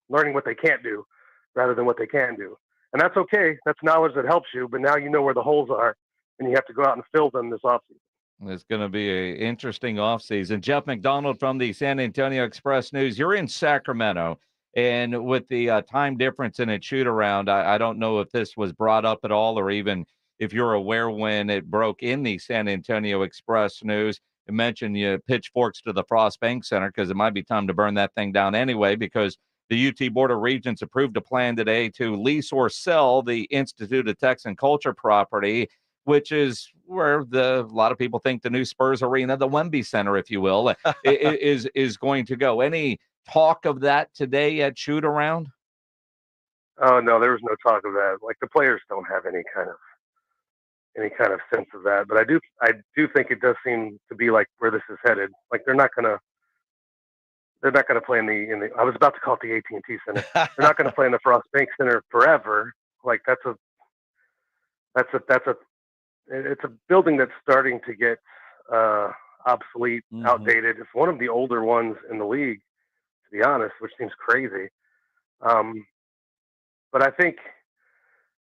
learning what they can't do rather than what they can do. And that's okay. That's knowledge that helps you, but now you know where the holes are, and you have to go out and fill them this offseason. It's going to be an interesting offseason. Jeff McDonald from the San Antonio Express News. You're in Sacramento, and with the time difference in a shoot-around, I don't know if this was brought up at all, or even if you're aware when it broke in the San Antonio Express News. You mentioned you pitchforks to the Frost Bank Center, because it might be time to burn that thing down anyway, because the UT Board of Regents approved a plan today to lease or sell the Institute of Texan Culture property, which is where a lot of people think the new Spurs arena, the Wemby Center, if you will, is going to go. Any talk of that today at shoot around? Oh no, there was no talk of that. Like, the players don't have any kind of sense of that. But I do think it does seem to be like where this is headed. Like, they're not gonna play in the. I was about to call it the AT&T Center. They're not gonna play in the Frost Bank Center forever. Like, it's a building that's starting to get obsolete, outdated. It's one of the older ones in the league, to be honest, which seems crazy. But I think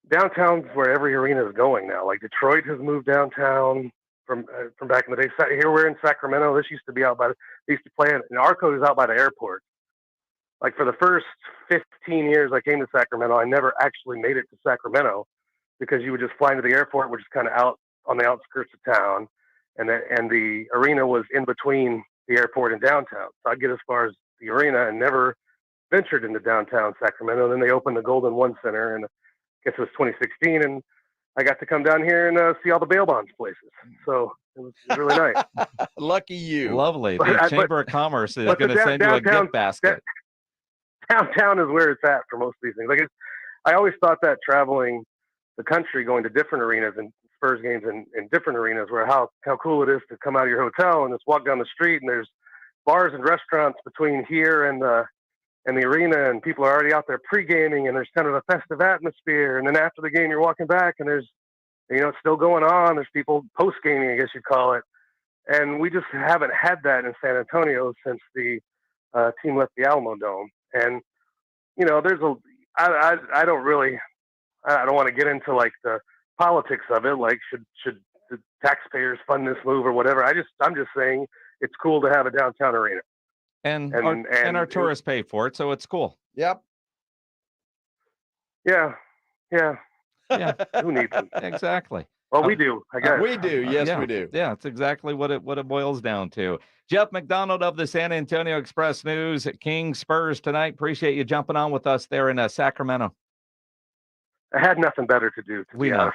downtown's where every arena is going now. Like, Detroit has moved downtown from back in the day. Here we're in Sacramento. This used to be they used to play in Arco is out by the airport. like for the first 15 years I came to Sacramento, I never actually made it to Sacramento because you would just fly into the airport, which is kind of out on the outskirts of town. And the arena was in between the airport and downtown. So I'd get as far as the arena and never ventured into downtown Sacramento. And then they opened the Golden One Center, and I guess it was 2016. And I got to come down here and see all the bail bonds places. So it was really nice. Lucky you. Lovely. The Chamber of Commerce is going to send you a gift basket. Downtown is where it's at for most of these things. Like I always thought that traveling the country, going to different arenas and Spurs games in different arenas, where how cool it is to come out of your hotel and just walk down the street and there's bars and restaurants between here and the arena, and people are already out there pre-gaming, and there's kind of a festive atmosphere. And then after the game, you're walking back and there's, it's still going on. There's people post-gaming, I guess you'd call it. And we just haven't had that in San Antonio since the team left the Alamo Dome. And, I don't want to get into like the politics of it. Like, should the taxpayers fund this move or whatever? I'm just saying it's cool to have a downtown arena. And our tourists pay for it, so it's cool. Yep. Yeah. Who needs them? Exactly. Well, we do, I guess. We do. Yes, yeah. we do. Yeah, it's exactly what it boils down to. Jeff McDonald of the San Antonio Express News. Kings Spurs tonight. Appreciate you jumping on with us there in Sacramento. I had nothing better to do. We know.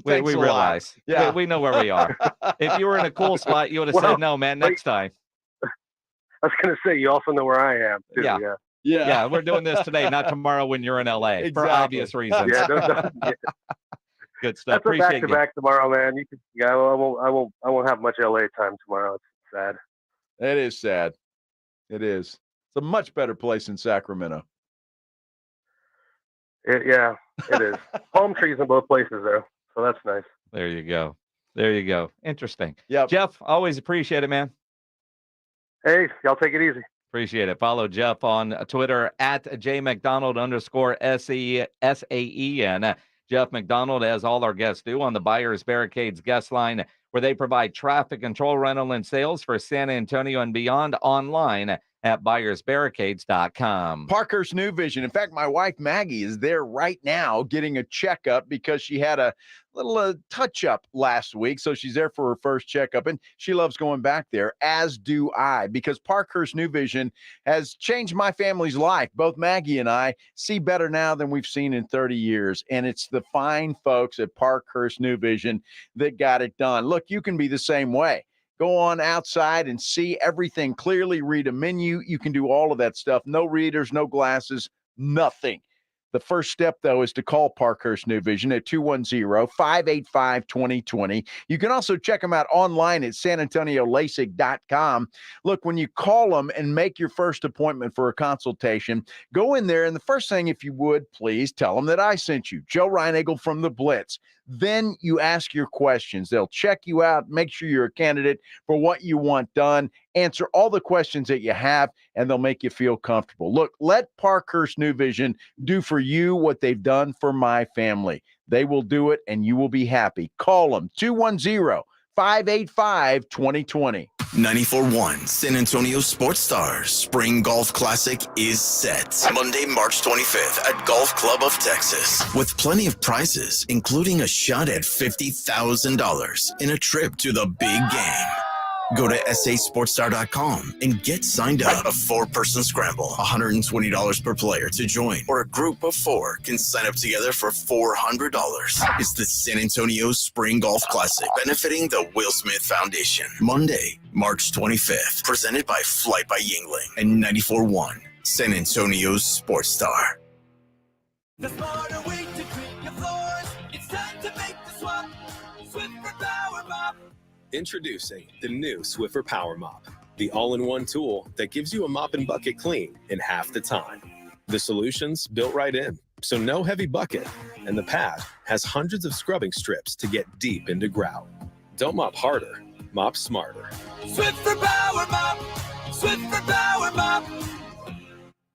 we realize. Yeah. We know where we are. If you were in a cool spot, you would have said, no, man, next time. I was going to say, you also know where I am, too. Yeah, we're doing this today, not tomorrow when you're in LA for obvious reasons. Good stuff. That's a back-to-back tomorrow, man. I won't have much LA time tomorrow. It's sad. It is sad. It is. It's a much better place in Sacramento. It is. Palm trees in both places, though, so that's nice. There you go. Interesting. Yeah, Jeff, always appreciate it, man. Hey, y'all take it easy. Appreciate it. Follow Jeff on Twitter at JMcDonald_SAEN. Jeff McDonald, as all our guests do, on the Buyers Barricades guest line, where they provide traffic control, rental, and sales for San Antonio and beyond, online at buyersbarricades.com. Parkhurst New Vision. In fact, my wife Maggie is there right now getting a checkup because she had a little touch-up last week. So she's there for her first checkup, and she loves going back there, as do I, because Parkhurst New Vision has changed my family's life. Both Maggie and I see better now than we've seen in 30 years, and it's the fine folks at Parkhurst New Vision that got it done. Look, you can be the same way. Go on outside and see everything clearly, read a menu. You can do all of that stuff. No readers, no glasses, nothing. The first step, though, is to call Parkhurst New Vision at 210-585-2020. You can also check them out online at sanantoniolasik.com. Look, when you call them and make your first appointment for a consultation, go in there, and the first thing, if you would, please tell them that I sent you, Joe Reinagel from the Blitz. Then you ask your questions. They'll check you out, make sure you're a candidate for what you want done, answer all the questions that you have, and they'll make you feel comfortable. Look, let Parkhurst New Vision do for you what they've done for my family. They will do it, and you will be happy. Call them, 210-585-2020. 94.1 San Antonio Sports Stars Spring Golf Classic is set. Monday, March 25th at Golf Club of Texas. With plenty of prizes, including a shot at $50,000 in a trip to the big game. Go to sasportstar.com and get signed up. A 4-person scramble, $120 per player to join, or a group of 4 can sign up together for $400. It's the San Antonio Spring Golf Classic, benefiting the Will Smith Foundation. Monday, March 25th, presented by Flight by Yingling and 94.1 San Antonio's Sports Star. The smarter way to clean your floors. It's time to make the swap. Swiffer Power Mop. Introducing the new Swiffer Power Mop, the all-in-one tool that gives you a mop and bucket clean in half the time. The solution's built right in, so no heavy bucket, and the pad has hundreds of scrubbing strips to get deep into grout. Don't mop harder, mop smarter. Swiffer Power Mop. Swiffer Power Mop.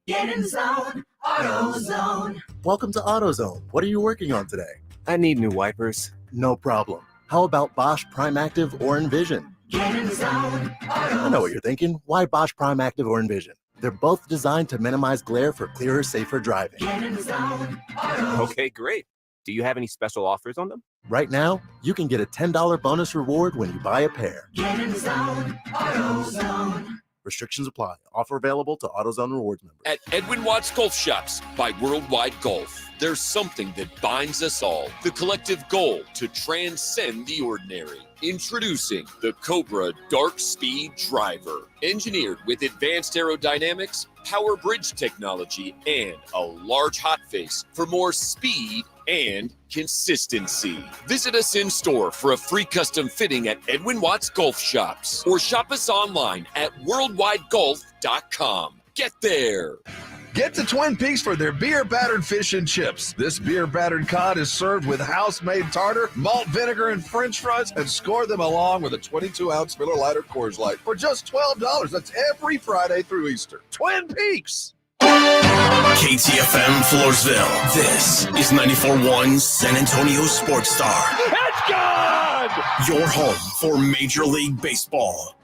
Get in the zone. AutoZone. Welcome to AutoZone. What are you working on today? I need new wipers. No problem. How about Bosch Prime Active or Envision? Get in the zone. I know what you're thinking. Why Bosch Prime Active or Envision? They're both designed to minimize glare for clearer, safer driving. Get in the zone. Auto. Okay, great. Do you have any special offers on them? Right now, you can get a $10 bonus reward when you buy a pair. Get in the zone. AutoZone. Restrictions apply. Offer available to AutoZone Rewards members. At Edwin Watts Golf Shops by Worldwide Golf, there's something that binds us all. The collective goal to transcend the ordinary. Introducing the Cobra Dark Speed Driver. Engineered with advanced aerodynamics, power bridge technology, and a large hot face for more speed and consistency. Visit us in store for a free custom fitting at Edwin Watts Golf Shops or shop us online at worldwidegolf.com. Get there. Get to Twin Peaks for their beer-battered fish and chips. This beer-battered cod is served with house-made tartar, malt vinegar, and French fries, and score them along with a 22-ounce Miller Lite or Coors Light for just $12. That's every Friday through Easter. Twin Peaks! KTFM Floresville. This is 94.1 San Antonio Sports Star. It's gone! Your home for Major League Baseball.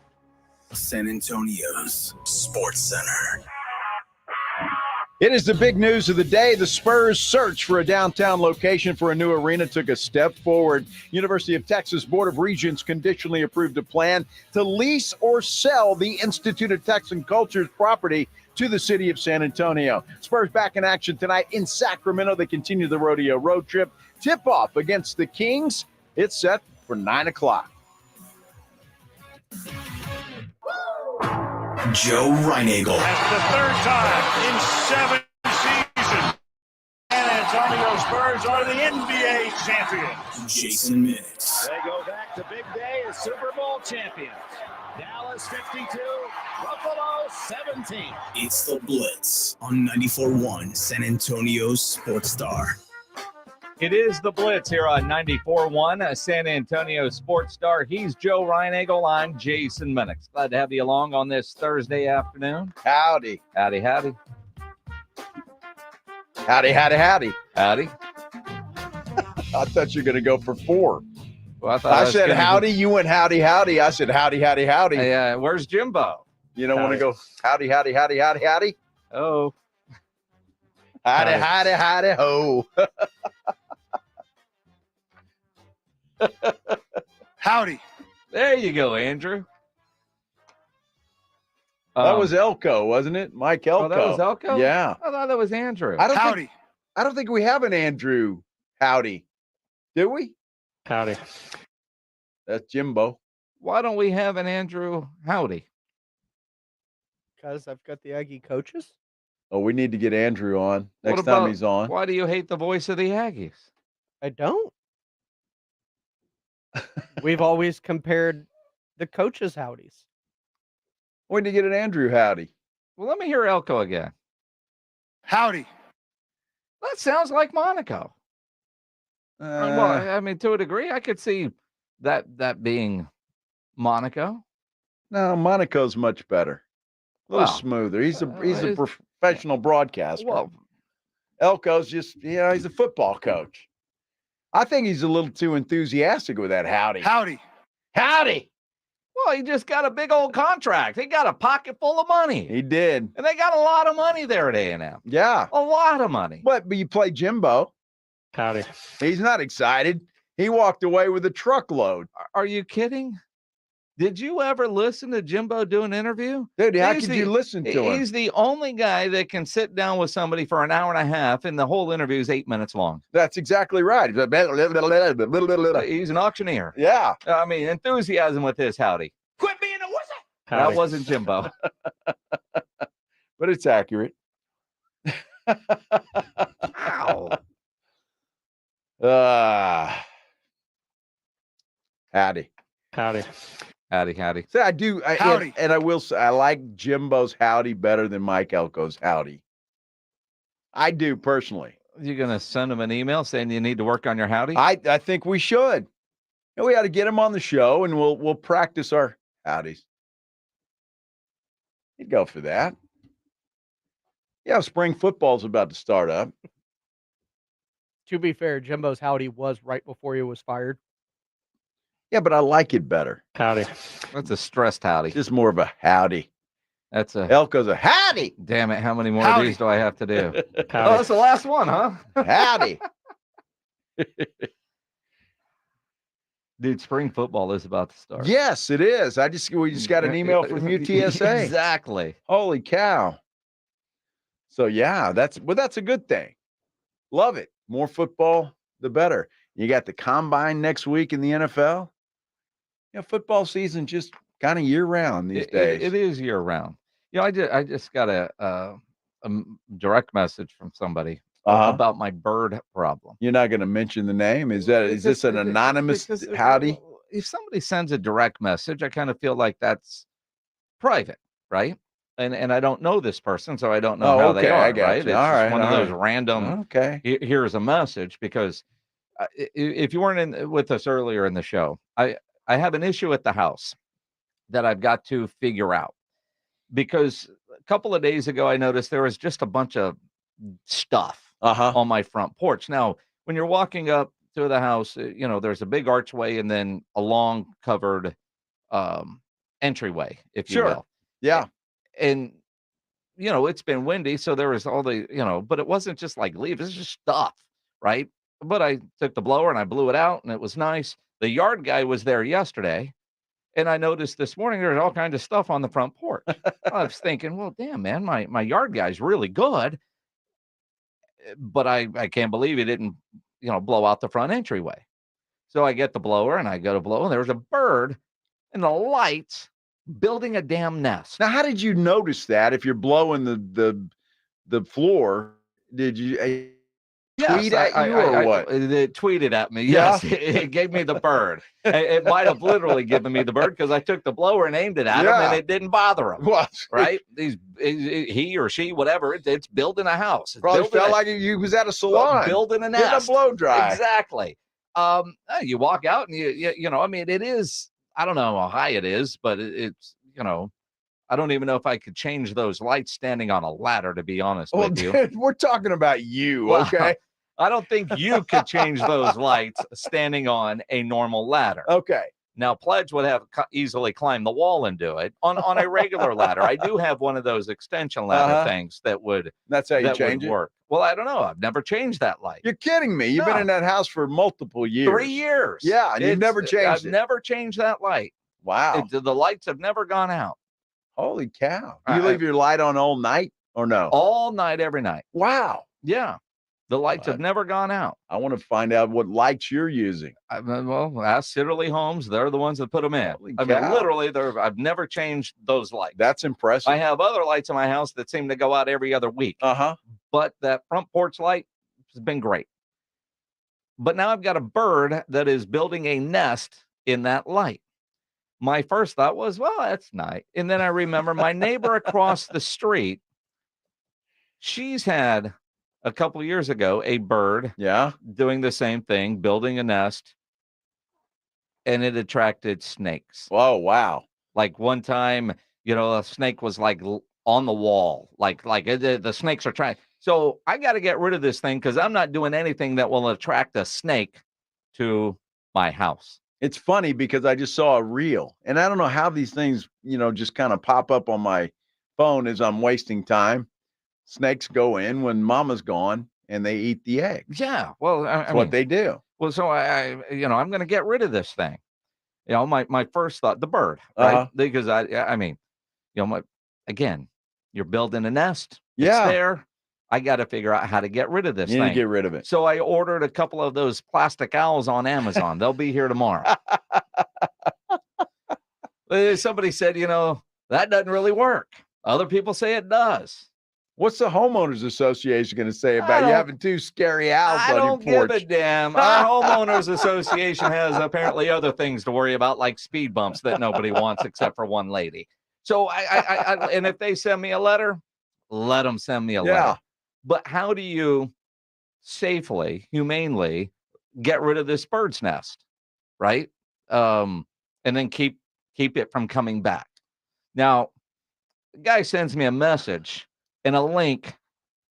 San Antonio's Sports Center. It is the big news of the day. The Spurs' search for a downtown location for a new arena took a step forward. University of Texas Board of Regents conditionally approved a plan to lease or sell the Institute of Texan Culture's property to the city of San Antonio. Spurs back in action tonight in Sacramento. They continue the Rodeo Road Trip. Tip-off against the Kings. It's set for 9 o'clock. Joe Reinagel. That's the third time in 7 seasons. San Antonio Spurs are the NBA champions. Jason Minutes. They go back to big day as Super Bowl champions. Dallas 52, Buffalo 17. It's the Blitz on 94.1 San Antonio's Sports Star. It is the Blitz here on 94.1 San Antonio Sports Star. He's Joe Reinagel. I'm Jason Minix. Glad to have you along on this Thursday afternoon. Howdy. Howdy, howdy. Howdy, howdy, howdy. Howdy. I thought you were going to go for 4. Well, I said howdy, you went howdy, howdy. I said howdy, howdy, howdy. Hey, where's Jimbo? You don't want to go howdy, howdy, howdy, howdy, howdy? Oh. Howdy, howdy, howdy, ho. Howdy. There you go, Andrew. That was Elko, wasn't it? Mike Elko. Oh, that was Elko? Yeah. I thought that was Andrew. I don't think we have an Andrew Howdy. Do we? Howdy. That's Jimbo. Why don't we have an Andrew Howdy? Because I've got the Aggie coaches. Oh, we need to get Andrew on next What about- time he's on. Why do you hate the voice of the Aggies? I don't. We've always compared the coaches' howdies. We need to get an Andrew Howdy. Well, let me hear Elko again. Howdy. That sounds like Monaco. Well, I mean, to a degree, I could see that being Monaco. No, Monaco's much better. A little Well, smoother. He's a it's- professional broadcaster. Well, Elko's just, he's a football coach. I think he's a little too enthusiastic with that howdy. Howdy. Howdy. well, he just got a big old contract. He got a pocket full of money, He did. and they got a lot of money there at A&M. Yeah. A lot of money. But you play Jimbo. Howdy. He's not excited. He walked away with a truckload. Are you kidding? Did you ever listen to Jimbo do an interview? Dude, how He's could you listen to him? He's the only guy that can sit down with somebody for an hour and a half, and the whole interview is 8 minutes long. That's exactly right. He's an auctioneer. Yeah. I mean, enthusiasm with his howdy. Quit being a wussy. That Howdy. wasn't Jimbo. But it's accurate. Ow. Howdy. Howdy. Howdy, howdy. So I do. Howdy. And I will say, I like Jimbo's howdy better than Mike Elko's howdy. I do personally. You going to send him an email saying you need to work on your howdy? I think we should. We ought to get him on the show, and we'll practice our howdies. You'd go for that. Yeah, spring football's about to start up. To be fair, Jimbo's howdy was right before he was fired. Yeah, but I like it better. Howdy. That's a stressed howdy. Just more of a howdy. That's a Elk goes a howdy. Damn it! How many more Howdy. of these do I have to do? Oh, that's the last one, huh? Howdy. Dude, spring football is about to start. Yes, it is. We just got an email from UTSA. Exactly. Holy cow. So yeah, that's a good thing. Love it. More football, the better. You got the combine next week in the NFL. Football season just kind of year round these days. It is year round. I just got a direct message from somebody about my bird problem. You're not going to mention the name. Is this an anonymous howdy? If somebody sends a direct message, I kind of feel like that's private, right? And I don't know this person, so I don't know how they are. I got right? You. It's all just right, one of all those right. random. Okay. Here's a message because if you weren't with us earlier in the show, I have an issue at the house that I've got to figure out, because a couple of days ago I noticed there was just a bunch of stuff on my front porch. Now, when you're walking up to the house, there's a big archway and then a long covered entryway, if you will. Yeah. And it's been windy, so there was all the, but it wasn't just like leaves, it's just stuff, right? But I took the blower and I blew it out and it was nice. The yard guy was there yesterday, and I noticed this morning there's all kinds of stuff on the front porch. I was thinking, well, damn, man, my yard guy's really good, but I can't believe he didn't, blow out the front entryway. So I get the blower and I go to blow, and there's a bird in the lights building a damn nest. Now, how did you notice that? If you're blowing the floor, did you tweet at you or what? It tweeted at me. Yeah? Yes, it gave me the bird. It might have literally given me the bird because I took the blower and aimed it at him, and it didn't bother him. Well, right? He or she, whatever, it's building a house. It's probably building felt like you was at a salon. Building a nest. Getting a blow dry. Exactly. You walk out and it is, I don't know how high it is, but it's, I don't even know if I could change those lights standing on a ladder, to be honest with you. Dude, we're talking about you, Well, okay? I don't think you could change those lights standing on a normal ladder. Okay. Now, Pledge would have easily climbed the wall and do it on a regular ladder. I do have one of those extension ladder things that would. That's how you change it? Work. Well, I don't know. I've never changed that light. You're kidding me. You've been in that house for multiple years. 3 years. Yeah, and you've never changed it. I've never changed that light. Wow. The lights have never gone out. Holy cow. Do you leave your light on all night or no? All night, every night. Wow. Yeah. The lights have never gone out. I want to find out what lights you're using. Well, ask Sitterly Homes. They're the ones that put them in. I mean, literally, I've never changed those lights. That's impressive. I have other lights in my house that seem to go out every other week. But that front porch light has been great. But now I've got a bird that is building a nest in that light. My first thought was, well, that's nice. And then I remember my neighbor across the street, she's had a couple of years ago a bird doing the same thing, building a nest, and it attracted snakes. Oh, wow. Like one time, a snake was like on the wall, like the snakes are trying. So I got to get rid of this thing because I'm not doing anything that will attract a snake to my house. It's funny because I just saw a reel, and I don't know how these things, just kind of pop up on my phone as I'm wasting time. Snakes go in when mama's gone and they eat the eggs. Yeah. Well, that's what they do. Well, so I'm going to get rid of this thing. My first thought, the bird, right? Because again, you're building a nest. It's there. I got to figure out how to get rid of this You need thing. to get rid of it. So I ordered a couple of those plastic owls on Amazon. They'll be here tomorrow. Somebody said, that doesn't really work. Other people say it does. What's the homeowners association going to say about you having two scary owls on your porch? I don't give a damn. Our homeowners association has apparently other things to worry about, like speed bumps that nobody wants except for one lady. So I and if they send me a letter, let them send me a letter. But how do you safely, humanely get rid of this bird's nest, right? And then keep it from coming back. Now, the guy sends me a message and a link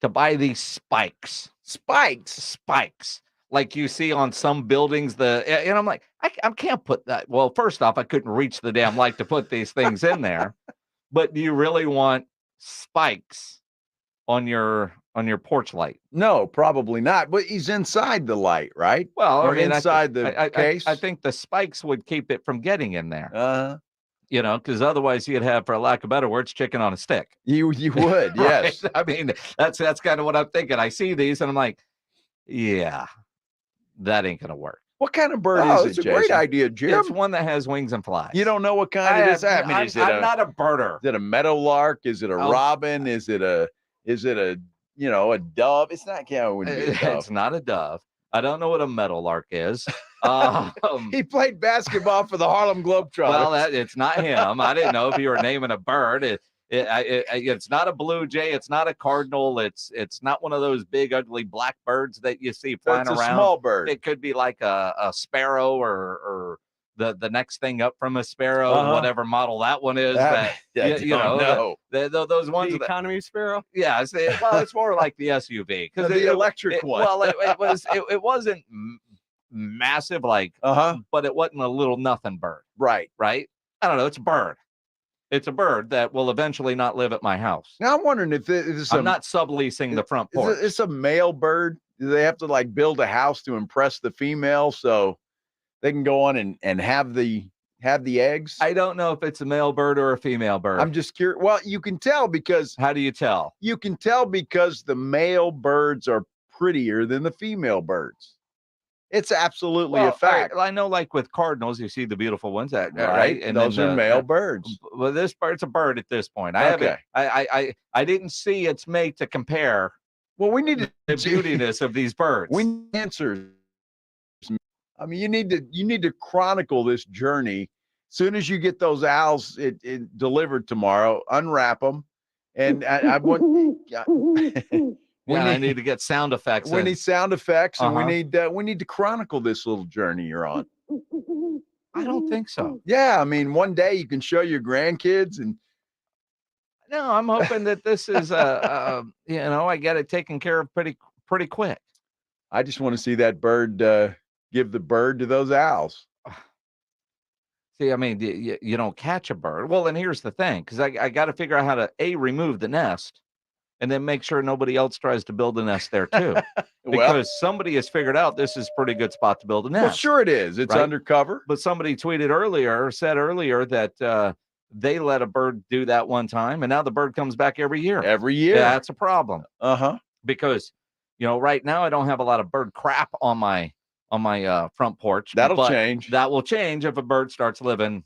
to buy these spikes. Spikes. Like you see on some buildings, and I'm like, I can't put that. Well, first off, I couldn't reach the damn light to put these things in there. But do you really want spikes on your porch light? No, probably not. But he's inside the light, right? Well, or I mean, inside the case. I think the spikes would keep it from getting in there. You know, because otherwise you'd have, for lack of better words, chicken on a stick. You would, yes. Right? I mean, that's kind of what I'm thinking. I see these and I'm like, yeah, that ain't gonna work. What kind of bird is it, It's a Jason? great idea, Jim. It's one that has wings and flies. You don't know what kind it is? I mean, I'm not a birder. Is it a meadowlark? Is it a robin? Is it a a dove? It's not. Yeah, it wouldn't be a dove. It's not a dove. I don't know what a meadowlark is. He played basketball for the Harlem Globetrotters. Well, it's not him. I didn't know if you were naming a bird. It's not a blue jay. It's not a cardinal. It's not one of those big, ugly black birds that you see flying It's around. a small bird. It could be like a sparrow or the next thing up from a sparrow, whatever model that one is. Those ones. The economy sparrow. Yeah, it's more like the SUV because the electric one. Well, it wasn't massive, but it wasn't a little nothing bird. Right. I don't know. It's a bird. It's a bird that will eventually not live at my house. Now I'm wondering if it's I'm not subleasing the front porch. It's a male bird. Do they have to build a house to impress the female so they can go on and have the eggs? I don't know if it's a male bird or a female bird. I'm just curious. Well, you can tell because how do you tell? You can tell because the male birds are prettier than the female birds. It's absolutely a fact. I know, like with cardinals, you see the beautiful ones, right? And those are male birds. Well, this bird's a bird at this point. I didn't see its mate to compare. Well, we need the beautiness of these birds. We need answers. I mean, you need to chronicle this journey. As soon as you get those owls delivered tomorrow, unwrap them, and I want. I need to get sound effects. We need sound effects, and we need to chronicle this little journey you're on. I don't think so. Yeah, I mean, one day you can show your grandkids, and no, I'm hoping that this is I get it taken care of pretty quick. I just want to see that bird give the bird to those owls. See, I mean, you don't catch a bird. Well, and here's the thing, because I got to figure out how to remove the nest. And then make sure nobody else tries to build a nest there too, because somebody has figured out this is a pretty good spot to build a nest. Well, sure it is. It's undercover. But somebody said earlier that they let a bird do that one time, and now the bird comes back every year. Every year, yeah, that's a problem. Because right now I don't have a lot of bird crap on my front porch. That'll change. That will change if a bird starts living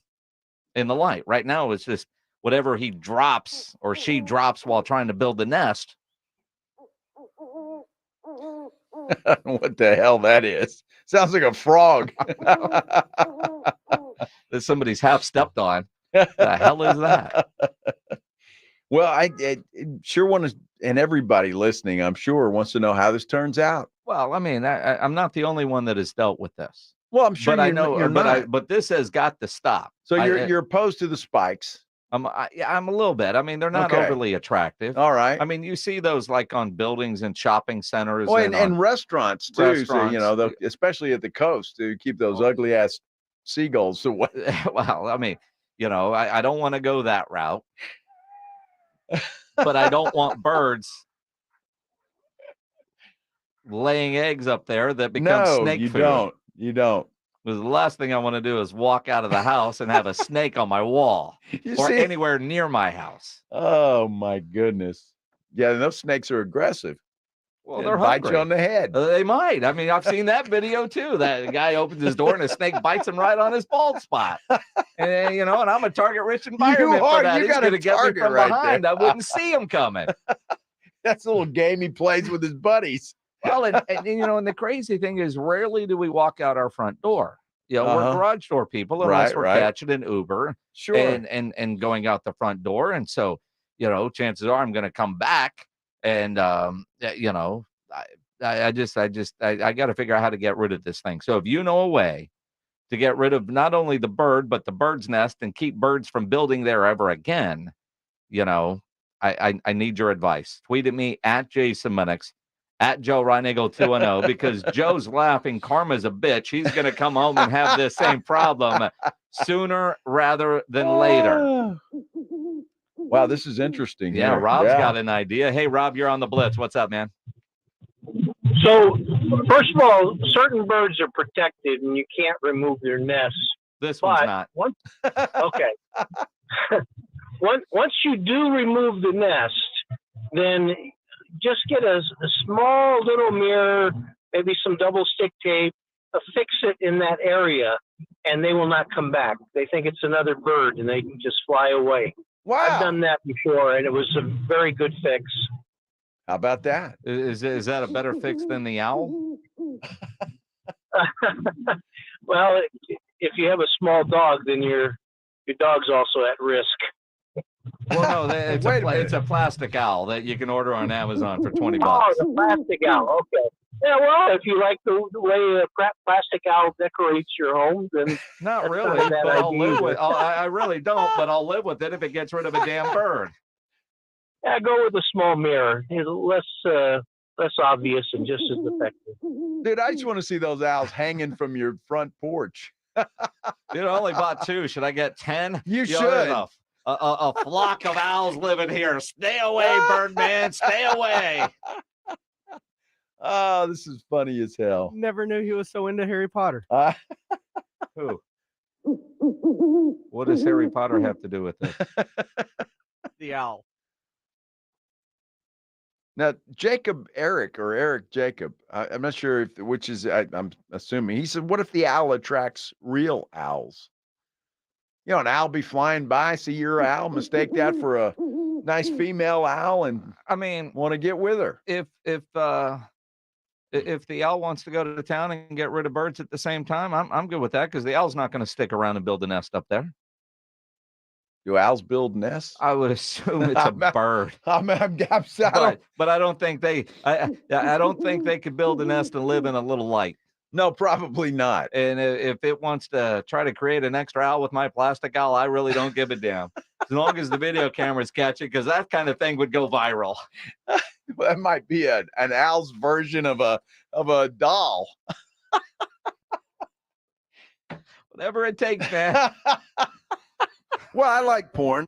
in the light. Right now, it's just whatever he drops or she drops while trying to build the nest. What the hell that is? Sounds like a frog. That somebody's half stepped on. The hell is that? Well, I sure want to, and everybody listening, I'm sure, wants to know how this turns out. Well, I mean, I'm not the only one that has dealt with this. Well, I'm sure, but I know, but this has got to stop. So you're opposed to the spikes. I'm a little bit. I mean, they're not overly attractive. All right. I mean, you see those like on buildings and shopping centers. Oh, and restaurants too. Restaurants. So, especially at the coast to keep those ugly ass seagulls away. Well, I mean, I don't want to go that route, but I don't want birds laying eggs up there that become snake food. You don't. Because the last thing I want to do is walk out of the house and have a snake on my wall anywhere near my house. Oh my goodness. Yeah, those snakes are aggressive. Well, they're bite hungry. you on the head. They might. I mean, I've seen that video too. That guy opens his door and a snake bites him right on his bald spot. And and I'm a target-rich environment for that. He's going to get me from behind. I wouldn't see him coming. That's a little game he plays with his buddies. Well, and the crazy thing is, rarely do we walk out our front door. We're garage door people, unless we're catching an Uber, and going out the front door. And so, chances are I'm going to come back, and I got to figure out how to get rid of this thing. So if you know a way to get rid of not only the bird but the bird's nest and keep birds from building there ever again, I need your advice. Tweet at me at Jason Minix. At Joe Reinagle 210, because Joe's laughing. Karma's a bitch. He's going to come home and have this same problem sooner rather than later. Wow, this is interesting. Yeah, here. Rob's got an idea. Hey, Rob, you're on the Blitz. What's up, man? So, first of all, certain birds are protected and you can't remove their nests. This one's not. Okay. Once you do remove the nest, then just get a small little mirror, maybe some double stick tape, affix it in that area, and they will not come back. They think it's another bird and they can just fly away. Wow. I've done that before, and it was a very good fix. How about that? Is that a better fix than the owl? Well, if you have a small dog, then your dog's also at risk. Well, no, it's a plastic owl that you can order on Amazon for $20. Oh, the plastic owl. Okay. Yeah, well, if you like the way a plastic owl decorates your home, then not really. But I'll live with. I really don't, but I'll live with it if it gets rid of a damn bird. Yeah, go with a small mirror. It's less obvious and just as effective. Dude, I just want to see those owls hanging from your front porch. Dude, I only bought 2. Should I get 10? You should. There's a flock of owls living here. Stay away, Birdman. Stay away. Oh, this is funny as hell. Never knew he was so into Harry Potter. Who? What does Harry Potter have to do with this? The owl. Now, Eric Jacob, I'm not sure which is, I'm assuming. He said, what if the owl attracts real owls? You know, an owl be flying by, see your owl, mistake that for a nice female owl, and want to get with her. If the owl wants to go to town and get rid of birds at the same time, I'm good with that because the owl's not going to stick around and build a nest up there. Do owls build nests? I would assume it's a bird. But I don't think I don't think they could build a nest and live in a little light. No, probably not. And if it wants to try to create an extra owl with my plastic owl, I really don't give a damn. As long as the video cameras catch it, because that kind of thing would go viral. That might be an owl's version of a doll. Whatever it takes, man. Well, I like porn.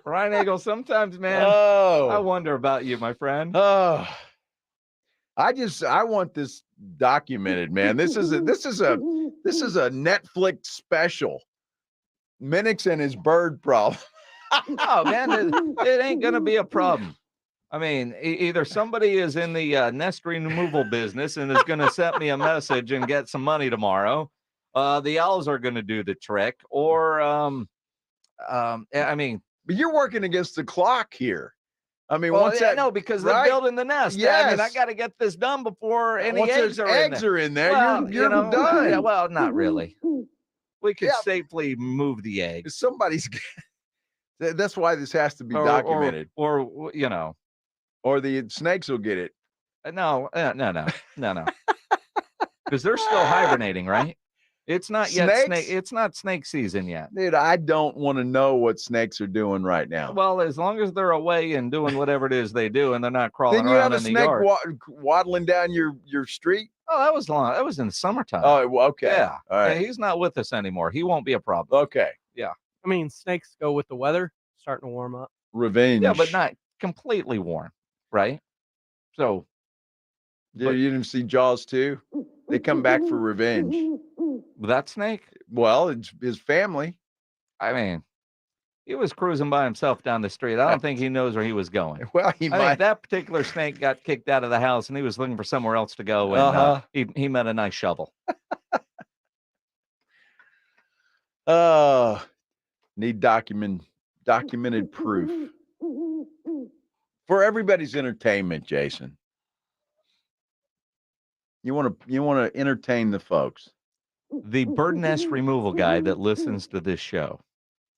Ryan Eagle, sometimes, man, I wonder about you, my friend. Oh, I want this documented, man. This is a Netflix special. Minix and his bird problem. Oh, man, it ain't gonna be a problem. I mean, either somebody is in the nest removal business and is gonna send me a message and get some money tomorrow. The owls are gonna do the trick, or but you're working against the clock here. I mean, because they're building the nest. Yes. I mean, I got to get this done before any Once eggs are in there. Well, you're done. Yeah, well, not really. We could safely move the egg. That's why this has to be documented. Or the snakes will get it. No. Because they're still hibernating, right? It's not yet snake. It's not snake season yet. Dude, I don't want to know what snakes are doing right now. Well, as long as they're away and doing whatever it is they do, and they're not crawling Then you around have a in the snake yard. waddling down your street? Oh, that was long. That was in the summertime. Oh, well, okay. Yeah. All right. Yeah, he's not with us anymore. He won't be a problem. Okay. Yeah. I mean, snakes go with the weather, starting to warm up. Revenge. Yeah, but not completely warm, right? So. Yeah, you didn't see Jaws 2? They come back for revenge. That snake? Well, it's his family. I mean, he was cruising by himself down the street. I don't think he knows where he was going. Well, I think that particular snake got kicked out of the house, and he was looking for somewhere else to go, and he met a nice shovel. Need documented proof. For everybody's entertainment, Jason. You want to entertain the folks. The bird nest removal guy that listens to this show.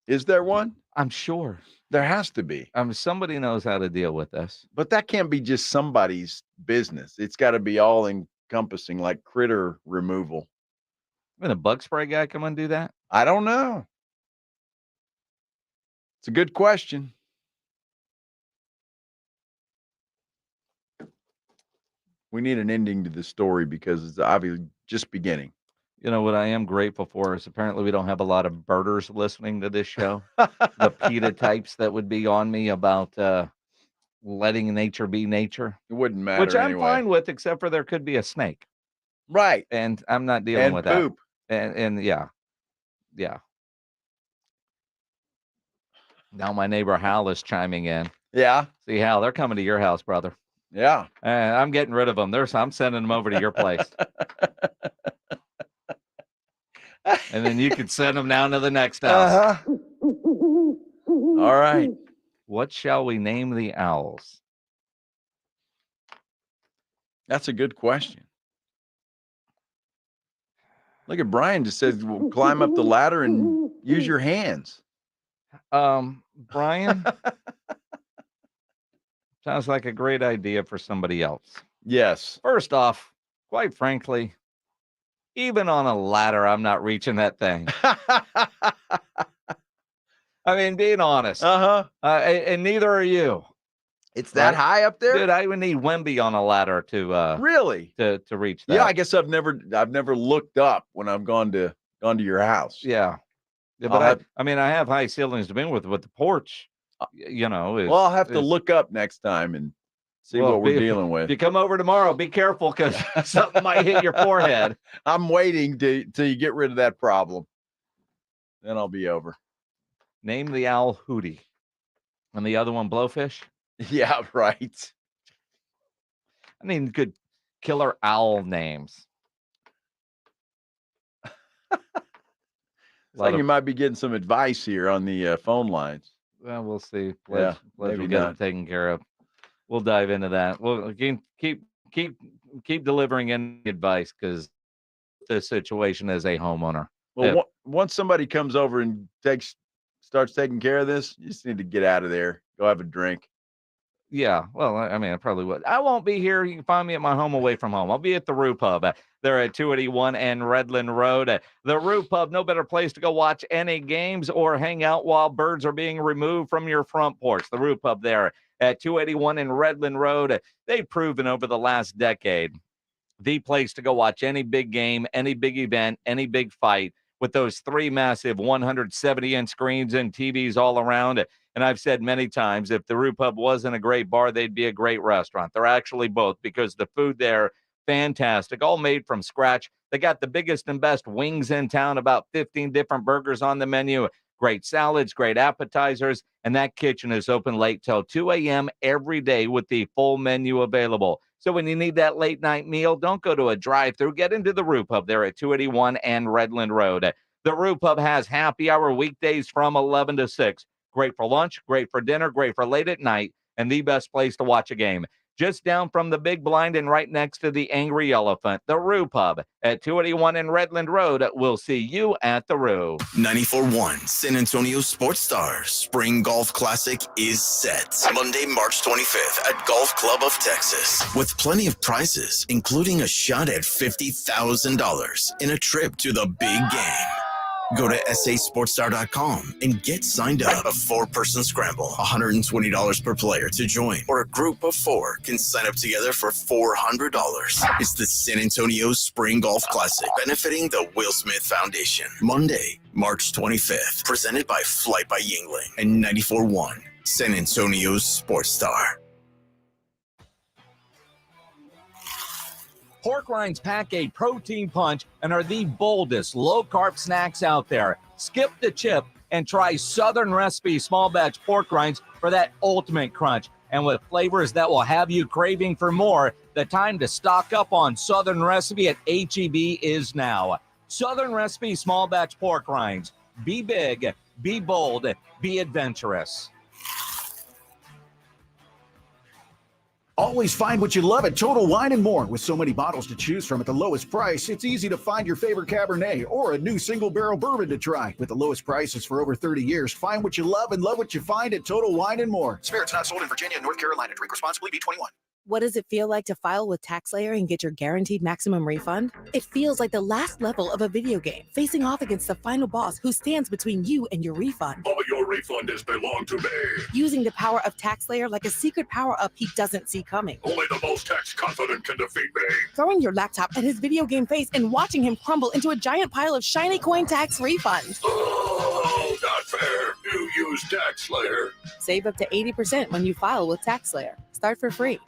Is there one? I'm sure. There has to be. Somebody knows how to deal with this. But that can't be just somebody's business. It's got to be all encompassing, like critter removal. When a bug spray guy come and do that? I don't know. It's a good question. We need an ending to the story because it's obviously just beginning. You know what I am grateful for is apparently we don't have a lot of birders listening to this show. The PETA types that would be on me about letting nature be nature. It wouldn't matter Which I'm anyway. fine with, except for there could be a snake. Right. And I'm not dealing And with poop. that. And yeah. Now my neighbor Hal is chiming in. Yeah. See, Hal, they're coming to your house, brother. Yeah. I'm getting rid of them. I'm sending them over to your place. And then you can send them down to the next house. All right. What shall we name the owls? That's a good question. Look at Brian just says, well, climb up the ladder and use your hands. Brian, sounds like a great idea for somebody else. Yes. First off, quite frankly, even on a ladder, I'm not reaching that thing. I mean, being honest. And neither are you. It's that high up there? Dude, I would need Wemby on a ladder to really to reach that. Yeah, I guess I've never looked up when I've gone to your house. Yeah. But I have high ceilings to begin with, but the porch, you know. I'll have to look up next time and see what we're dealing with. If you come over tomorrow, be careful because something might hit your forehead. I'm waiting till you get rid of that problem. Then I'll be over. Name the owl Hootie. And the other one, Blowfish? Yeah, right. I mean, good killer owl names. Like you might be getting some advice here on the phone lines. Well, we'll see. Yeah, We'll maybe get not. them taken care of. We'll dive into that. We'll keep delivering any advice because the situation as a homeowner. Well, once somebody comes over and starts taking care of this, you just need to get out of there. Go have a drink. Yeah, well, I mean, I probably would. I won't be here. You can find me at my home away from home. I'll be at the Roo Pub. They're at 281 and Redland Road. The Roo Pub, no better place to go watch any games or hang out while birds are being removed from your front porch. The Roo Pub there at 281 and Redland Road. They've proven over the last decade the place to go watch any big game, any big event, any big fight with those three massive 170-inch screens and TVs all around. And I've said many times, if the Roo Pub wasn't a great bar, they'd be a great restaurant. They're actually both because the food there, fantastic, all made from scratch. They got the biggest and best wings in town, about 15 different burgers on the menu, great salads, great appetizers, and that kitchen is open late till 2 a.m. every day with the full menu available. So when you need that late night meal, don't go to a drive-thru. Get into the Roo Pub there at 281 and Redland Road. The Roo Pub has happy hour weekdays from 11 to 6. Great for lunch, great for dinner, great for late at night, and the best place to watch a game. Just down from the Big Blind and right next to the Angry Elephant, the Roo Pub at 281 and Redland Road. We'll see you at the Roo. 94.1 San Antonio Sports Stars Spring Golf Classic is set. Monday, March 25th at Golf Club of Texas. With plenty of prizes, including a shot at $50,000 in a trip to the big game. Go to sasportstar.com and get signed up. A 4-person scramble, $120 per player to join, or a group of 4 can sign up together for $400. It's the San Antonio Spring Golf Classic, benefiting the Will Smith Foundation. Monday, March 25th, presented by Flight by Yingling and 94.1 San Antonio's Sports Star. Pork rinds pack a protein punch and are the boldest low-carb snacks out there. Skip the chip and try Southern Recipe small batch pork rinds for that ultimate crunch. And with flavors that will have you craving for more, the time to stock up on Southern Recipe at H-E-B is now. Southern Recipe small batch pork rinds. Be big, be bold, be adventurous. Always find what you love at Total Wine & More. With so many bottles to choose from at the lowest price, it's easy to find your favorite Cabernet or a new single-barrel bourbon to try. With the lowest prices for over 30 years, find what you love and love what you find at Total Wine & More. Spirits not sold in Virginia and North Carolina. Drink responsibly. Be 21. What does it feel like to file with TaxSlayer and get your guaranteed maximum refund? It feels like the last level of a video game, facing off against the final boss who stands between you and your refund. All your refund is belong to me. Using the power of TaxSlayer like a secret power-up he doesn't see coming. Only the most tax confident can defeat me. Throwing your laptop at his video game face and watching him crumble into a giant pile of shiny coin tax refunds. Oh, not fair. You use TaxSlayer. Save up to 80% when you file with TaxSlayer. Start for free.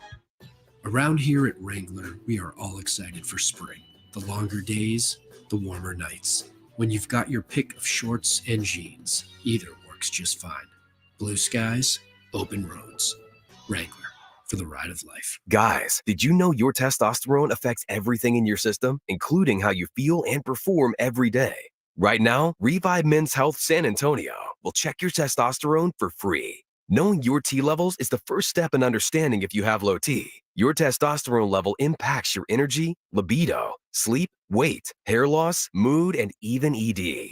Around here at Wrangler, we are all excited for spring. The longer days, the warmer nights. When you've got your pick of shorts and jeans, either works just fine. Blue skies, open roads. Wrangler, for the ride of life. Guys, did you know your testosterone affects everything in your system, including how you feel and perform every day? Right now, Revive Men's Health San Antonio will check your testosterone for free. Knowing your T levels is the first step in understanding if you have low T. Your testosterone level impacts your energy, libido, sleep, weight, hair loss, mood, and even ED.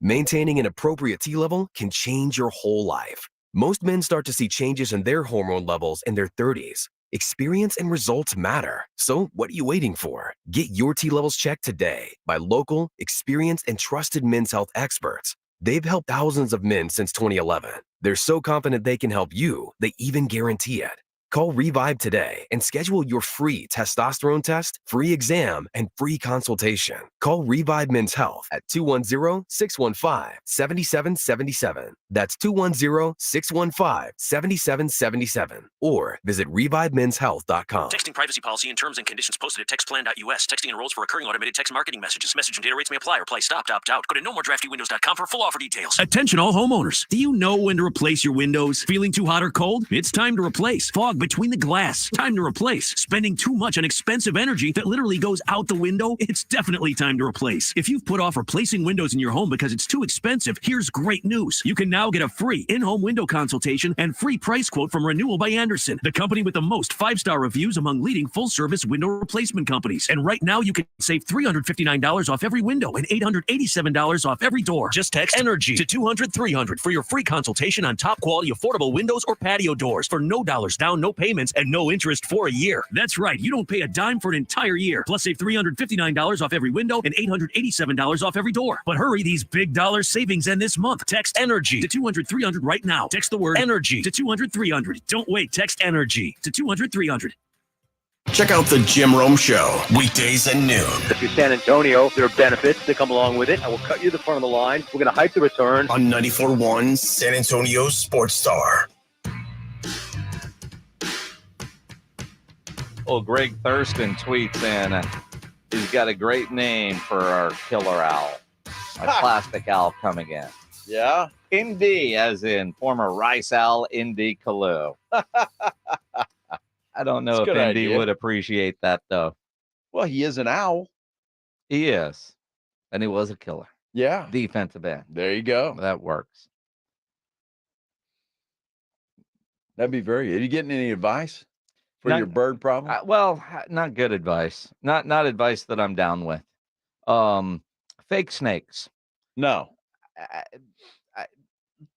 Maintaining an appropriate T level can change your whole life. Most men start to see changes in their hormone levels in their 30s. Experience and results matter. So what are you waiting for? Get your T levels checked today by local, experienced, and trusted men's health experts. They've helped thousands of men since 2011. They're so confident they can help you, they even guarantee it. Call Revive today and schedule your free testosterone test, free exam, and free consultation. Call Revive Men's Health at 210-615-7777. That's 210-615-7777. Or visit ReviveMen'sHealth.com. Texting privacy policy and terms and conditions posted at textplan.us. Texting enrolls for recurring automated text marketing messages. Message and data rates may apply. Reply stopped, opt out. Go to nomoredraftywindows.com for full offer details. Attention all homeowners. Do you know when to replace your windows? Feeling too hot or cold? It's time to replace. Fog between the glass. Time to replace. Spending too much on expensive energy that literally goes out the window? It's definitely time to replace. If you've put off replacing windows in your home because it's too expensive, here's great news. You can now get a free in-home window consultation and free price quote from Renewal by Andersen, the company with the most 5-star reviews among leading full-service window replacement companies. And right now you can save $359 off every window and $887 off every door. Just text ENERGY to 200-300 for your free consultation on top quality affordable windows or patio doors for no dollars down, no payments, and no interest for a year. That's right. You don't pay a dime for an entire year. Plus save $359 off every window and $887 off every door. But hurry, these big dollar savings end this month. Text ENERGY to 200-300 right now. Text the word ENERGY to 200-300. Don't wait. Text ENERGY to 200-300. Check out the Jim Rome Show, weekdays at noon. If you're San Antonio, there are benefits that come along with it. I will cut you the front of the line. We're going to hype the return. On 94.1 San Antonio Sports Star. Well, Greg Thurston tweets in, he's got a great name for our killer owl. A plastic owl coming in. Yeah? Indy, as in former Rice Owl, Indy Kalu. I don't know if Indy would appreciate that, though. Well, he is an owl. He is. And he was a killer. Yeah. Defensive end. There you go. That works. That'd be very good. Are you getting any advice for your bird problem? Well, not good advice. Not advice that I'm down with. Fake snakes. No.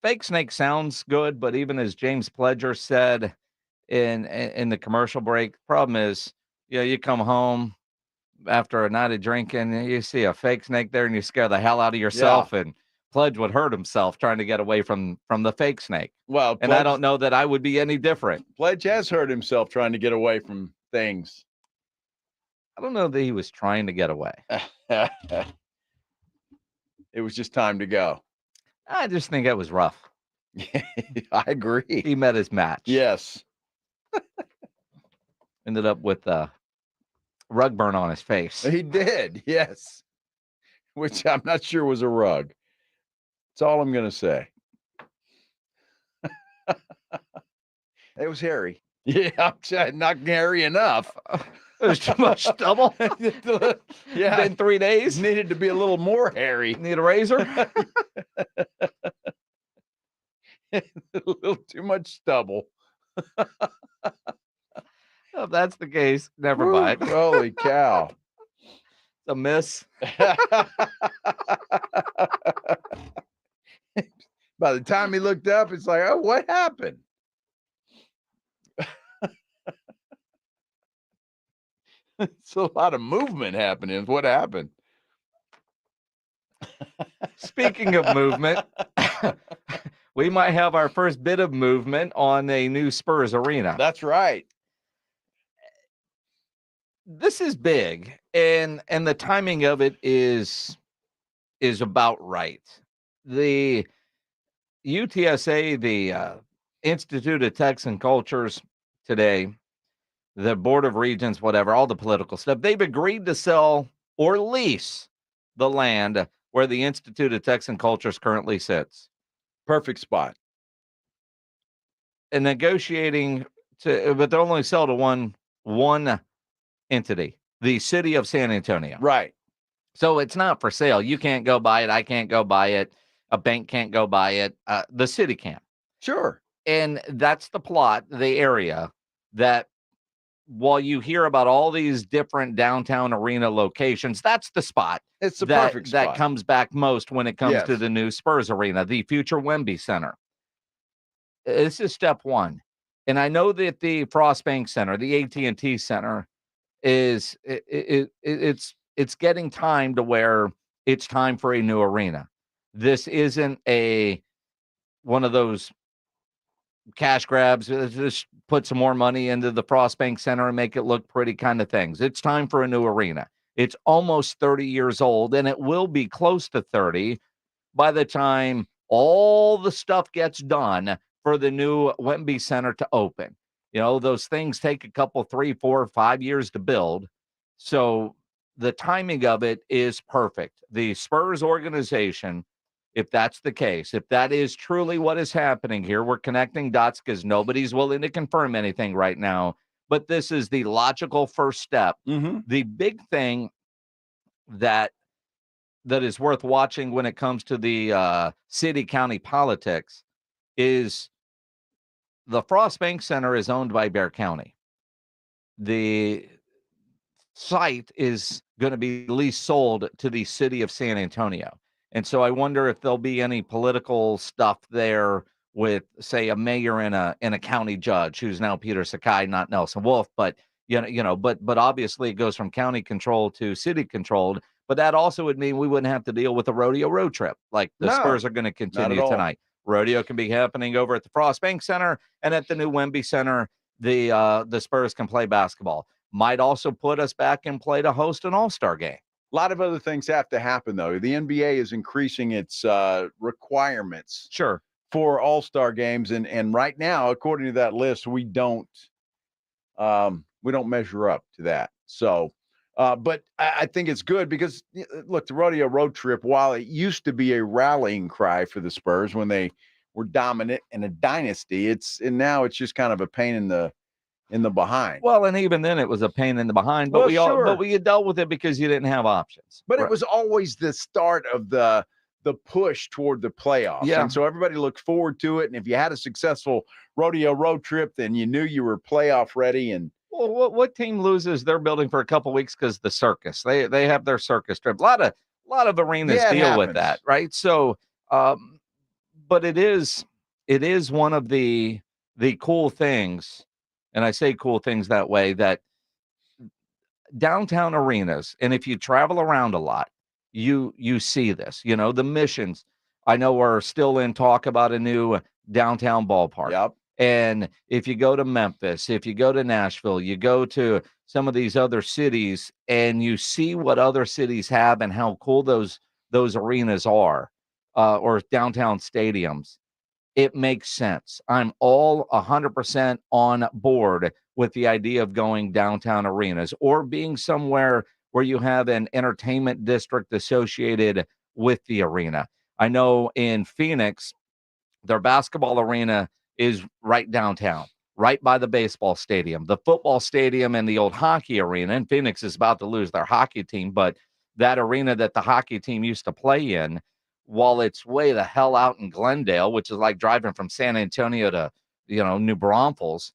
Fake snake sounds good, but even as James Pledger said in the commercial break, problem is, you come home after a night of drinking, you see a fake snake there, and you scare the hell out of yourself. Yeah. And Pledge would hurt himself trying to get away from the fake snake. Well, and I don't know that I would be any different. Pledge has hurt himself trying to get away from things. I don't know that he was trying to get away. It was just time to go. I just think it was rough. I agree. He met his match. Yes. Ended up with a rug burn on his face. He did, yes. Which I'm not sure was a rug. That's all I'm going to say. It was hairy. Yeah, I'm not hairy enough. It was too much stubble. Yeah. In 3 days. Needed to be a little more hairy. Need a razor? A little too much stubble. If that's the case, never mind. Holy cow. It's a miss. By the time he looked up, it's like, oh, what happened? It's a lot of movement happening. What happened? Speaking of movement, we might have our first bit of movement on a new Spurs arena. That's right. This is big, and the timing of it is about right. The UTSA, the Institute of Texan Cultures today, the Board of Regents, whatever, all the political stuff, they've agreed to sell or lease the land where the Institute of Texan Cultures currently sits. Perfect spot. And negotiating but they'll only sell to one entity, the city of San Antonio. Right. So it's not for sale. You can't go buy it. I can't go buy it. A bank can't go buy it. The city can. Sure. And that's the plot, the area that while you hear about all these different downtown arena locations, that's the spot. It's the perfect spot. That comes back most when it comes to the new Spurs arena, the future Wemby Center. This is step one. And I know that the Frost Bank Center, the AT&T Center, it's getting time to where it's time for a new arena. This isn't one of those cash grabs, just put some more money into the Frost Bank Center and make it look pretty kind of things. It's time for a new arena. It's almost 30 years old, and it will be close to 30 by the time all the stuff gets done for the new Wemby Center to open. You know, those things take a couple, 3, 4, 5 years to build. So the timing of it is perfect. The Spurs organization, if that's the case, if that is truly what is happening here, we're connecting dots because nobody's willing to confirm anything right now, but this is the logical first step. Mm-hmm. The big thing that is worth watching when it comes to the city-county politics is the Frost Bank Center is owned by Bexar County. The site is going to be leased sold to the city of San Antonio. And so I wonder if there'll be any political stuff there with, say, a mayor and a county judge who's now Peter Sakai, not Nelson Wolf. But but obviously it goes from county control to city controlled. But that also would mean we wouldn't have to deal with a rodeo road trip like the Spurs are going to continue tonight. Rodeo can be happening over at the Frost Bank Center, and at the new Wemby Center, the Spurs can play basketball. Might also put us back in play to host an All-Star game. A lot of other things have to happen, though. The NBA is increasing its requirements for All-Star games, and right now, according to that list, we don't measure up to that. So, but I think it's good because, look, the Rodeo Road Trip, while it used to be a rallying cry for the Spurs when they were dominant and a dynasty, now it's just kind of a pain in the behind. Well, and even then it was a pain in the behind, but we dealt with it because you didn't have options. But it was always the start of the push toward the playoffs. Yeah. And so everybody looked forward to it. And if you had a successful Rodeo Road Trip, then you knew you were playoff ready. And well, what team loses their building for a couple of weeks because the circus? They have their circus trip. A lot of arenas deal with that, right? So, but it is one of the cool things. And I say cool things that way, that downtown arenas, and if you travel around a lot, you see this. You know, the Missions, I know, are still in talk about a new downtown ballpark. Yep. And if you go to Memphis, if you go to Nashville, you go to some of these other cities, and you see what other cities have and how cool those arenas are, or downtown stadiums. It makes sense. I'm all 100% on board with the idea of going downtown arenas or being somewhere where you have an entertainment district associated with the arena. I know in Phoenix, their basketball arena is right downtown, right by the baseball stadium. The football stadium and the old hockey arena, and Phoenix is about to lose their hockey team, but that arena that the hockey team used to play in, while it's way the hell out in Glendale, which is like driving from San Antonio to, New Braunfels,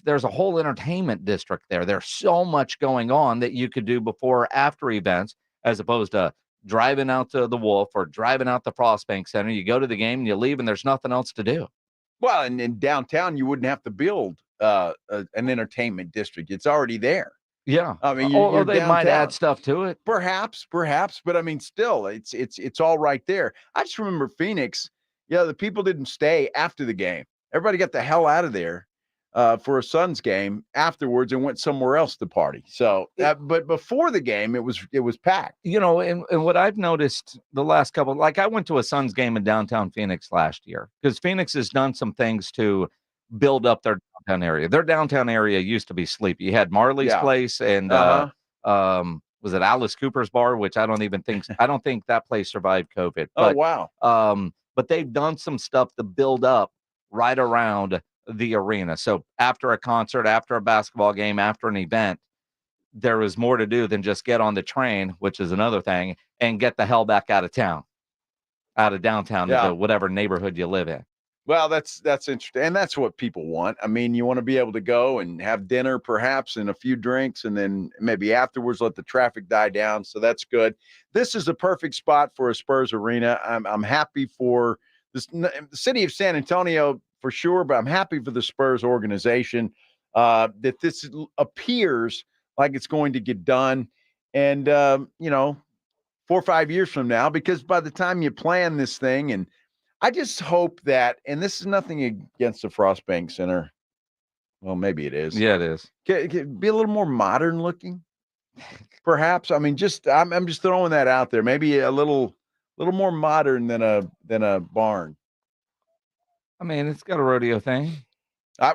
there's a whole entertainment district there. There's so much going on that you could do before or after events, as opposed to driving out to the Wolf or driving out the Frost Bank Center. You go to the game and you leave and there's nothing else to do. Well, and in downtown, you wouldn't have to build an entertainment district. It's already there. Yeah. I mean, Although they might downtown. add stuff to it. Perhaps, but I mean, still, it's all right there. I just remember Phoenix. Yeah, the people didn't stay after the game. Everybody got the hell out of there for a Suns game afterwards and went somewhere else to party. So, but before the game, it was packed. You know, and what I've noticed the last couple, like I went to a Suns game in downtown Phoenix last year because Phoenix has done some things to build up their downtown area. Their downtown area used to be sleepy. You had Marley's place and was it Alice Cooper's bar, which I don't think that place survived COVID. But, wow. But they've done some stuff to build up right around the arena. So after a concert, after a basketball game, after an event, there was more to do than just get on the train, which is another thing, and get the hell back out of town, out of downtown, to whatever neighborhood you live in. Well, that's interesting. And that's what people want. I mean, you want to be able to go and have dinner perhaps and a few drinks and then maybe afterwards let the traffic die down. So that's good. This is a perfect spot for a Spurs arena. I'm happy for the city of San Antonio for sure, but I'm happy for the Spurs organization that this appears like it's going to get done. And, 4 or 5 years from now, because by the time you plan this thing, and I just hope that, and this is nothing against the Frost Bank Center. Well, maybe it is. Yeah, it is. Can be a little more modern looking, perhaps. I mean, I'm just throwing that out there. Maybe a little more modern than a barn. I mean, it's got a rodeo thing.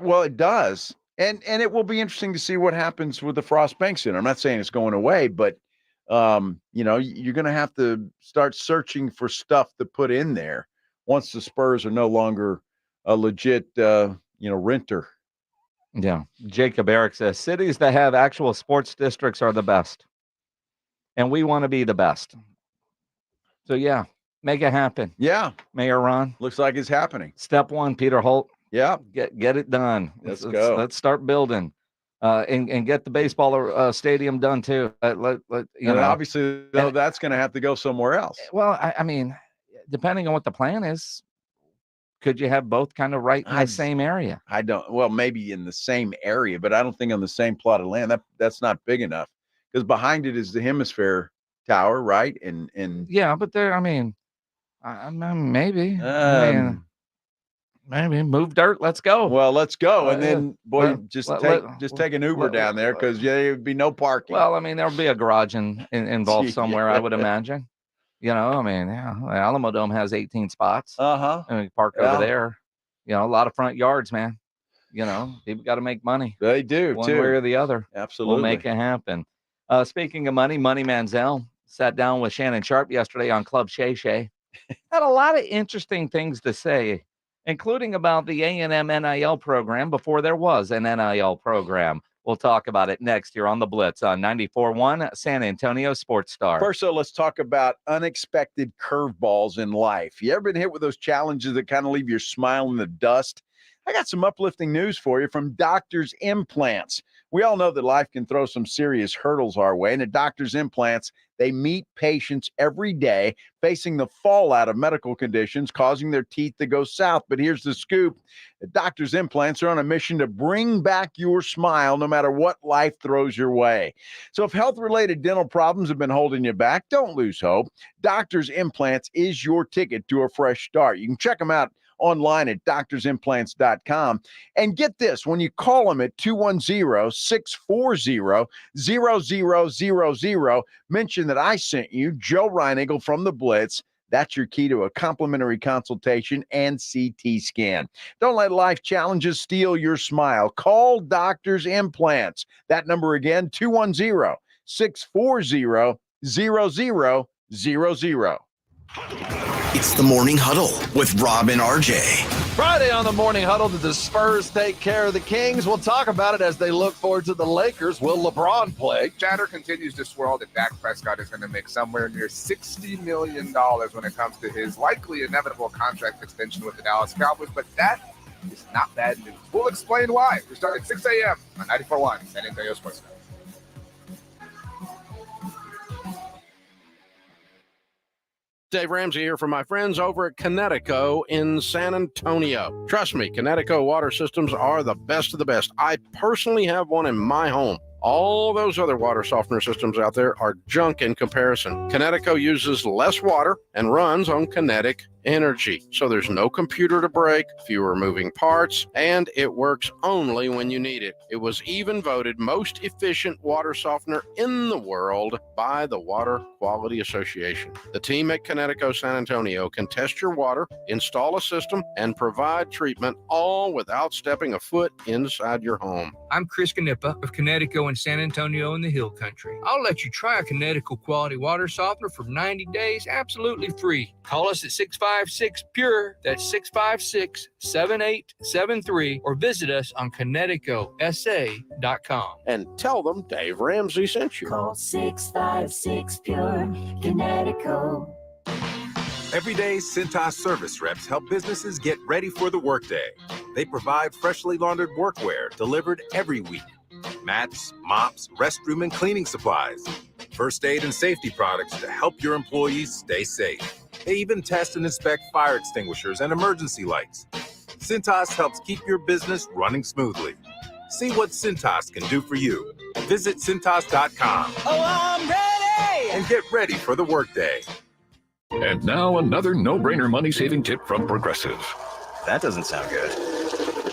Well, it does, and it will be interesting to see what happens with the Frost Bank Center. I'm not saying it's going away, but you're going to have to start searching for stuff to put in there once the Spurs are no longer a legit, renter. Yeah. Jacob Eric says cities that have actual sports districts are the best. And we want to be the best. So, yeah, make it happen. Yeah. Mayor Ron. Looks like it's happening. Step one, Peter Holt. Yeah. Get it done. Let's go. Let's start building. And get the baseball stadium done, too. Obviously, though, that's going to have to go somewhere else. Well, I mean, depending on what the plan is, could you have both kind of right in the same area? Maybe in the same area, but I don't think on the same plot of land. That's not big enough because behind it is the Hemisphere Tower, right? And yeah, but there, maybe. Maybe move dirt. Let's go. Well, let's go, and then just take an Uber down there because there would be no parking. Well, I mean, there'll be a garage involved somewhere, I would imagine. The Alamo Dome has 18 spots. And we park over there. A lot of front yards, man. People got to make money. They do, one way or the other. Absolutely. We'll make it happen. Speaking of money, Money Manziel sat down with Shannon Sharpe yesterday on Club Shay Shay. Had a lot of interesting things to say, including about the A&M NIL program before there was an NIL program. We'll talk about it next here on the Blitz on 94.1 San Antonio Sports Star. First, let's talk about unexpected curveballs in life. You ever been hit with those challenges that kind of leave your smile in the dust? I got some uplifting news for you from Doctor's Implants. We all know that life can throw some serious hurdles our way, and at Doctor's Implants, they meet patients every day facing the fallout of medical conditions causing their teeth to go south. But here's the scoop. The Doctor's Implants are on a mission to bring back your smile no matter what life throws your way. So if health-related dental problems have been holding you back, don't lose hope. Doctor's Implants is your ticket to a fresh start. You can check them out online at doctorsimplants.com. And get this, when you call them at 210-640-0000, mention that I sent you, Joe Reinagle from the Blitz. That's your key to a complimentary consultation and CT scan. Don't let life challenges steal your smile. Call Doctor's Implants. That number again, 210-640-0000. It's the Morning Huddle with Rob and RJ. Friday on the Morning Huddle, did the Spurs take care of the Kings? We'll talk about it as they look forward to the Lakers. Will LeBron play? Chatter continues to swirl that Dak Prescott is going to make somewhere near $60 million when it comes to his likely inevitable contract extension with the Dallas Cowboys, but that is not bad news. We'll explain why. We start at 6 a.m. on 94.1 San Antonio Sports. Dave Ramsey here for my friends over at Connecticut in San Antonio. Trust me, Connecticut water systems are the best of the best. I personally have one in my home. All those other water softener systems out there are junk in comparison. Kinetico uses less water and runs on kinetic energy. So there's no computer to break, fewer moving parts, and it works only when you need it. It was even voted most efficient water softener in the world by the Water Quality Association. The team at Kinetico San Antonio can test your water, install a system, and provide treatment all without stepping a foot inside your home. I'm Chris Canepa of Kinetico in San Antonio in the Hill Country. I'll let you try a Kinetico quality water softener for 90 days absolutely free. Call us at 656-PURE, that's 656-7873, or visit us on KineticoSA.com. And tell them Dave Ramsey sent you. Call 656-PURE, Kinetico. Every day, Cintas service reps help businesses get ready for the workday. They provide freshly laundered workwear delivered every week. Mats, mops, restroom and cleaning supplies. First aid and safety products to help your employees stay safe. They even test and inspect fire extinguishers and emergency lights. Cintas helps keep your business running smoothly. See what Cintas can do for you. Visit Cintas.com. Oh, I'm ready! And get ready for the workday. And now another no-brainer money-saving tip from Progressive. That doesn't sound good.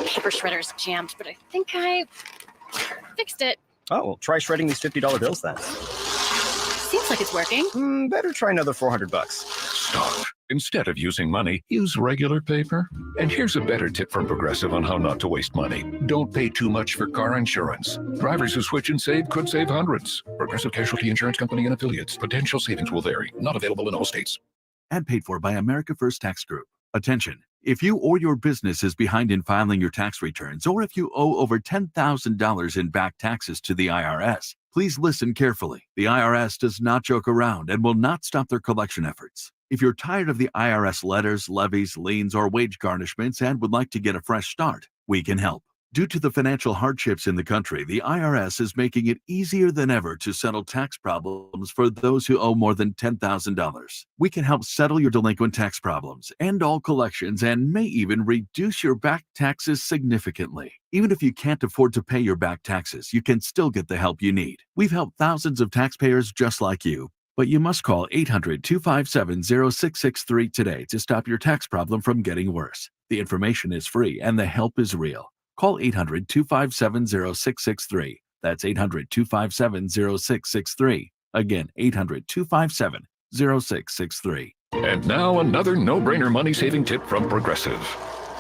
Paper shredder's jammed, but I think I fixed it. Oh, well, try shredding these $50 bills then. Seems like it's working. Better try another $400. Stop. Instead of using money, use regular paper. And here's a better tip from Progressive on how not to waste money. Don't pay too much for car insurance. Drivers who switch and save could save hundreds. Progressive Casualty Insurance Company and Affiliates. Potential savings will vary. Not available in all states. Ad paid for by America First Tax Group. Attention. If you or your business is behind in filing your tax returns, or if you owe over $10,000 in back taxes to the IRS, please listen carefully. The IRS does not joke around and will not stop their collection efforts. If you're tired of the IRS letters, levies, liens, or wage garnishments and would like to get a fresh start, we can help. Due to the financial hardships in the country, the IRS is making it easier than ever to settle tax problems for those who owe more than $10,000. We can help settle your delinquent tax problems, end all collections, and may even reduce your back taxes significantly. Even if you can't afford to pay your back taxes, you can still get the help you need. We've helped thousands of taxpayers just like you, but you must call 800-257-0663 today to stop your tax problem from getting worse. The information is free and the help is real. Call 800-257-0663. That's 800-257-0663. Again, 800-257-0663. And now another no-brainer money-saving tip from Progressive.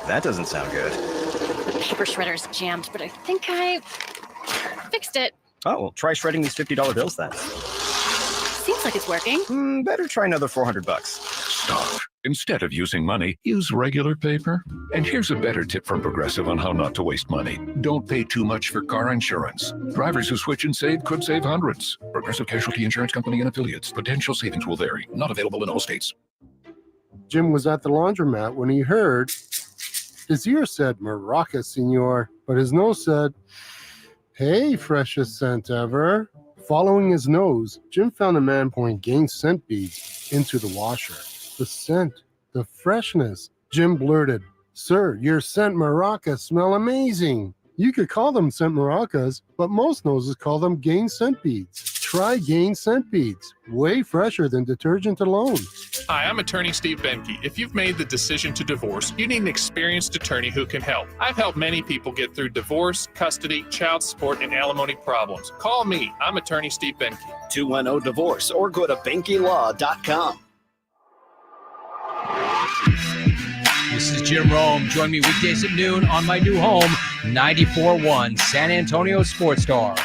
That doesn't sound good. Paper shredder's jammed, but I think I fixed it. Oh, well, try shredding these $50 bills then. Seems like it's working. Better try another $400. Stop. Instead of using money, use regular paper. And here's a better tip from Progressive on how not to waste money. Don't pay too much for car insurance. Drivers who switch and save could save hundreds. Progressive Casualty Insurance Company and Affiliates. Potential savings will vary. Not available in all states. Jim was at the laundromat when he heard his ear said, "Maraca, senor," but his nose said, "Hey, freshest scent ever." Following his nose, Jim found a man pouring Gain scent beads into the washer. The scent, the freshness. Jim blurted, "Sir, your scent maracas smell amazing." You could call them scent maracas, but most noses call them Gain scent beads. Try Gain scent beads. Way fresher than detergent alone. Hi, I'm attorney Steve Benke. If you've made the decision to divorce, you need an experienced attorney who can help. I've helped many people get through divorce, custody, child support, and alimony problems. Call me. I'm attorney Steve Benke. 210-DIVORCE or go to BenkeLaw.com. This is Jim Rome. Join me weekdays at noon on my new home, 94.1 San Antonio Sports Star.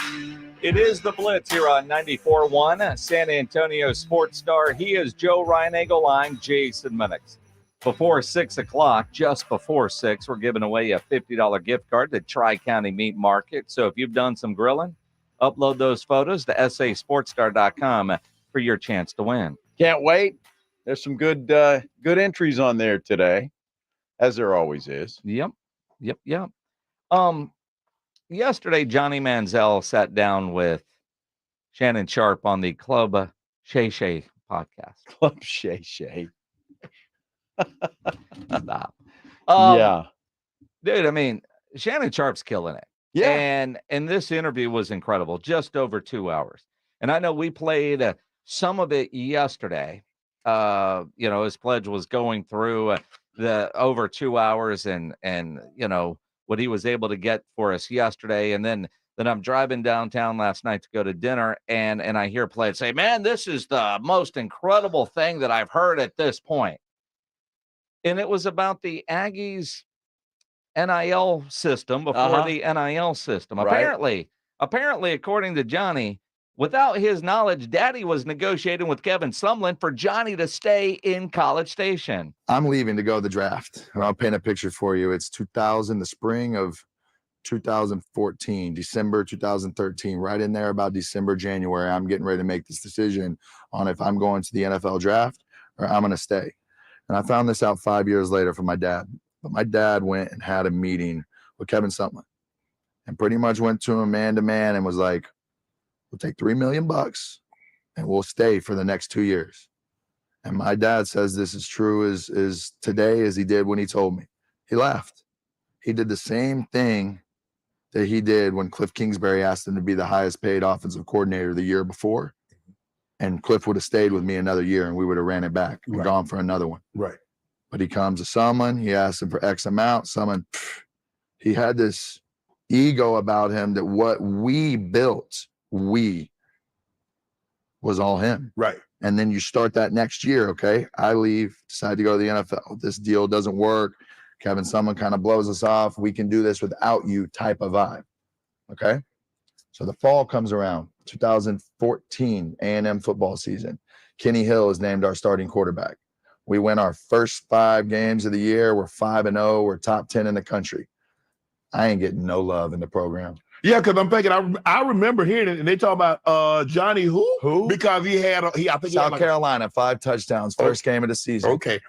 It is the Blitz here on 94.1 San Antonio Sports Star. He is Joe Reinagle. I'm Jason Minix. Before 6 o'clock, just before 6, we're giving away a $50 gift card to Tri-County Meat Market. So if you've done some grilling, upload those photos to sasportstar.com for your chance to win. Can't wait. There's some good entries on there today, as there always is. Yep. Yesterday, Johnny Manziel sat down with Shannon Sharpe on the Club Shay Shay podcast. Club Shay Shay. Stop. Yeah. Dude, I mean, Shannon Sharpe's killing it. Yeah. And this interview was incredible, just over 2 hours. And I know we played some of it yesterday. His pledge was going through the over 2 hours and what he was able to get for us yesterday. And then I'm driving downtown last night to go to dinner, and I hear Pledge say, "Man, this is the most incredible thing that I've heard at this point." And it was about the Aggies NIL system before the NIL system. Right. Apparently, according to Johnny, without his knowledge, Daddy was negotiating with Kevin Sumlin for Johnny to stay in College Station. I'm leaving to go to the draft. And I'll paint a picture for you. It's 2000, the spring of 2014, December 2013, right in there about December, January. I'm getting ready to make this decision on if I'm going to the NFL draft or I'm going to stay. And I found this out 5 years later from my dad. But my dad went and had a meeting with Kevin Sumlin and pretty much went to him man to man and was like, "We'll take $3 million and we'll stay for the next 2 years." And my dad says this is true as today as he did when he told me. He left. He did the same thing that he did when Cliff Kingsbury asked him to be the highest paid offensive coordinator the year before. And Cliff would have stayed with me another year and we would have ran it back and gone for another one. Right. But he comes to someone, he asks him for X amount. Someone, he had this ego about him that what we built, was all him. Right. And then you start that next year, okay? I leave, decide to go to the NFL. This deal doesn't work. Kevin Sumlin kind of blows us off. We can do this without you type of vibe, okay? So the fall comes around, 2014 A&M football season. Kenny Hill is named our starting quarterback. We win our first 5 games of the year. We're 5-0. We're top 10 in the country. I ain't getting no love in the program. Yeah, because I'm thinking, I remember hearing it, and they talk about Johnny who? Because he had, I think South Carolina, 5 touchdowns, first game of the season. Okay.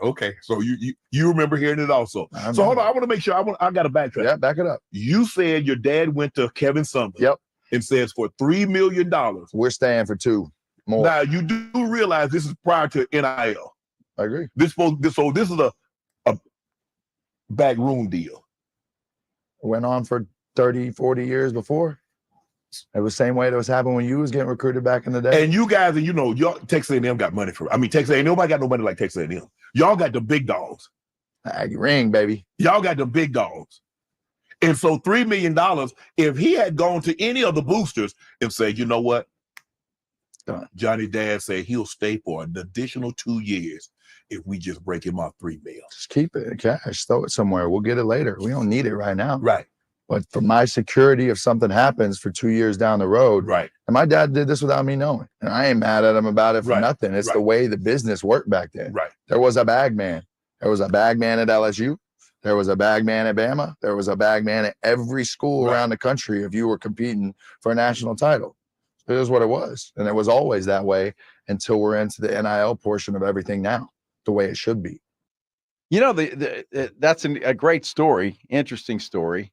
So you remember hearing it also. So hold on, I want to make sure, I got to backtrack. Yeah, back it up. You said your dad went to Kevin Sumlin. Yep. And says for $3 million. We're staying for 2 more. Now, you do realize this is prior to NIL. I agree. This is a backroom deal. Went on for 30, 40 years before. It was the same way that was happening when you was getting recruited back in the day. And you guys, y'all, Texas A&M got money Texas A&M, nobody got no money like Texas A&M. Y'all got the big dogs. Aggie ring, baby. Y'all got the big dogs. And so $3 million, if he had gone to any of the boosters and said, you know what? Johnny Dad said he'll stay for an additional 2 years if we just break him off $3 million. Just keep it cash, throw it somewhere. We'll get it later. We don't need it right now. Right. But for my security, if something happens for 2 years down the road, right. And my dad did this without me knowing. And I ain't mad at him about it for nothing. It's the way the business worked back then. Right. There was a bag man. There was a bag man at LSU. There was a bag man at Bama. There was a bag man at every school around the country if you were competing for a national title. It is what it was. And it was always that way until we're into the NIL portion of everything now, the way it should be. You know, that's a great story, interesting story,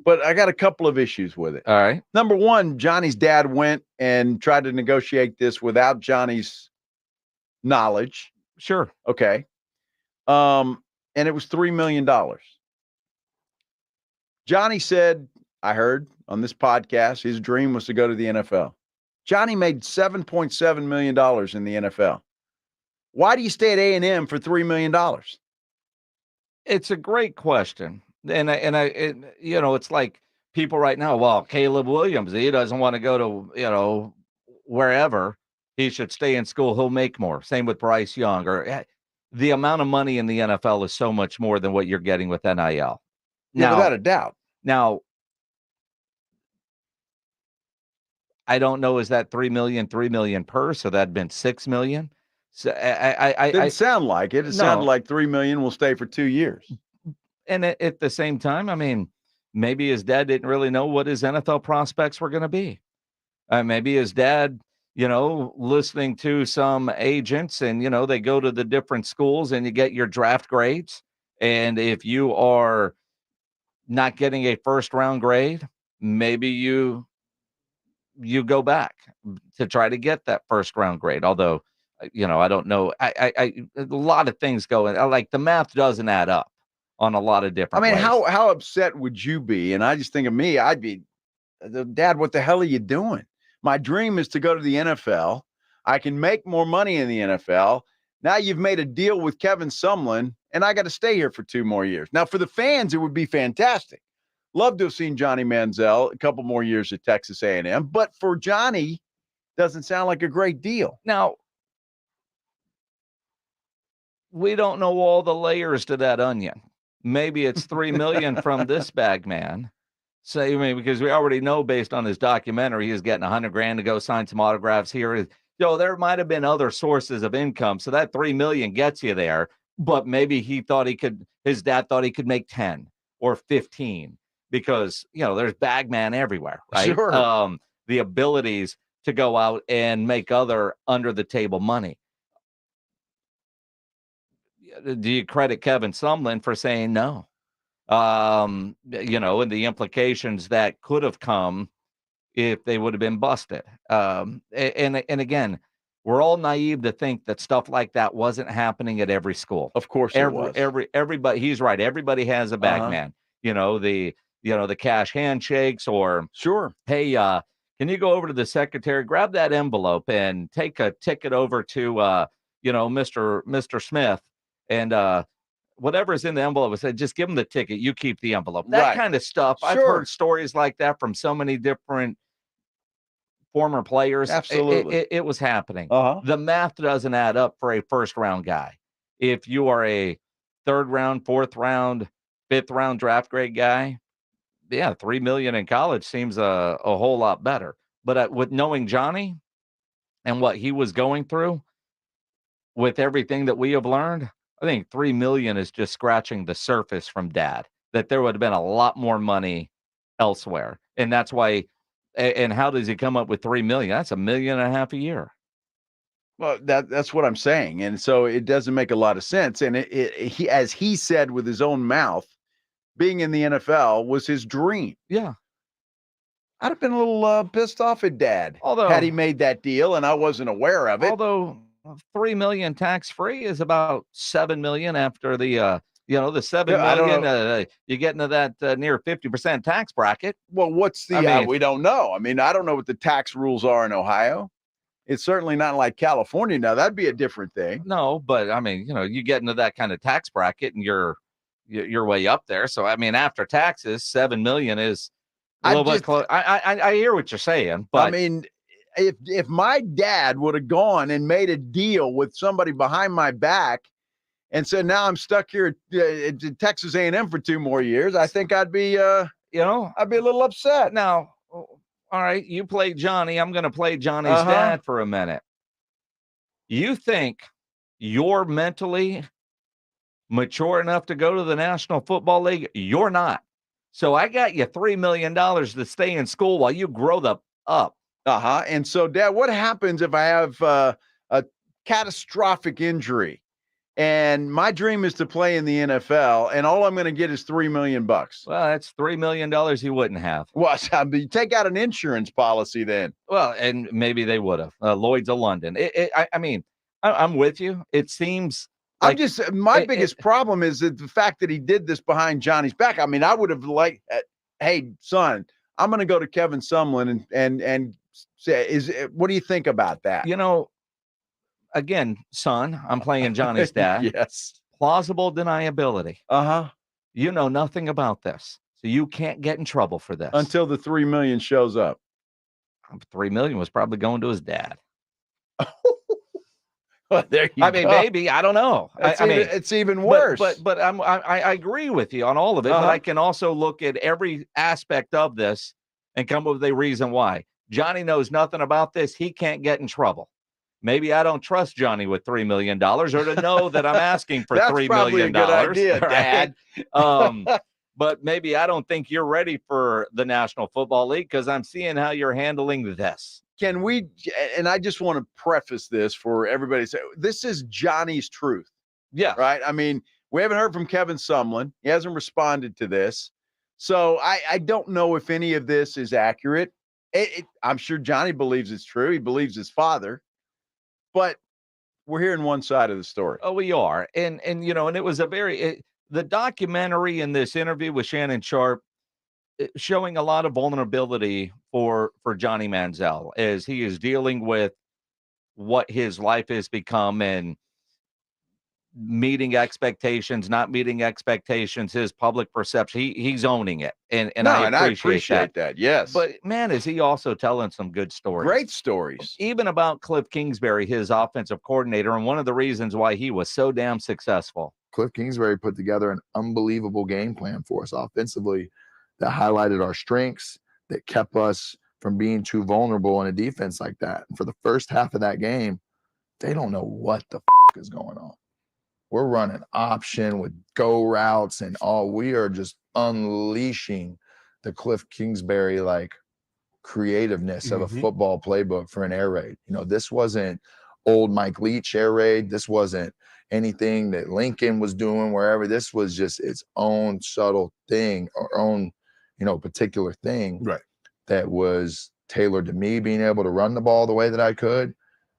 but I got a couple of issues with it. All right. Number one, Johnny's dad went and tried to negotiate this without Johnny's knowledge. Sure. Okay. And it was $3 million. Johnny said, I heard on this podcast, his dream was to go to the NFL. Johnny made $7.7 million in the NFL. Why do you stay at A&M for $3 million? It's a great question. And it's like people right now, well, Caleb Williams, he doesn't want to go to, wherever. He should stay in school. He'll make more. Same with Bryce Young. Or the amount of money in the NFL is so much more than what you're getting with NIL. Now, without a doubt. Now, I don't know, is that 3 million per? So that'd been 6 million. So I didn't sound like it. It sounded like 3 million will stay for 2 years. And at the same time, I mean, maybe his dad didn't really know what his NFL prospects were going to be. Maybe his dad, listening to some agents and, they go to the different schools and you get your draft grades. And if you are not getting a first round grade, maybe you go back to try to get that first round grade. Although, I don't know. A lot of things go in. Like the math doesn't add up on a lot of different ways. How upset would you be? And I just think of me, I'd be Dad, what the hell are you doing? My dream is to go to the NFL. I can make more money in the NFL. Now you've made a deal with Kevin Sumlin, and I got to stay here for 2 more years. Now, for the fans, it would be fantastic. Love to have seen Johnny Manziel a couple more years at Texas A&M, but for Johnny, doesn't sound like a great deal. Now, we don't know all the layers to that onion. Maybe it's $3 million from this bag man. Say, I mean, because we already know based on his documentary, he's getting $100,000 to go sign some autographs here. There might have been other sources of income. So that $3 million gets you there, but maybe his dad thought he could make 10 or 15 because, there's bag man everywhere, right? Sure. The abilities to go out and make other under the table money. Do you credit Kevin Sumlin for saying no? And the implications that could have come if they would have been busted. And again, we're all naive to think that stuff like that wasn't happening at every school. Of course it was. Everybody, he's right. Everybody has a bag man. The cash handshakes or sure. Hey, can you go over to the secretary, grab that envelope and take a ticket over to Mr. Smith and whatever's in the envelope, I said, just give him the ticket. You keep the envelope. That kind of stuff. Sure. I've heard stories like that from so many different former players. Absolutely. It was happening. The math doesn't add up for a first-round guy. If you are a third-round, fourth-round, fifth-round draft grade guy, yeah, $3 million in college seems a whole lot better. But with knowing Johnny and what he was going through with everything that we have learned, I think $3 million is just scratching the surface from Dad, that there would have been a lot more money elsewhere. And that's why, and how does he come up with $3 million? That's $1.5 million a year. Well, that's what I'm saying. And so it doesn't make a lot of sense. And he, as he said with his own mouth, being in the NFL was his dream. Yeah. I'd have been a little pissed off at Dad had he made that deal and I wasn't aware of it. Although $3 million tax-free is about $7 million after the the $7 million. You get into that near 50% tax bracket. Well, what's the? We don't know. I mean, I don't know what the tax rules are in Ohio. It's certainly not like California. Now that'd be a different thing. No, but I mean, you get into that kind of tax bracket and you're way up there. So I mean, after taxes, $7 million is a little bit close. I hear what you're saying, but I mean, if my dad would have gone and made a deal with somebody behind my back and said, now I'm stuck here at Texas A&M for 2 more years, I think I'd be, I'd be a little upset. Now, all right, you play Johnny. I'm going to play Johnny's dad for a minute. You think you're mentally mature enough to go to the National Football League? You're not. So I got you $3 million to stay in school while you grow up. And so, Dad, what happens if I have a catastrophic injury and my dream is to play in the NFL and all I'm going to get is $3 million? Well, that's $3 million you wouldn't have. Well, you take out an insurance policy then. Well, and maybe they would have. Lloyd's of London. I mean, I'm with you. It seems like my biggest problem is that the fact that he did this behind Johnny's back. I mean, I would have liked, hey, son, I'm going to go to Kevin Sumlin and say, what do you think about that? Again, son, I'm playing Johnny's dad. Yes. Plausible deniability. You know nothing about this, so you can't get in trouble for this until the $3 million shows up. $3 million was probably going to his dad. Well, there you go. Mean, maybe I don't know. It's even worse. But I agree with you on all of it. But I can also look at every aspect of this and come up with a reason why. Johnny knows nothing about this. He can't get in trouble. Maybe I don't trust Johnny with $3 million or to know that I'm asking for $3 million. That's probably a good idea, Dad. But maybe I don't think you're ready for the National Football League because I'm seeing how you're handling this. Can we, and I just want to preface this for everybody to say, this is Johnny's truth. Yeah. Right? I mean, we haven't heard from Kevin Sumlin. He hasn't responded to this. So I don't know if any of this is accurate. I'm sure Johnny believes it's true. He believes his father. But we're hearing one side of the story. Oh, we are. And it was the documentary in this interview with Shannon Sharpe showing a lot of vulnerability for Johnny Manziel as he is dealing with what his life has become and meeting expectations, not meeting expectations, his public perception. He's owning it. And I appreciate that. Yes. But man, is he also telling some good stories. Great stories. Even about Cliff Kingsbury, his offensive coordinator, and one of the reasons why he was so damn successful. Cliff Kingsbury put together an unbelievable game plan for us offensively that highlighted our strengths, that kept us from being too vulnerable in a defense like that. And for the first half of that game, they don't know what the is going on. We're running option with go routes and all. We are just unleashing the Cliff Kingsbury like creativeness of a football playbook for an air raid. You know, this wasn't old Mike Leach air raid. This wasn't anything that Lincoln was doing wherever. This was just its own subtle thing, or own, you know, particular thing that was tailored to me being able to run the ball the way that I could,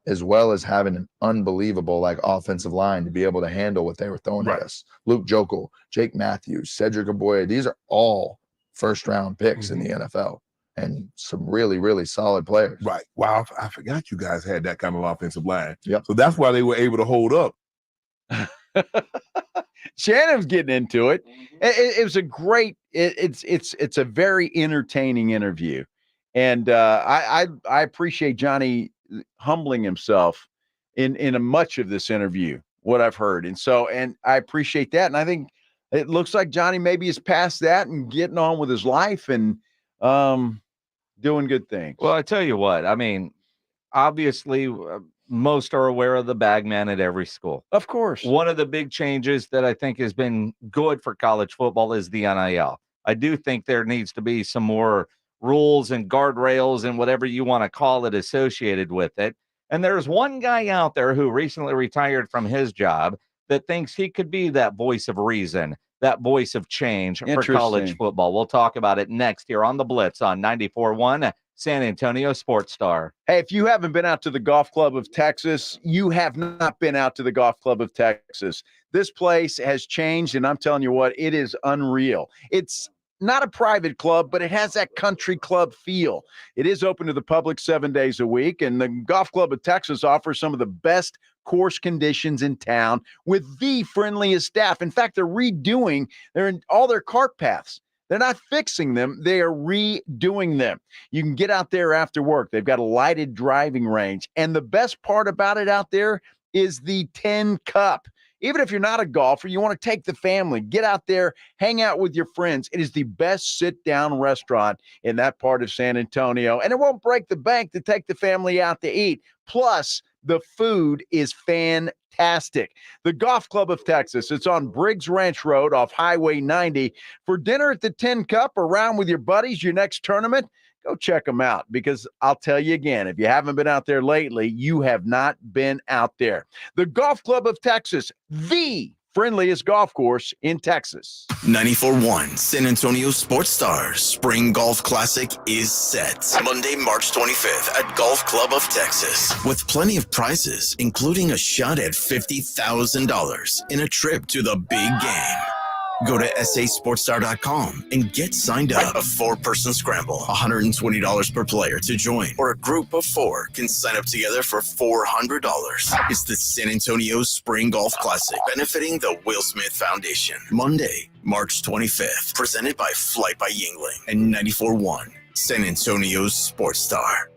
as well as having an unbelievable like offensive line to be able to handle what they were throwing at us. Luke Jokel, Jake Matthews, Cedric Aboya, these are all first-round picks in the NFL and some really, really solid players. Right. Wow, I forgot you guys had that kind of offensive line. Yep. So that's why they were able to hold up. Shannon's getting into it. It was a great. It's a very entertaining interview, and I appreciate Johnny humbling himself in a much of this interview. What I've heard, and I appreciate that, and I think it looks like Johnny maybe is past that and getting on with his life and doing good things. Well, I tell you what, I mean, obviously. Most are aware of the bag man at every school. Of course. One of the big changes that I think has been good for college football is the NIL. I do think there needs to be some more rules and guardrails and whatever you want to call it associated with it. And there's one guy out there who recently retired from his job that thinks he could be that voice of reason, that voice of change for college football. We'll talk about it next here on the Blitz on 94.1 San Antonio Sports Star. Hey, if you haven't been out to the Golf Club of Texas, you have not been out to the Golf Club of Texas. This place has changed, and I'm telling you what, it is unreal. It's not a private club, but it has that country club feel. It is open to the public 7 days a week, and the Golf Club of Texas offers some of the best course conditions in town with the friendliest staff. In fact, they're redoing all their cart paths. They're not fixing them. They are redoing them. You can get out there after work. They've got a lighted driving range. And the best part about it out there is the 10 Cup. Even if you're not a golfer, you want to take the family, get out there, hang out with your friends. It is the best sit-down restaurant in that part of San Antonio. And it won't break the bank to take the family out to eat. Plus, the food is fantastic. The Golf Club of Texas, it's on Briggs Ranch Road off Highway 90. For dinner at the 10 Cup, around with your buddies, your next tournament, go check them out, because I'll tell you again, if you haven't been out there lately, you have not been out there. The Golf Club of Texas, the friendliest golf course in Texas. 94.1 San Antonio Sports Stars Spring Golf Classic is set. Monday, March 25th at Golf Club of Texas. With plenty of prizes, including a shot at $50,000 in a trip to the big game. Go to sasportstar.com and get signed up. A 4-person scramble, $120 per player to join, or a group of 4 can sign up together for $400. It's the San Antonio Spring Golf Classic, benefiting the Will Smith Foundation. Monday, March 25th, presented by Flight by Yingling and 94.1 San Antonio's Sports Star.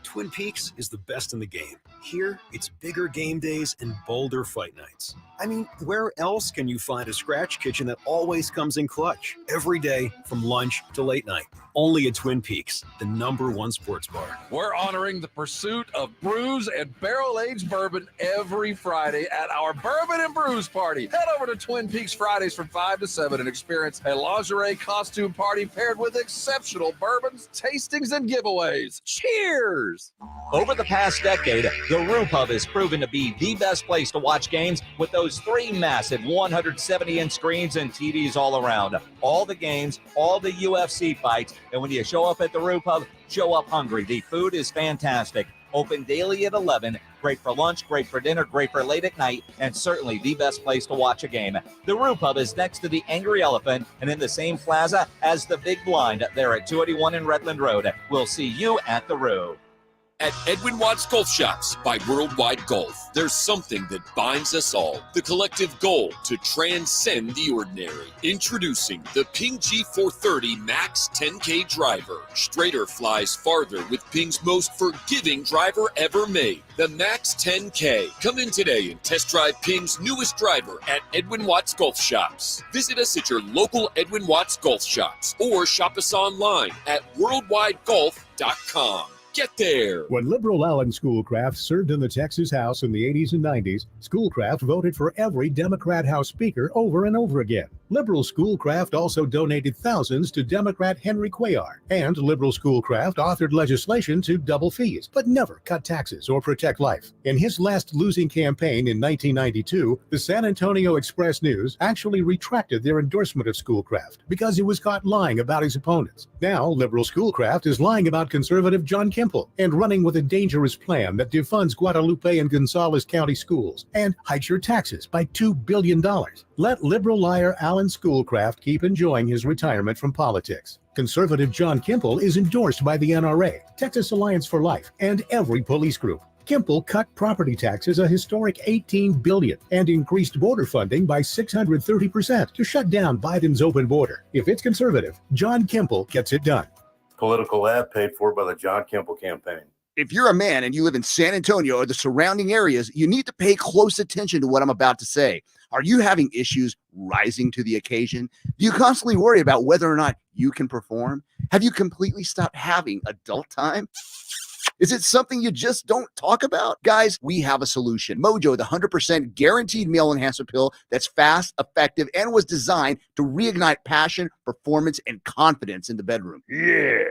Twin Peaks is the best in the game. Here, it's bigger game days and bolder fight nights. I mean, where else can you find a scratch kitchen that always comes in clutch? Every day, from lunch to late night. Only at Twin Peaks, the #1 sports bar. We're honoring the pursuit of brews and barrel-aged bourbon every Friday at our Bourbon and Brews Party. Head over to Twin Peaks Fridays from 5 to 7 and experience a lingerie costume party paired with exceptional bourbons, tastings, and giveaways. Cheers! Over the past decade, the Rue Pub has proven to be the best place to watch games with those 3 massive 170-inch screens and TVs all around. All the games, all the UFC fights, and when you show up at the Rue Pub, show up hungry. The food is fantastic. Open daily at 11, Great for lunch, great for dinner, great for late at night, and certainly the best place to watch a game. The Roo Pub is next to the Angry Elephant and in the same plaza as the Big Blind there at 281 in Redland Road. We'll see you at the Roo. At Edwin Watts Golf Shops by Worldwide Golf, there's something that binds us all. The collective goal to transcend the ordinary. Introducing the Ping G430 Max 10K driver. Straighter flies farther with Ping's most forgiving driver ever made. The Max 10K. Come in today and test drive Ping's newest driver at Edwin Watts Golf Shops. Visit us at your local Edwin Watts Golf Shops or shop us online at worldwidegolf.com. Get there. When liberal Alan Schoolcraft served in the Texas House in the 80s and 90s, Schoolcraft voted for every Democrat House Speaker over and over again. Liberal Schoolcraft also donated thousands to Democrat Henry Cuellar, and liberal Schoolcraft authored legislation to double fees, but never cut taxes or protect life. In his last losing campaign in 1992, the San Antonio Express-News actually retracted their endorsement of Schoolcraft because he was caught lying about his opponents. Now, liberal Schoolcraft is lying about conservative John Kemp and running with a dangerous plan that defunds Guadalupe and Gonzales County schools and hikes your taxes by $2 billion. Let liberal liar Alan Schoolcraft keep enjoying his retirement from politics. Conservative John Kimple is endorsed by the NRA, Texas Alliance for Life, and every police group. Kimple cut property taxes a historic $18 billion and increased border funding by 630% to shut down Biden's open border. If it's conservative, John Kimple gets it done. Political ad paid for by the John Kimple campaign. If you're a man and you live in San Antonio or the surrounding areas, you need to pay close attention to what I'm about to say. Are you having issues rising to the occasion? Do you constantly worry about whether or not you can perform? Have you completely stopped having adult time? Is it something you just don't talk about? Guys, we have a solution. Mojo, the 100% guaranteed male enhancer pill that's fast, effective, and was designed to reignite passion, performance, and confidence in the bedroom. Yeah.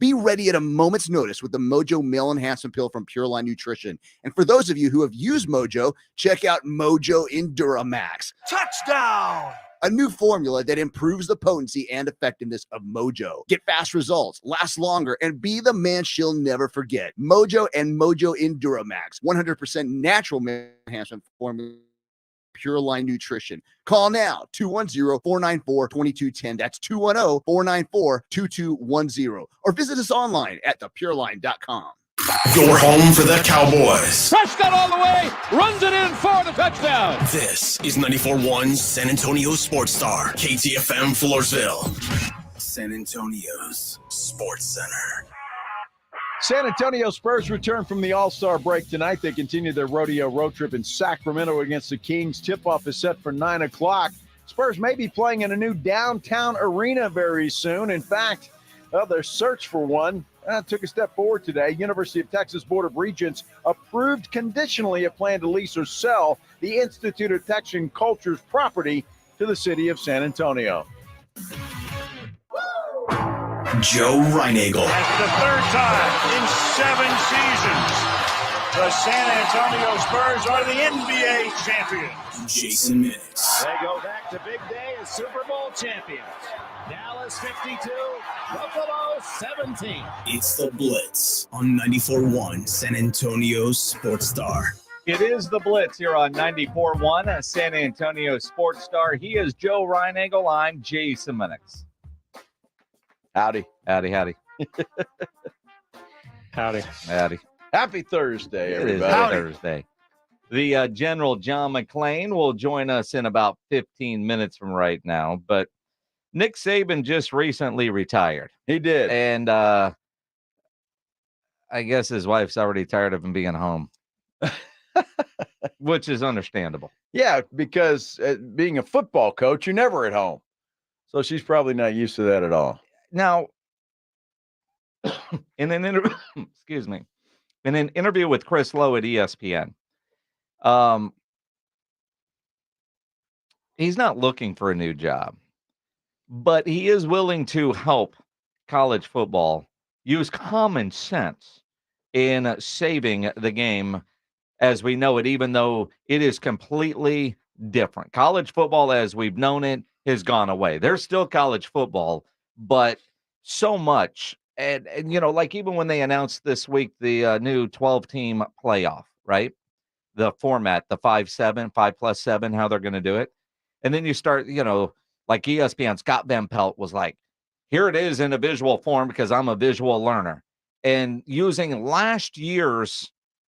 Be ready at a moment's notice with the Mojo Male Enhancement Pill from Pure Line Nutrition. And for those of you who have used Mojo, check out Mojo Enduramax. Touchdown! A new formula that improves the potency and effectiveness of Mojo. Get fast results, last longer, and be the man she'll never forget. Mojo and Mojo Enduramax, 100% natural male enhancement formula. Pure Line Nutrition. Call now, 210-494-2210. That's 210-494-2210. Or visit us online at thepureline.com. Your home for the Cowboys. Touchdown all the way, runs it in for the touchdown. This is 94.1 San Antonio Sports Star, KTFM Floresville. San Antonio's Sports Center. San Antonio Spurs return from the All-Star break tonight. They continue their rodeo road trip in Sacramento against the Kings. Tip-off is set for 9 o'clock. Spurs may be playing in a new downtown arena very soon. In fact, their search for one took a step forward today. University of Texas Board of Regents approved conditionally a plan to lease or sell the Institute of Texan Culture's property to the city of San Antonio. Joe Reinagel. That's the third time in 7 seasons the San Antonio Spurs are the NBA champions. Jason Minix. They go back to big day as Super Bowl champions. Dallas 52, Buffalo 17. It's the Blitz on 94.1 San Antonio Sports Star. It is the Blitz here on 94.1 San Antonio Sports Star. He is Joe Reinagel. I'm Jason Minix. Howdy. Howdy, howdy. Howdy. Howdy. Happy Thursday, everybody. It is Thursday. The General John McClain will join us in about 15 minutes from right now, but Nick Saban just recently retired. He did. And I guess his wife's already tired of him being home, which is understandable. Yeah, because being a football coach, you're never at home. So she's probably not used to that at all. Now, in an interview, excuse me, in an interview with Chris Lowe at ESPN, he's not looking for a new job, but he is willing to help college football use common sense in saving the game as we know it, even though it is completely different. College football, as we've known it, has gone away. There's still college football, but so much. And you know, like even when they announced this week the new 12-team playoff, right? The format, the 5-7, 5+7, how they're going to do it. And then you start, like ESPN, Scott Van Pelt was like, here it is in a visual form because I'm a visual learner. And using last year's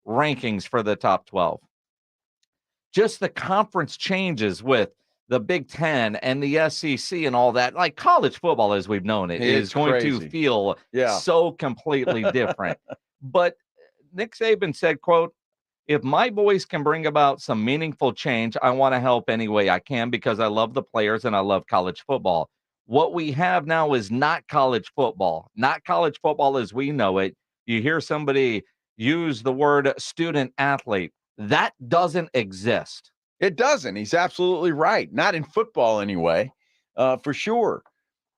rankings for the top 12. Just the conference changes with the Big Ten and the SEC and all that, like college football as we've known it, is It's going crazy. to feel Yeah. so completely different. But Nick Saban said, quote, if my voice can bring about some meaningful change, I want to help any way I can because I love the players and I love college football. What we have now is not college football as we know it. You hear somebody use the word student athlete. That doesn't exist. It doesn't. He's absolutely right. Not in football anyway, for sure.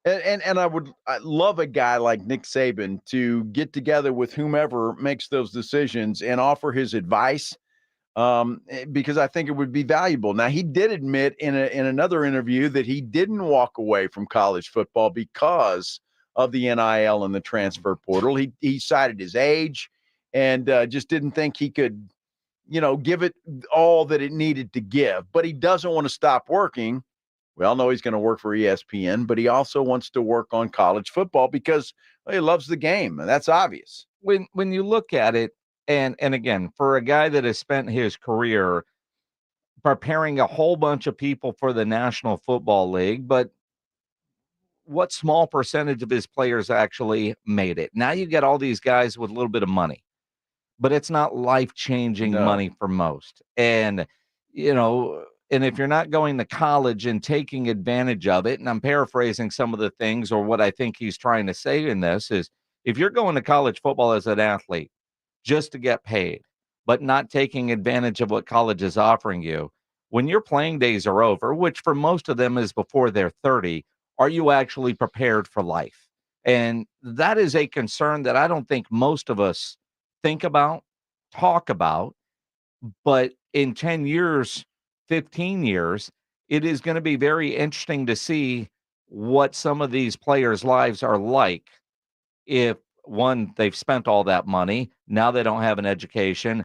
And I love a guy like Nick Saban to get together with whomever makes those decisions and offer his advice, because I think it would be valuable. Now, he did admit in another interview that he didn't walk away from college football because of the NIL and the transfer portal. He cited his age and just didn't think he could, give it all that it needed to give. But he doesn't want to stop working. We all know he's going to work for ESPN, but he also wants to work on college football because he loves the game, and that's obvious. When you look at it, and again, for a guy that has spent his career preparing a whole bunch of people for the National Football League, but what small percentage of his players actually made it? Now you get all these guys with a little bit of money, but it's not life-changing money for most. And, and if you're not going to college and taking advantage of it, and I'm paraphrasing some of the things or what I think he's trying to say in this is, if you're going to college football as an athlete just to get paid, but not taking advantage of what college is offering you, when your playing days are over, which for most of them is before they're 30, are you actually prepared for life? And that is a concern that I don't think most of us think about, talk about, but in 10 years, 15 years, it is going to be very interesting to see what some of these players' lives are like if, one, they've spent all that money, now they don't have an education.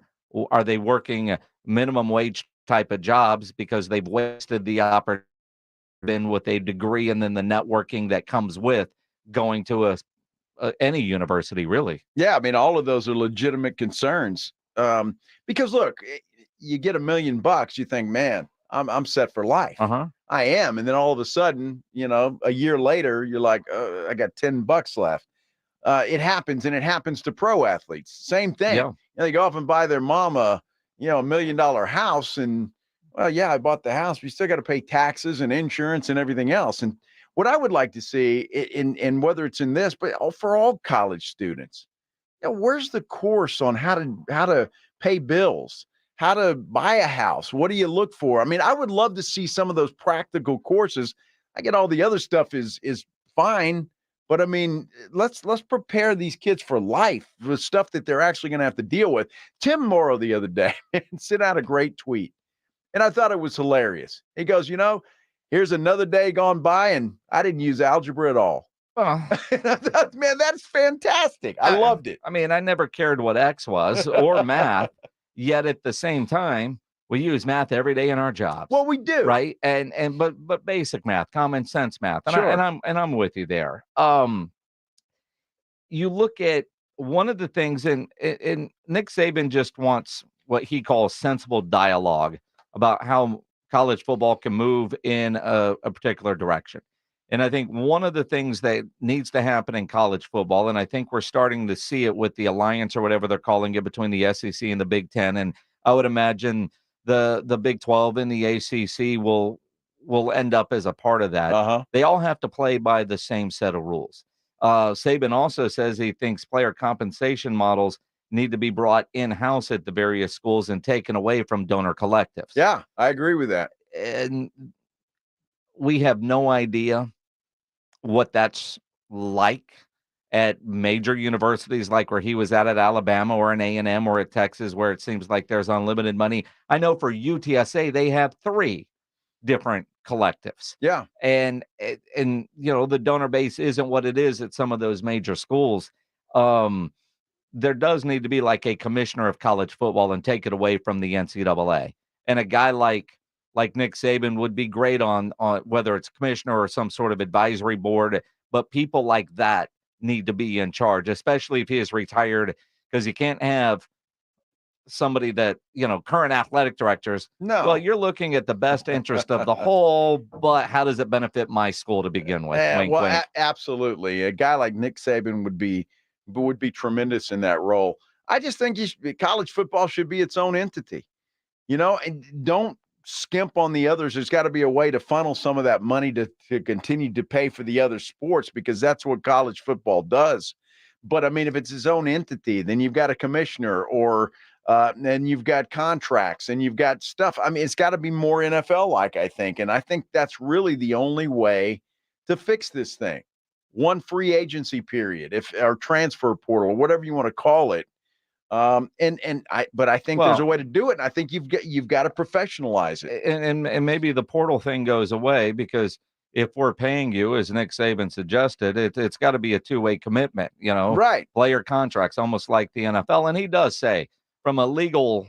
Are they working minimum wage type of jobs because they've wasted the opportunity with a degree and then the networking that comes with going to any university, really? Yeah, I mean, all of those are legitimate concerns. Because look, you get $1 million, you think, man, I'm set for life. I am. And then all of a sudden, a year later, you're like, I got $10 left. It happens, and it happens to pro athletes. Same thing. Yeah. They go off and buy their mama, $1 million house, and well, yeah, I bought the house. We still got to pay taxes and insurance and everything else. And what I would like to see in whether it's in this, but for all college students, where's the course on how to pay bills, how to buy a house? What do you look for? I mean, I would love to see some of those practical courses. I get all the other stuff is fine, but I mean, let's prepare these kids for life, the stuff that they're actually going to have to deal with. Tim Morrow the other day sent out a great tweet, and I thought it was hilarious. He goes, here's another day gone by, and I didn't use algebra at all. Oh. Man, that's fantastic. I loved it. I mean, I never cared what X was or math, yet at the same time, we use math every day in our jobs. Well, we do, right? But basic math, common sense math, and, sure. I'm with you there. You look at one of the things, and Nick Saban just wants what he calls sensible dialogue about how college football can move in a particular direction. And I think one of the things that needs to happen in college football, and I think we're starting to see it with the alliance or whatever they're calling it between the SEC and the Big Ten, and I would imagine the Big 12 and the ACC will end up as a part of that. They all have to play by the same set of rules. Saban also says he thinks player compensation models need to be brought in-house at the various schools and taken away from donor collectives. Yeah, I agree with that. And we have no idea what that's like at major universities like where he was at Alabama or an A&M or at Texas, where it seems like there's unlimited money. I know for UTSA, they have 3 different collectives. Yeah. And the donor base isn't what it is at some of those major schools. there does need to be like a commissioner of college football and take it away from the NCAA. And a guy like Nick Saban would be great on whether it's commissioner or some sort of advisory board, but people like that need to be in charge, especially if he is retired, because you can't have somebody that, current athletic directors. No. Well, you're looking at the best interest of the whole, but how does it benefit my school to begin with? Wink, wink. Absolutely. A guy like Nick Saban would be tremendous in that role. I just think college football should be its own entity, and don't skimp on the others. There's got to be a way to funnel some of that money to continue to pay for the other sports, because that's what college football does. But I mean, if it's its own entity, then you've got a commissioner, or and you've got contracts, and you've got stuff. I mean, it's got to be more NFL-like, I think. And I think that's really the only way to fix this thing. One free agency period, or transfer portal, or whatever you want to call it. But I think there's a way to do it. And I think you've got to professionalize it. And maybe the portal thing goes away, because if we're paying you, as Nick Saban suggested, it's got to be a two-way commitment, right? Player contracts, almost like the NFL. And he does say, from a legal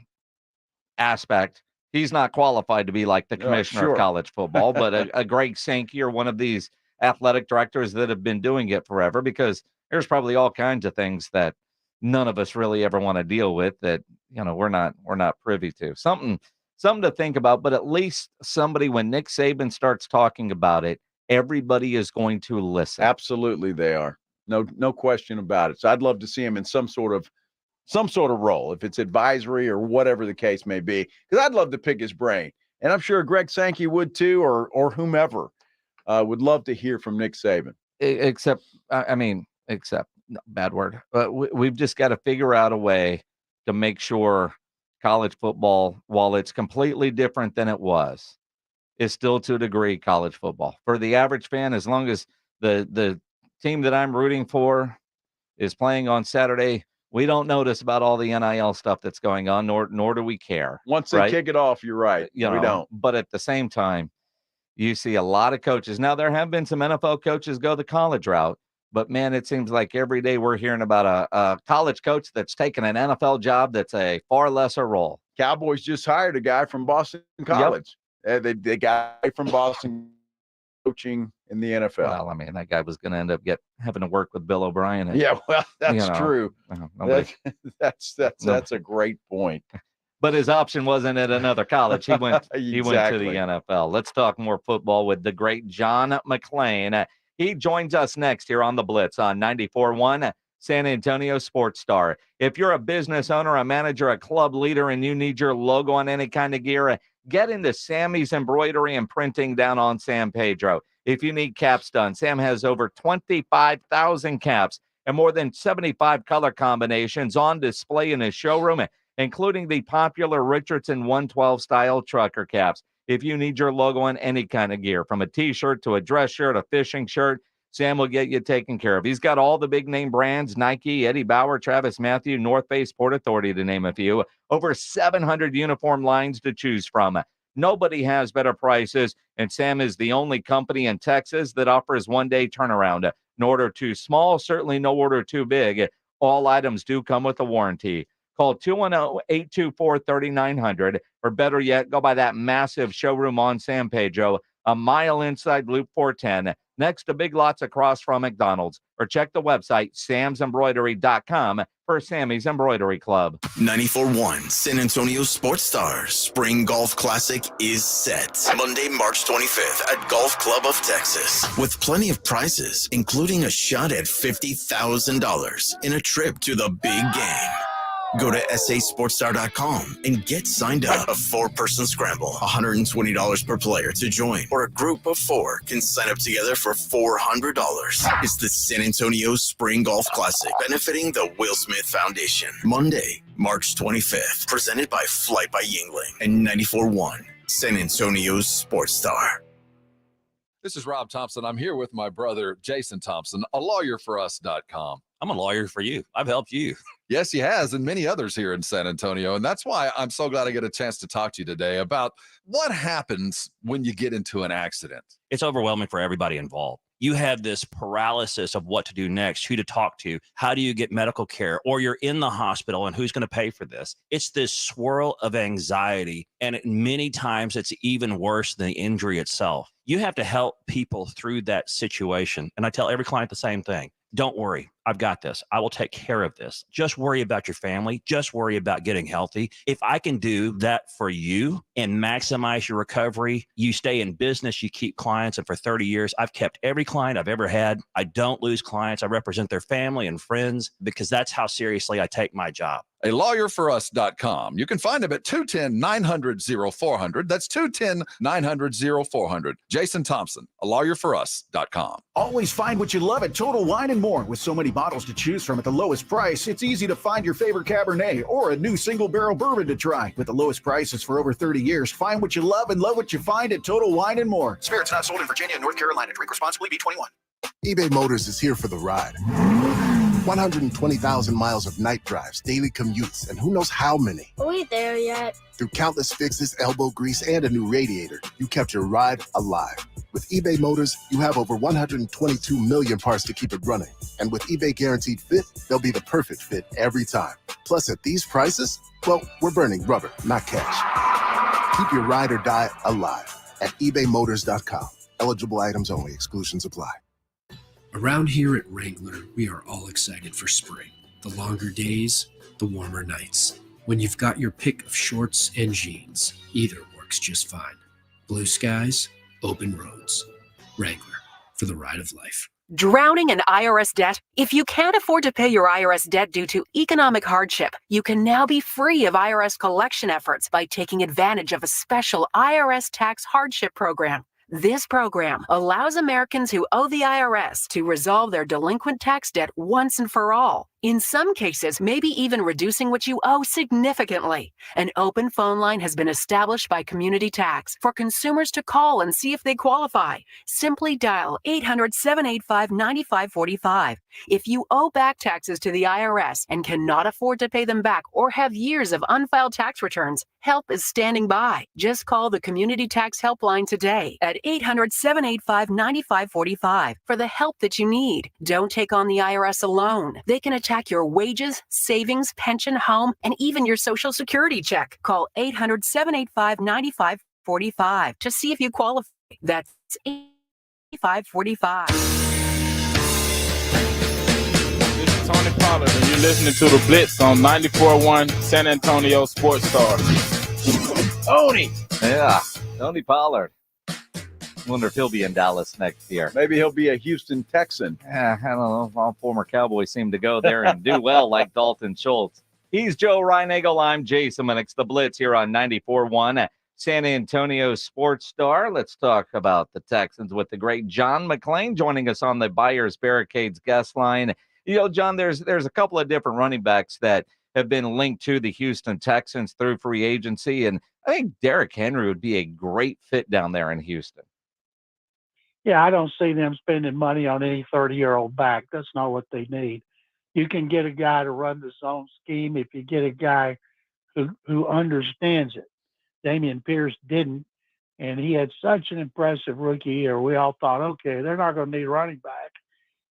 aspect, he's not qualified to be like the commissioner of college football, but a Greg Sankey or one of these athletic directors that have been doing it forever, because there's probably all kinds of things that none of us really ever want to deal with that, we're not privy to. Something to think about, but at least somebody, when Nick Saban starts talking about it, everybody is going to listen. Absolutely. They are. No question about it. So I'd love to see him in some sort of role, if it's advisory or whatever the case may be, because I'd love to pick his brain. And I'm sure Greg Sankey would too, or whomever would love to hear from Nick Saban. Except, bad word. But we've just got to figure out a way to make sure college football, while it's completely different than it was, is still to a degree college football. For the average fan, as long as the team that I'm rooting for is playing on Saturday, we don't notice about all the NIL stuff that's going on, nor do we care. Once they kick it off, you're right. We don't. But at the same time, you see a lot of coaches. Now, there have been some NFL coaches go the college route, but man, it seems like every day we're hearing about a college coach that's taken an NFL job that's a far lesser role. Cowboys just hired a guy from Boston College. Yep. They got a guy from Boston coaching in the NFL. Well, I mean, that guy was going to end up having to work with Bill O'Brien. And, that's true. That's a great point. But his option wasn't at another college. He went he went to the NFL. Let's talk more football with the great John McClain. He joins us next here on the Blitz on 94.1 San Antonio Sports Star. If you're a business owner, a manager, a club leader, and you need your logo on any kind of gear, get into Sammy's Embroidery and Printing down on San Pedro. If you need caps done, Sam has over 25,000 caps and more than 75 color combinations on display in his showroom, including the popular Richardson 112 style trucker caps. If you need your logo on any kind of gear, from a t-shirt to a dress shirt, a fishing shirt, Sam will get you taken care of. He's got all the big name brands: Nike, Eddie Bauer, Travis Matthew, North Face, Port Authority, to name a few. Over 700 uniform lines to choose from. Nobody has better prices, and Sam is the only company in Texas that offers one-day turnaround. No order too small, certainly no order too big. All items do come with a warranty. Call 210-824-3900, or better yet, go by that massive showroom on San Pedro, a mile inside Loop 410, next to Big Lots across from McDonald's, or check the website samsembroidery.com for Sammy's Embroidery Club. 94.1 San Antonio Sports Stars Spring Golf Classic is set Monday, March 25th at Golf Club of Texas, with plenty of prizes, including a shot at $50,000 in a trip to the big game. Go to sasportstar.com and get signed up. A 4-person scramble, $120 per player to join, or a group of 4 can sign up together for $400. It's the San Antonio Spring Golf Classic, benefiting the Will Smith Foundation. Monday, March 25th, presented by Flight by Yingling and 94.1 San Antonio's Sports Star. This is Rob Thompson. I'm here with my brother, Jason Thompson, a lawyerforus.com. I'm a lawyer for you. I've helped you. Yes, he has, and many others here in San Antonio. And that's why I'm so glad I get a chance to talk to you today about what happens when you get into an accident. It's overwhelming for everybody involved. you have this paralysis of what to do next, who to talk to, how do you get medical care, or you're in the hospital and who's going to pay for this. It's this swirl of anxiety, and many times it's even worse than the injury itself. You have to help people through that situation. And I tell every client the same thing. Don't worry. I've got this. I will take care of this. Just worry about your family. Just worry about getting healthy. If I can do that for you and maximize your recovery, you stay in business, you keep clients. And for 30 years, I've kept every client I've ever had. I don't lose clients. I represent their family and friends because that's how seriously I take my job. A lawyerforus.com. You can find him at 210-900-0400. That's 210-900-0400. Jason Thompson, a lawyerforus.com. Always find what you love at Total Wine & More. With so many bottles to choose from at the lowest price, it's easy to find your favorite Cabernet or a new single barrel bourbon to try. With the lowest prices for over 30 years, find what you love and love what you find at Total Wine & More. Spirits not sold in Virginia and North Carolina. Drink responsibly. B21. eBay Motors is here for the ride. 120,000 miles of night drives, daily commutes, and who knows how many. Are we there yet? Through countless fixes, elbow grease, and a new radiator, you kept your ride alive. With eBay Motors, you have over 122 million parts to keep it running. And with eBay Guaranteed Fit, they'll be the perfect fit every time. Plus, at these prices, well, we're burning rubber, not cash. Keep your ride or die alive at ebaymotors.com. Eligible items only. Exclusions apply. Around here at Wrangler, we are all excited for spring. The longer days, the warmer nights. When you've got your pick of shorts and jeans, either works just fine. Blue skies, open roads. Wrangler, for the ride of life. Drowning in IRS debt? If you can't afford to pay your IRS debt due to economic hardship, you can now be free of IRS collection efforts by taking advantage of a special IRS tax hardship program. This program allows Americans who owe the IRS to resolve their delinquent tax debt once and for all. In some cases, maybe even reducing what you owe significantly. An open phone line has been established by Community Tax for consumers to call and see if they qualify. Simply dial 800-785-9545. If you owe back taxes to the IRS and cannot afford to pay them back or have years of unfiled tax returns, help is standing by. Just call the Community Tax Helpline today at 800-785-9545 for the help that you need. Don't take on the IRS alone. They can attack your wages, savings, pension, home, and even your Social Security check. Call 800-785-9545 to see if you qualify. That's 8545. This is Tony Pollard, and you're listening to the Blitz on 94.1 San Antonio Sports Stars. Tony! Yeah, Tony Pollard. Wonder if he'll be in Dallas next year. Maybe he'll be a Houston Texan. I don't know. All former Cowboys seem to go there and do well like Dalton Schultz. He's Joe Reinagel. I'm Jason Minix. The Blitz here on 94.1 San Antonio Sports Star. Let's talk about the Texans with the great John McClain joining us on the Buyers Barricades guest line. You know, John, there's a couple of different running backs that have been linked to the Houston Texans through free agency, and I think Derrick Henry would be a great fit down there in Houston. Yeah, I don't see them spending money on any 30-year-old back. That's not what they need. You can get a guy to run the zone scheme if you get a guy who understands it. Dameon Pierce didn't, and he had such an impressive rookie year. We all thought, okay, they're not going to need a running back.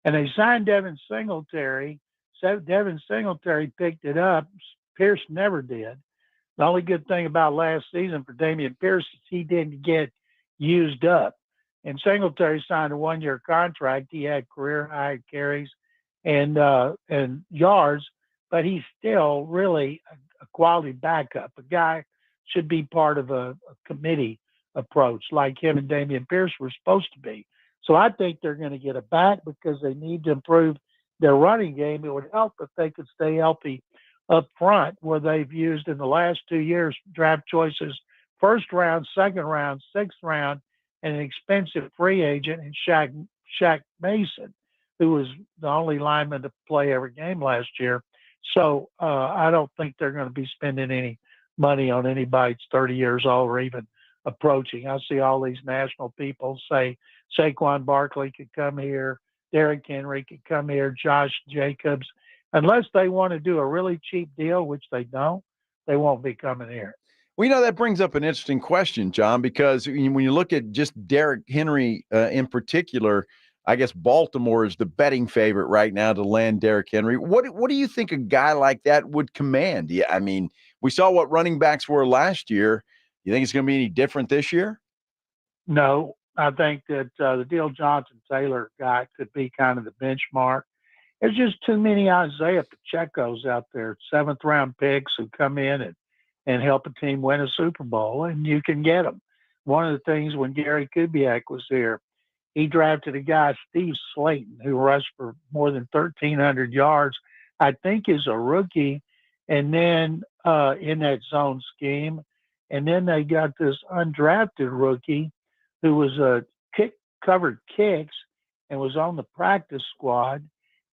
And they signed Devin Singletary. So Devin Singletary picked it up. Pierce never did. The only good thing about last season for Dameon Pierce is he didn't get used up. And Singletary signed a one-year contract. He had career-high carries and yards, but he's still really a quality backup. A guy should be part of a committee approach like him and Dameon Pierce were supposed to be. So I think they're going to get a back because they need to improve their running game. It would help if they could stay healthy up front, where they've used in the last 2 years draft choices, first round, second round, sixth round, and an expensive free agent in Shaq Mason, who was the only lineman to play every game last year. So I don't think they're going to be spending any money on anybody that's 30 years old or even approaching. I see all these national people say Saquon Barkley could come here, Derrick Henry could come here, Josh Jacobs. Unless they want to do a really cheap deal, which they don't, they won't be coming here. Well, that brings up an interesting question, John, because when you look at just Derrick Henry in particular, I guess Baltimore is the betting favorite right now to land Derrick Henry. What do you think a guy like that would command? Yeah, I mean, we saw what running backs were last year. You think it's going to be any different this year? No, I think that the Deal Johnson-Taylor guy could be kind of the benchmark. There's just too many Isaiah Pacheco's out there, 7th-round picks who come in and help a team win a Super Bowl, and you can get them. One of the things when Gary Kubiak was here, he drafted a guy, Steve Slayton, who rushed for more than 1,300 yards, I think is a rookie, and then in that zone scheme. And then they got this undrafted rookie who was covered kicks and was on the practice squad,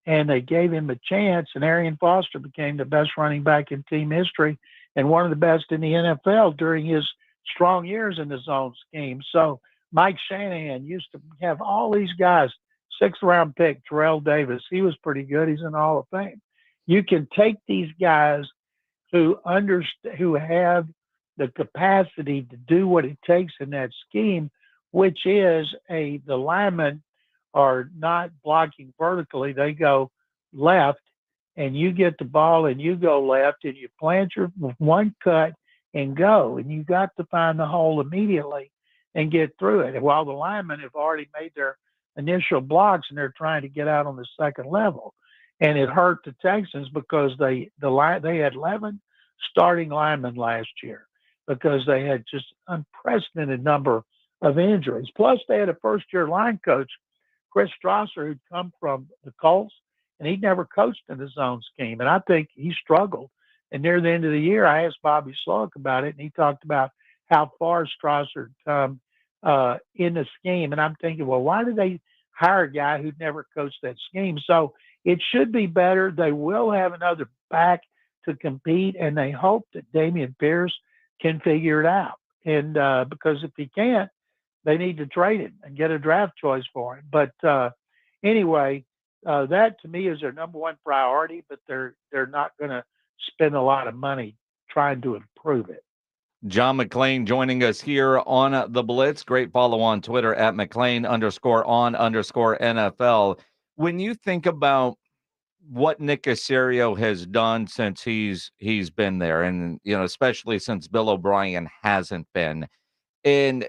and they gave him a chance, and Arian Foster became the best running back in team history and one of the best in the NFL during his strong years in the zone scheme. So Mike Shanahan used to have all these guys, 6th-round pick, Terrell Davis. He was pretty good. He's in the Hall of Fame. You can take these guys who have the capacity to do what it takes in that scheme, which is the linemen are not blocking vertically. They go left, and you get the ball and you go left, and you plant your one cut and go. And you got to find the hole immediately and get through it. And while the linemen have already made their initial blocks and they're trying to get out on the second level. And it hurt the Texans because they had 11 starting linemen last year because they had just unprecedented number of injuries. Plus, they had a first-year line coach, Chris Strasser, who'd come from the Colts, and he'd never coached in the zone scheme. And I think he struggled. And near the end of the year, I asked Bobby Slowick about it, and he talked about how far Strasser had come in the scheme. And I'm thinking, well, why did they hire a guy who'd never coached that scheme? So it should be better. They will have another back to compete, and they hope that Dameon Pierce can figure it out. And because if he can't, they need to trade him and get a draft choice for him. But anyway, that to me is their number one priority, but they're not going to spend a lot of money trying to improve it. John McClain joining us here on the Blitz. Great follow on Twitter at McClain_on_NFL. When you think about what Nick Caserio has done since he's been there, and especially since Bill O'Brien hasn't been, in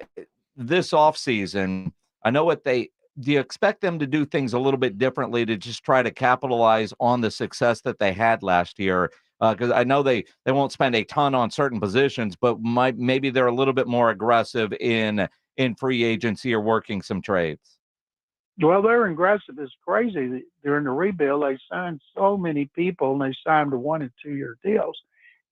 this offseason, I know do you expect them to do things a little bit differently to just try to capitalize on the success that they had last year? Because I know they won't spend a ton on certain positions, but maybe they're a little bit more aggressive in free agency or working some trades. Well, they're aggressive as crazy. During the rebuild, they signed so many people, and they signed to 1 and 2 year deals.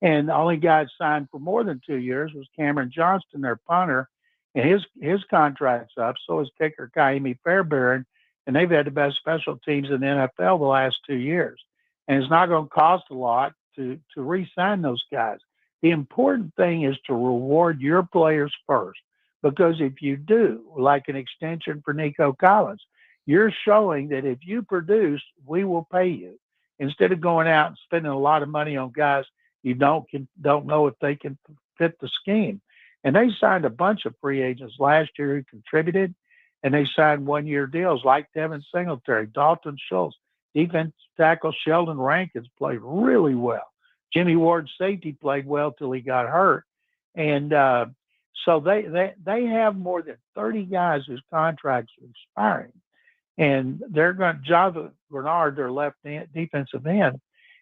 And the only guy signed for more than 2 years was Cameron Johnston, their punter, and his contract's up. So is kicker Kaimi Fairbairn, and they've had the best special teams in the NFL the last 2 years. And it's not going to cost a lot to re-sign those guys. The important thing is to reward your players first, because if you do, like an extension for Nico Collins, you're showing that if you produce, we will pay you, instead of going out and spending a lot of money on guys you don't know if they can fit the scheme. And they signed a bunch of free agents last year who contributed, and they signed 1 year deals like Devin Singletary, Dalton Schultz, defense tackle Sheldon Rankins played really well. Jimmy Ward, safety, played well till he got hurt. And so they have more than 30 guys whose contracts are expiring. And they're going to, Java Bernard, their left defensive end,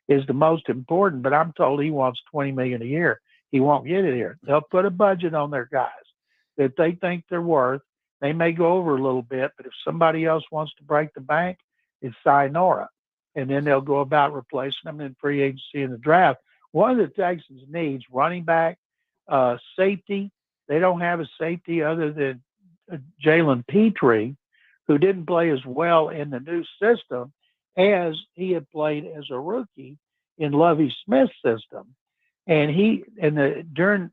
is the most important, but I'm told he wants $20 million a year. He won't get it here. They'll put a budget on their guys that they think they're worth. They may go over a little bit, but if somebody else wants to break the bank, it's sayonara. And then they'll go about replacing them in free agency in the draft. One of the Texans needs running back, safety. They don't have a safety other than Jalen Petrie, who didn't play as well in the new system as he had played as a rookie in Lovie Smith's system. And during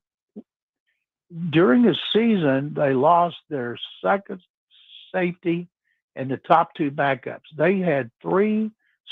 the season, they lost their second safety and the top 2 backups. They had 3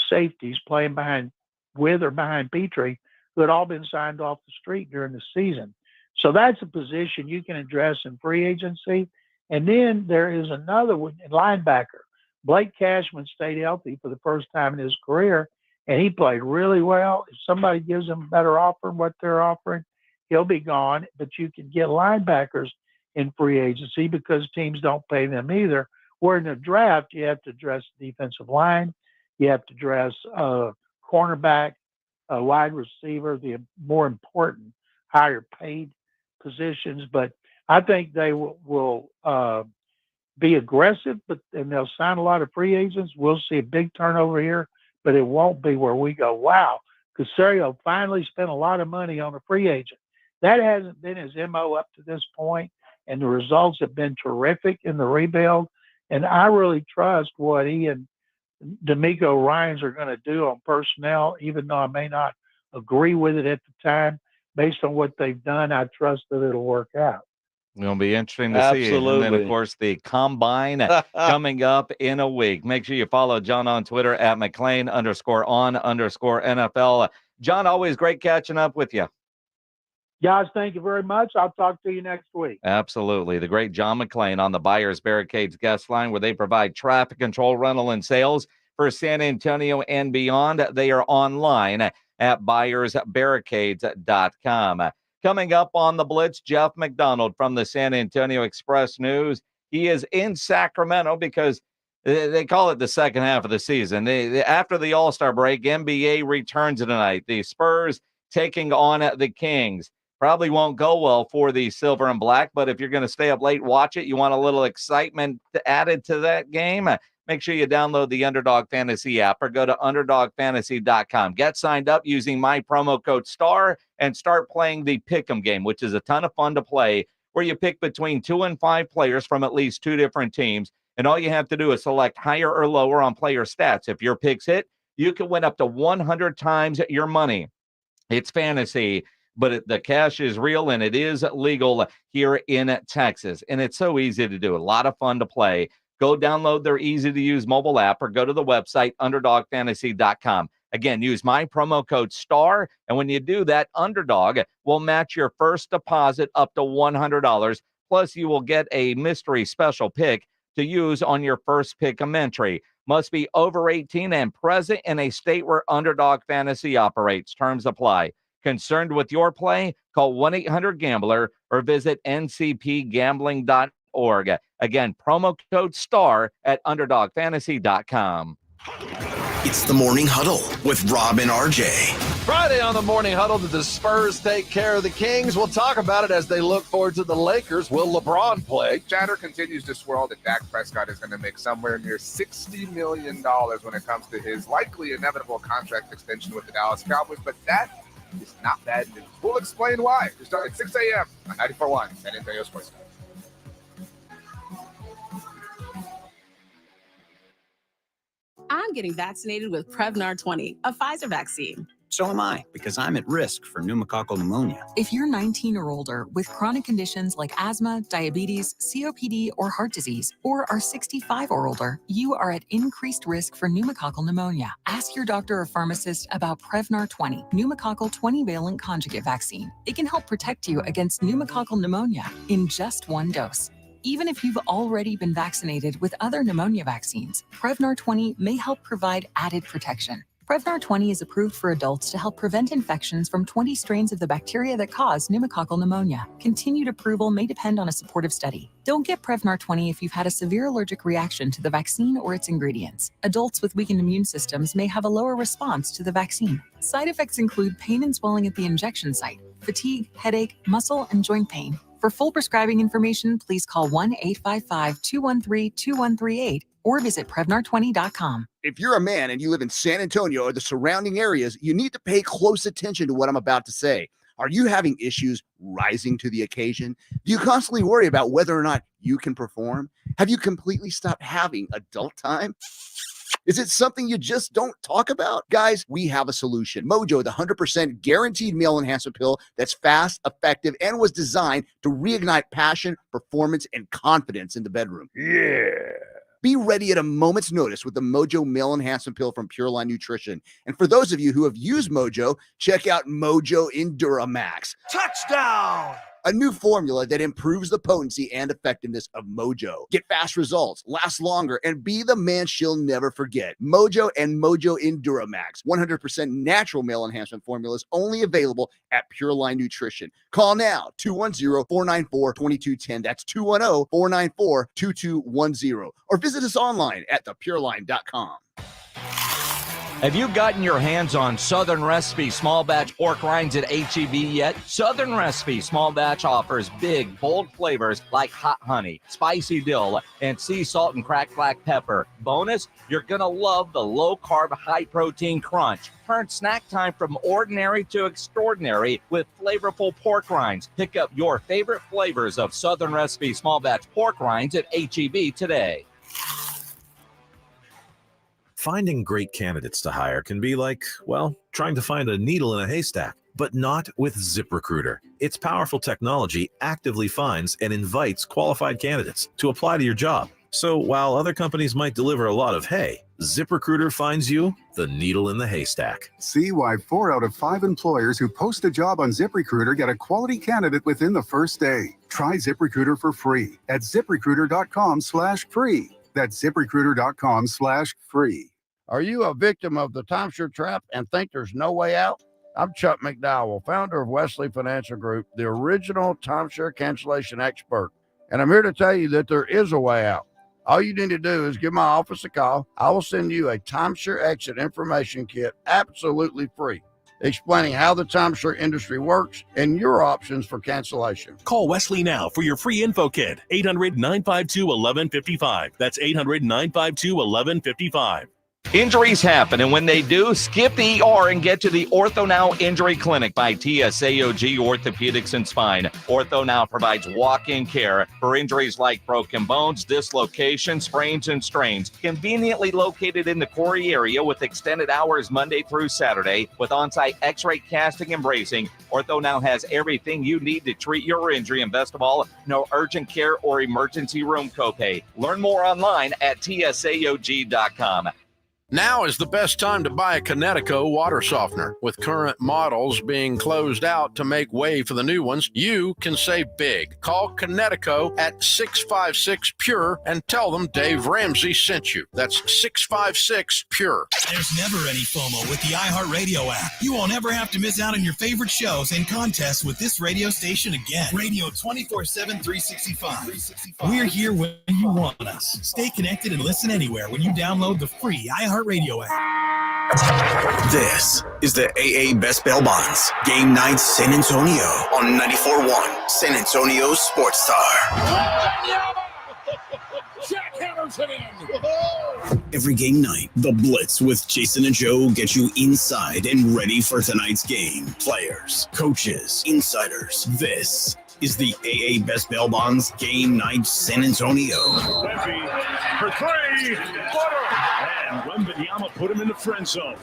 safeties playing behind Petrie who had all been signed off the street during the season. So that's a position you can address in free agency. And then there is another one, linebacker. Blake Cashman stayed healthy for the first time in his career, and he played really well. If somebody gives him a better offer than what they're offering, he'll be gone. But you can get linebackers in free agency because teams don't pay them either. Where in the draft, you have to address the defensive line, you have to address cornerback, wide receiver, the more important, higher paid positions. But I think they will be aggressive, and they'll sign a lot of free agents. We'll see a big turnover here, but it won't be where we go, wow, Caserio finally spent a lot of money on a free agent. That hasn't been his MO up to this point, and the results have been terrific in the rebuild. And I really trust what he and D'Amico Ryans are going to do on personnel, even though I may not agree with it at the time. Based on what they've done, I trust that it'll work out. It's going to be interesting to see. And then, of course, the Combine coming up in a week. Make sure you follow John on Twitter at McClain_on_NFL. John, always great catching up with you. Guys, thank you very much. I'll talk to you next week. Absolutely. The great John McClain on the Buyers Barricades guest line, where they provide traffic control, rental, and sales for San Antonio and beyond. They are online at buyersbarricades.com. Coming up on the Blitz, Jeff McDonald from the San Antonio Express News. He is in Sacramento because they call it the second half of the season. After the All-Star break, NBA returns tonight. The Spurs taking on the Kings. Probably won't go well for the silver and black, but if you're going to stay up late, watch it. You want a little excitement added to that game, make sure you download the Underdog Fantasy app or go to UnderdogFantasy.com. Get signed up using my promo code STAR and start playing the Pick'em game, which is a ton of fun to play, where you pick between 2 and 5 players from at least 2 different teams, and all you have to do is select higher or lower on player stats. If your picks hit, you can win up to 100 times your money. It's fantasy, but the cash is real, and it is legal here in Texas. And it's so easy to do. A lot of fun to play. Go download their easy-to-use mobile app or go to the website, UnderdogFantasy.com. Again, use my promo code STAR, and when you do that, Underdog will match your first deposit up to $100. Plus, you will get a mystery special pick to use on your first Pick'em entry. Must be over 18 and present in a state where Underdog Fantasy operates. Terms apply. Concerned with your play? Call 1-800-GAMBLER or visit ncpgambling.org. Again, promo code STAR at UnderdogFantasy.com. It's the Morning Huddle with Rob and RJ. Friday on the Morning Huddle, did the Spurs take care of the Kings? We'll talk about it as they look forward to the Lakers. Will LeBron play? Chatter continues to swirl that Dak Prescott is going to make somewhere near $60 million when it comes to his likely inevitable contract extension with the Dallas Cowboys, but that is not bad news. We'll explain why. We start at 6 a.m. on 94.1 San Antonio Sports. I'm getting vaccinated with Prevnar 20, a Pfizer vaccine. So am I, because I'm at risk for pneumococcal pneumonia. If you're 19 or older with chronic conditions like asthma, diabetes, COPD, or heart disease, or are 65 or older, you are at increased risk for pneumococcal pneumonia. Ask your doctor or pharmacist about Prevnar 20, pneumococcal 20-valent conjugate vaccine. It can help protect you against pneumococcal pneumonia in just one dose. Even if you've already been vaccinated with other pneumonia vaccines, Prevnar 20 may help provide added protection. Prevnar 20 is approved for adults to help prevent infections from 20 strains of the bacteria that cause pneumococcal pneumonia. Continued approval may depend on a supportive study. Don't get Prevnar 20 if you've had a severe allergic reaction to the vaccine or its ingredients. Adults with weakened immune systems may have a lower response to the vaccine. Side effects include pain and swelling at the injection site, fatigue, headache, muscle, and joint pain. For full prescribing information, please call 1-855-213-2138 or visit Prevnar20.com. If you're a man and you live in San Antonio or the surrounding areas, you need to pay close attention to what I'm about to say. Are you having issues rising to the occasion? Do you constantly worry about whether or not you can perform? Have you completely stopped having adult time? Is it something you just don't talk about? Guys, we have a solution. Mojo, the 100% guaranteed male enhancement pill that's fast, effective, and was designed to reignite passion, performance, and confidence in the bedroom. Yeah. Be ready at a moment's notice with the Mojo Male Enhancement Pill from Pure Line Nutrition. And for those of you who have used Mojo, check out Mojo Enduramax. Touchdown! a new formula that improves the potency and effectiveness of Mojo. Get fast results, last longer, and be the man she'll never forget. Mojo and Mojo Enduramax, 100% natural male enhancement formulas, only available at Pure Line Nutrition. Call now, 210-494-2210. That's 210-494-2210. Or visit us online at thepureline.com. Have you gotten your hands on Southern Recipe small batch pork rinds at HEB yet? Southern Recipe small batch offers big, bold flavors like hot honey, spicy dill, and sea salt and cracked black pepper. Bonus, you're going to love the low-carb, high-protein crunch. Turn snack time from ordinary to extraordinary with flavorful pork rinds. Pick up your favorite flavors of Southern Recipe small batch pork rinds at HEB today. Finding great candidates to hire can be like, well, trying to find a needle in a haystack, but not with ZipRecruiter. Its powerful technology actively finds and invites qualified candidates to apply to your job. So while other companies might deliver a lot of hay, ZipRecruiter finds you the needle in the haystack. See why 4 out of 5 employers who post a job on ZipRecruiter get a quality candidate within the first day. Try ZipRecruiter for free at ZipRecruiter.com/free. That's ZipRecruiter.com/free. Are you a victim of the timeshare trap and think there's no way out? I'm Chuck McDowell, founder of Wesley Financial Group, the original timeshare cancellation expert. And I'm here to tell you that there is a way out. All you need to do is give my office a call. I will send you a timeshare exit information kit absolutely free, explaining how the timeshare industry works and your options for cancellation. Call Wesley now for your free info kit. 800-952-1155. That's 800-952-1155. Injuries happen, and when they do, skip the ER and get to the Ortho Now Injury Clinic by TSAOG Orthopedics and Spine. Ortho Now provides walk-in care for injuries like broken bones, dislocations, sprains, and strains. Conveniently located in the Corey area with extended hours Monday through Saturday with on-site x-ray casting and bracing, Ortho Now has everything you need to treat your injury, and best of all, no urgent care or emergency room copay. Learn more online at tsaog.com. Now is the best time to buy a Connecticut water softener. With current models being closed out to make way for the new ones, you can save big. Call Connecticut at 656-PURE and tell them Dave Ramsey sent you. That's 656-PURE. There's never any FOMO with the iHeartRadio app. You won't ever have to miss out on your favorite shows and contests with this radio station again. Radio 24/7, 365. We're here when you want us. Stay connected and listen anywhere when you download the free iHeartRadio app. This is the AA Best Bail Bonds Game Night San Antonio on 94.1 San Antonio Sports Star. Every game night, the Blitz with Jason and Joe get you inside and ready for tonight's game. Players, coaches, insiders. This is the AA Best Bail Bonds Game Night San Antonio. For three, butter, and Wembanyama put him in the friend zone.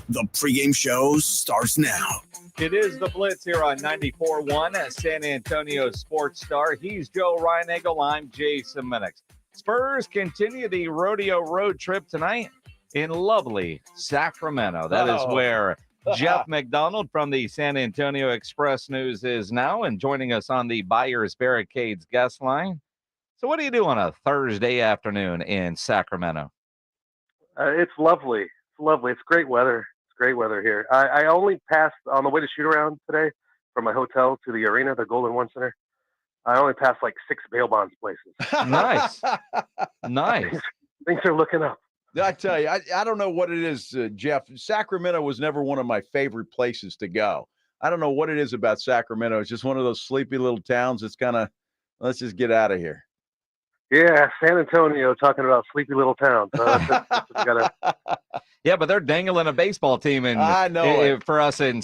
The pregame show starts now. It is the Blitz here on 94.1 San Antonio Sports Star. He's Joe Reinagel. I'm Jason Minix. Spurs continue the Rodeo Road Trip tonight in lovely Sacramento. That is where Jeff McDonald from the San Antonio Express News is now, and joining us on the Buyers Barricades guest line. So what do you do on a Thursday afternoon in Sacramento? It's lovely. It's lovely. It's great weather. It's great weather here. I only passed on the way to shoot around today from my hotel to the arena, the Golden One Center. I only passed like 6 bail bonds places. Nice. Nice. Things are looking up. I tell you, I don't know what it is, Jeff. Sacramento was never one of my favorite places to go. I don't know what it is about Sacramento. It's just one of those sleepy little towns. It's kind of, let's just get out of here. Yeah, San Antonio talking about sleepy little town. So that's what you gotta... Yeah, but they're dangling a baseball team I know for us in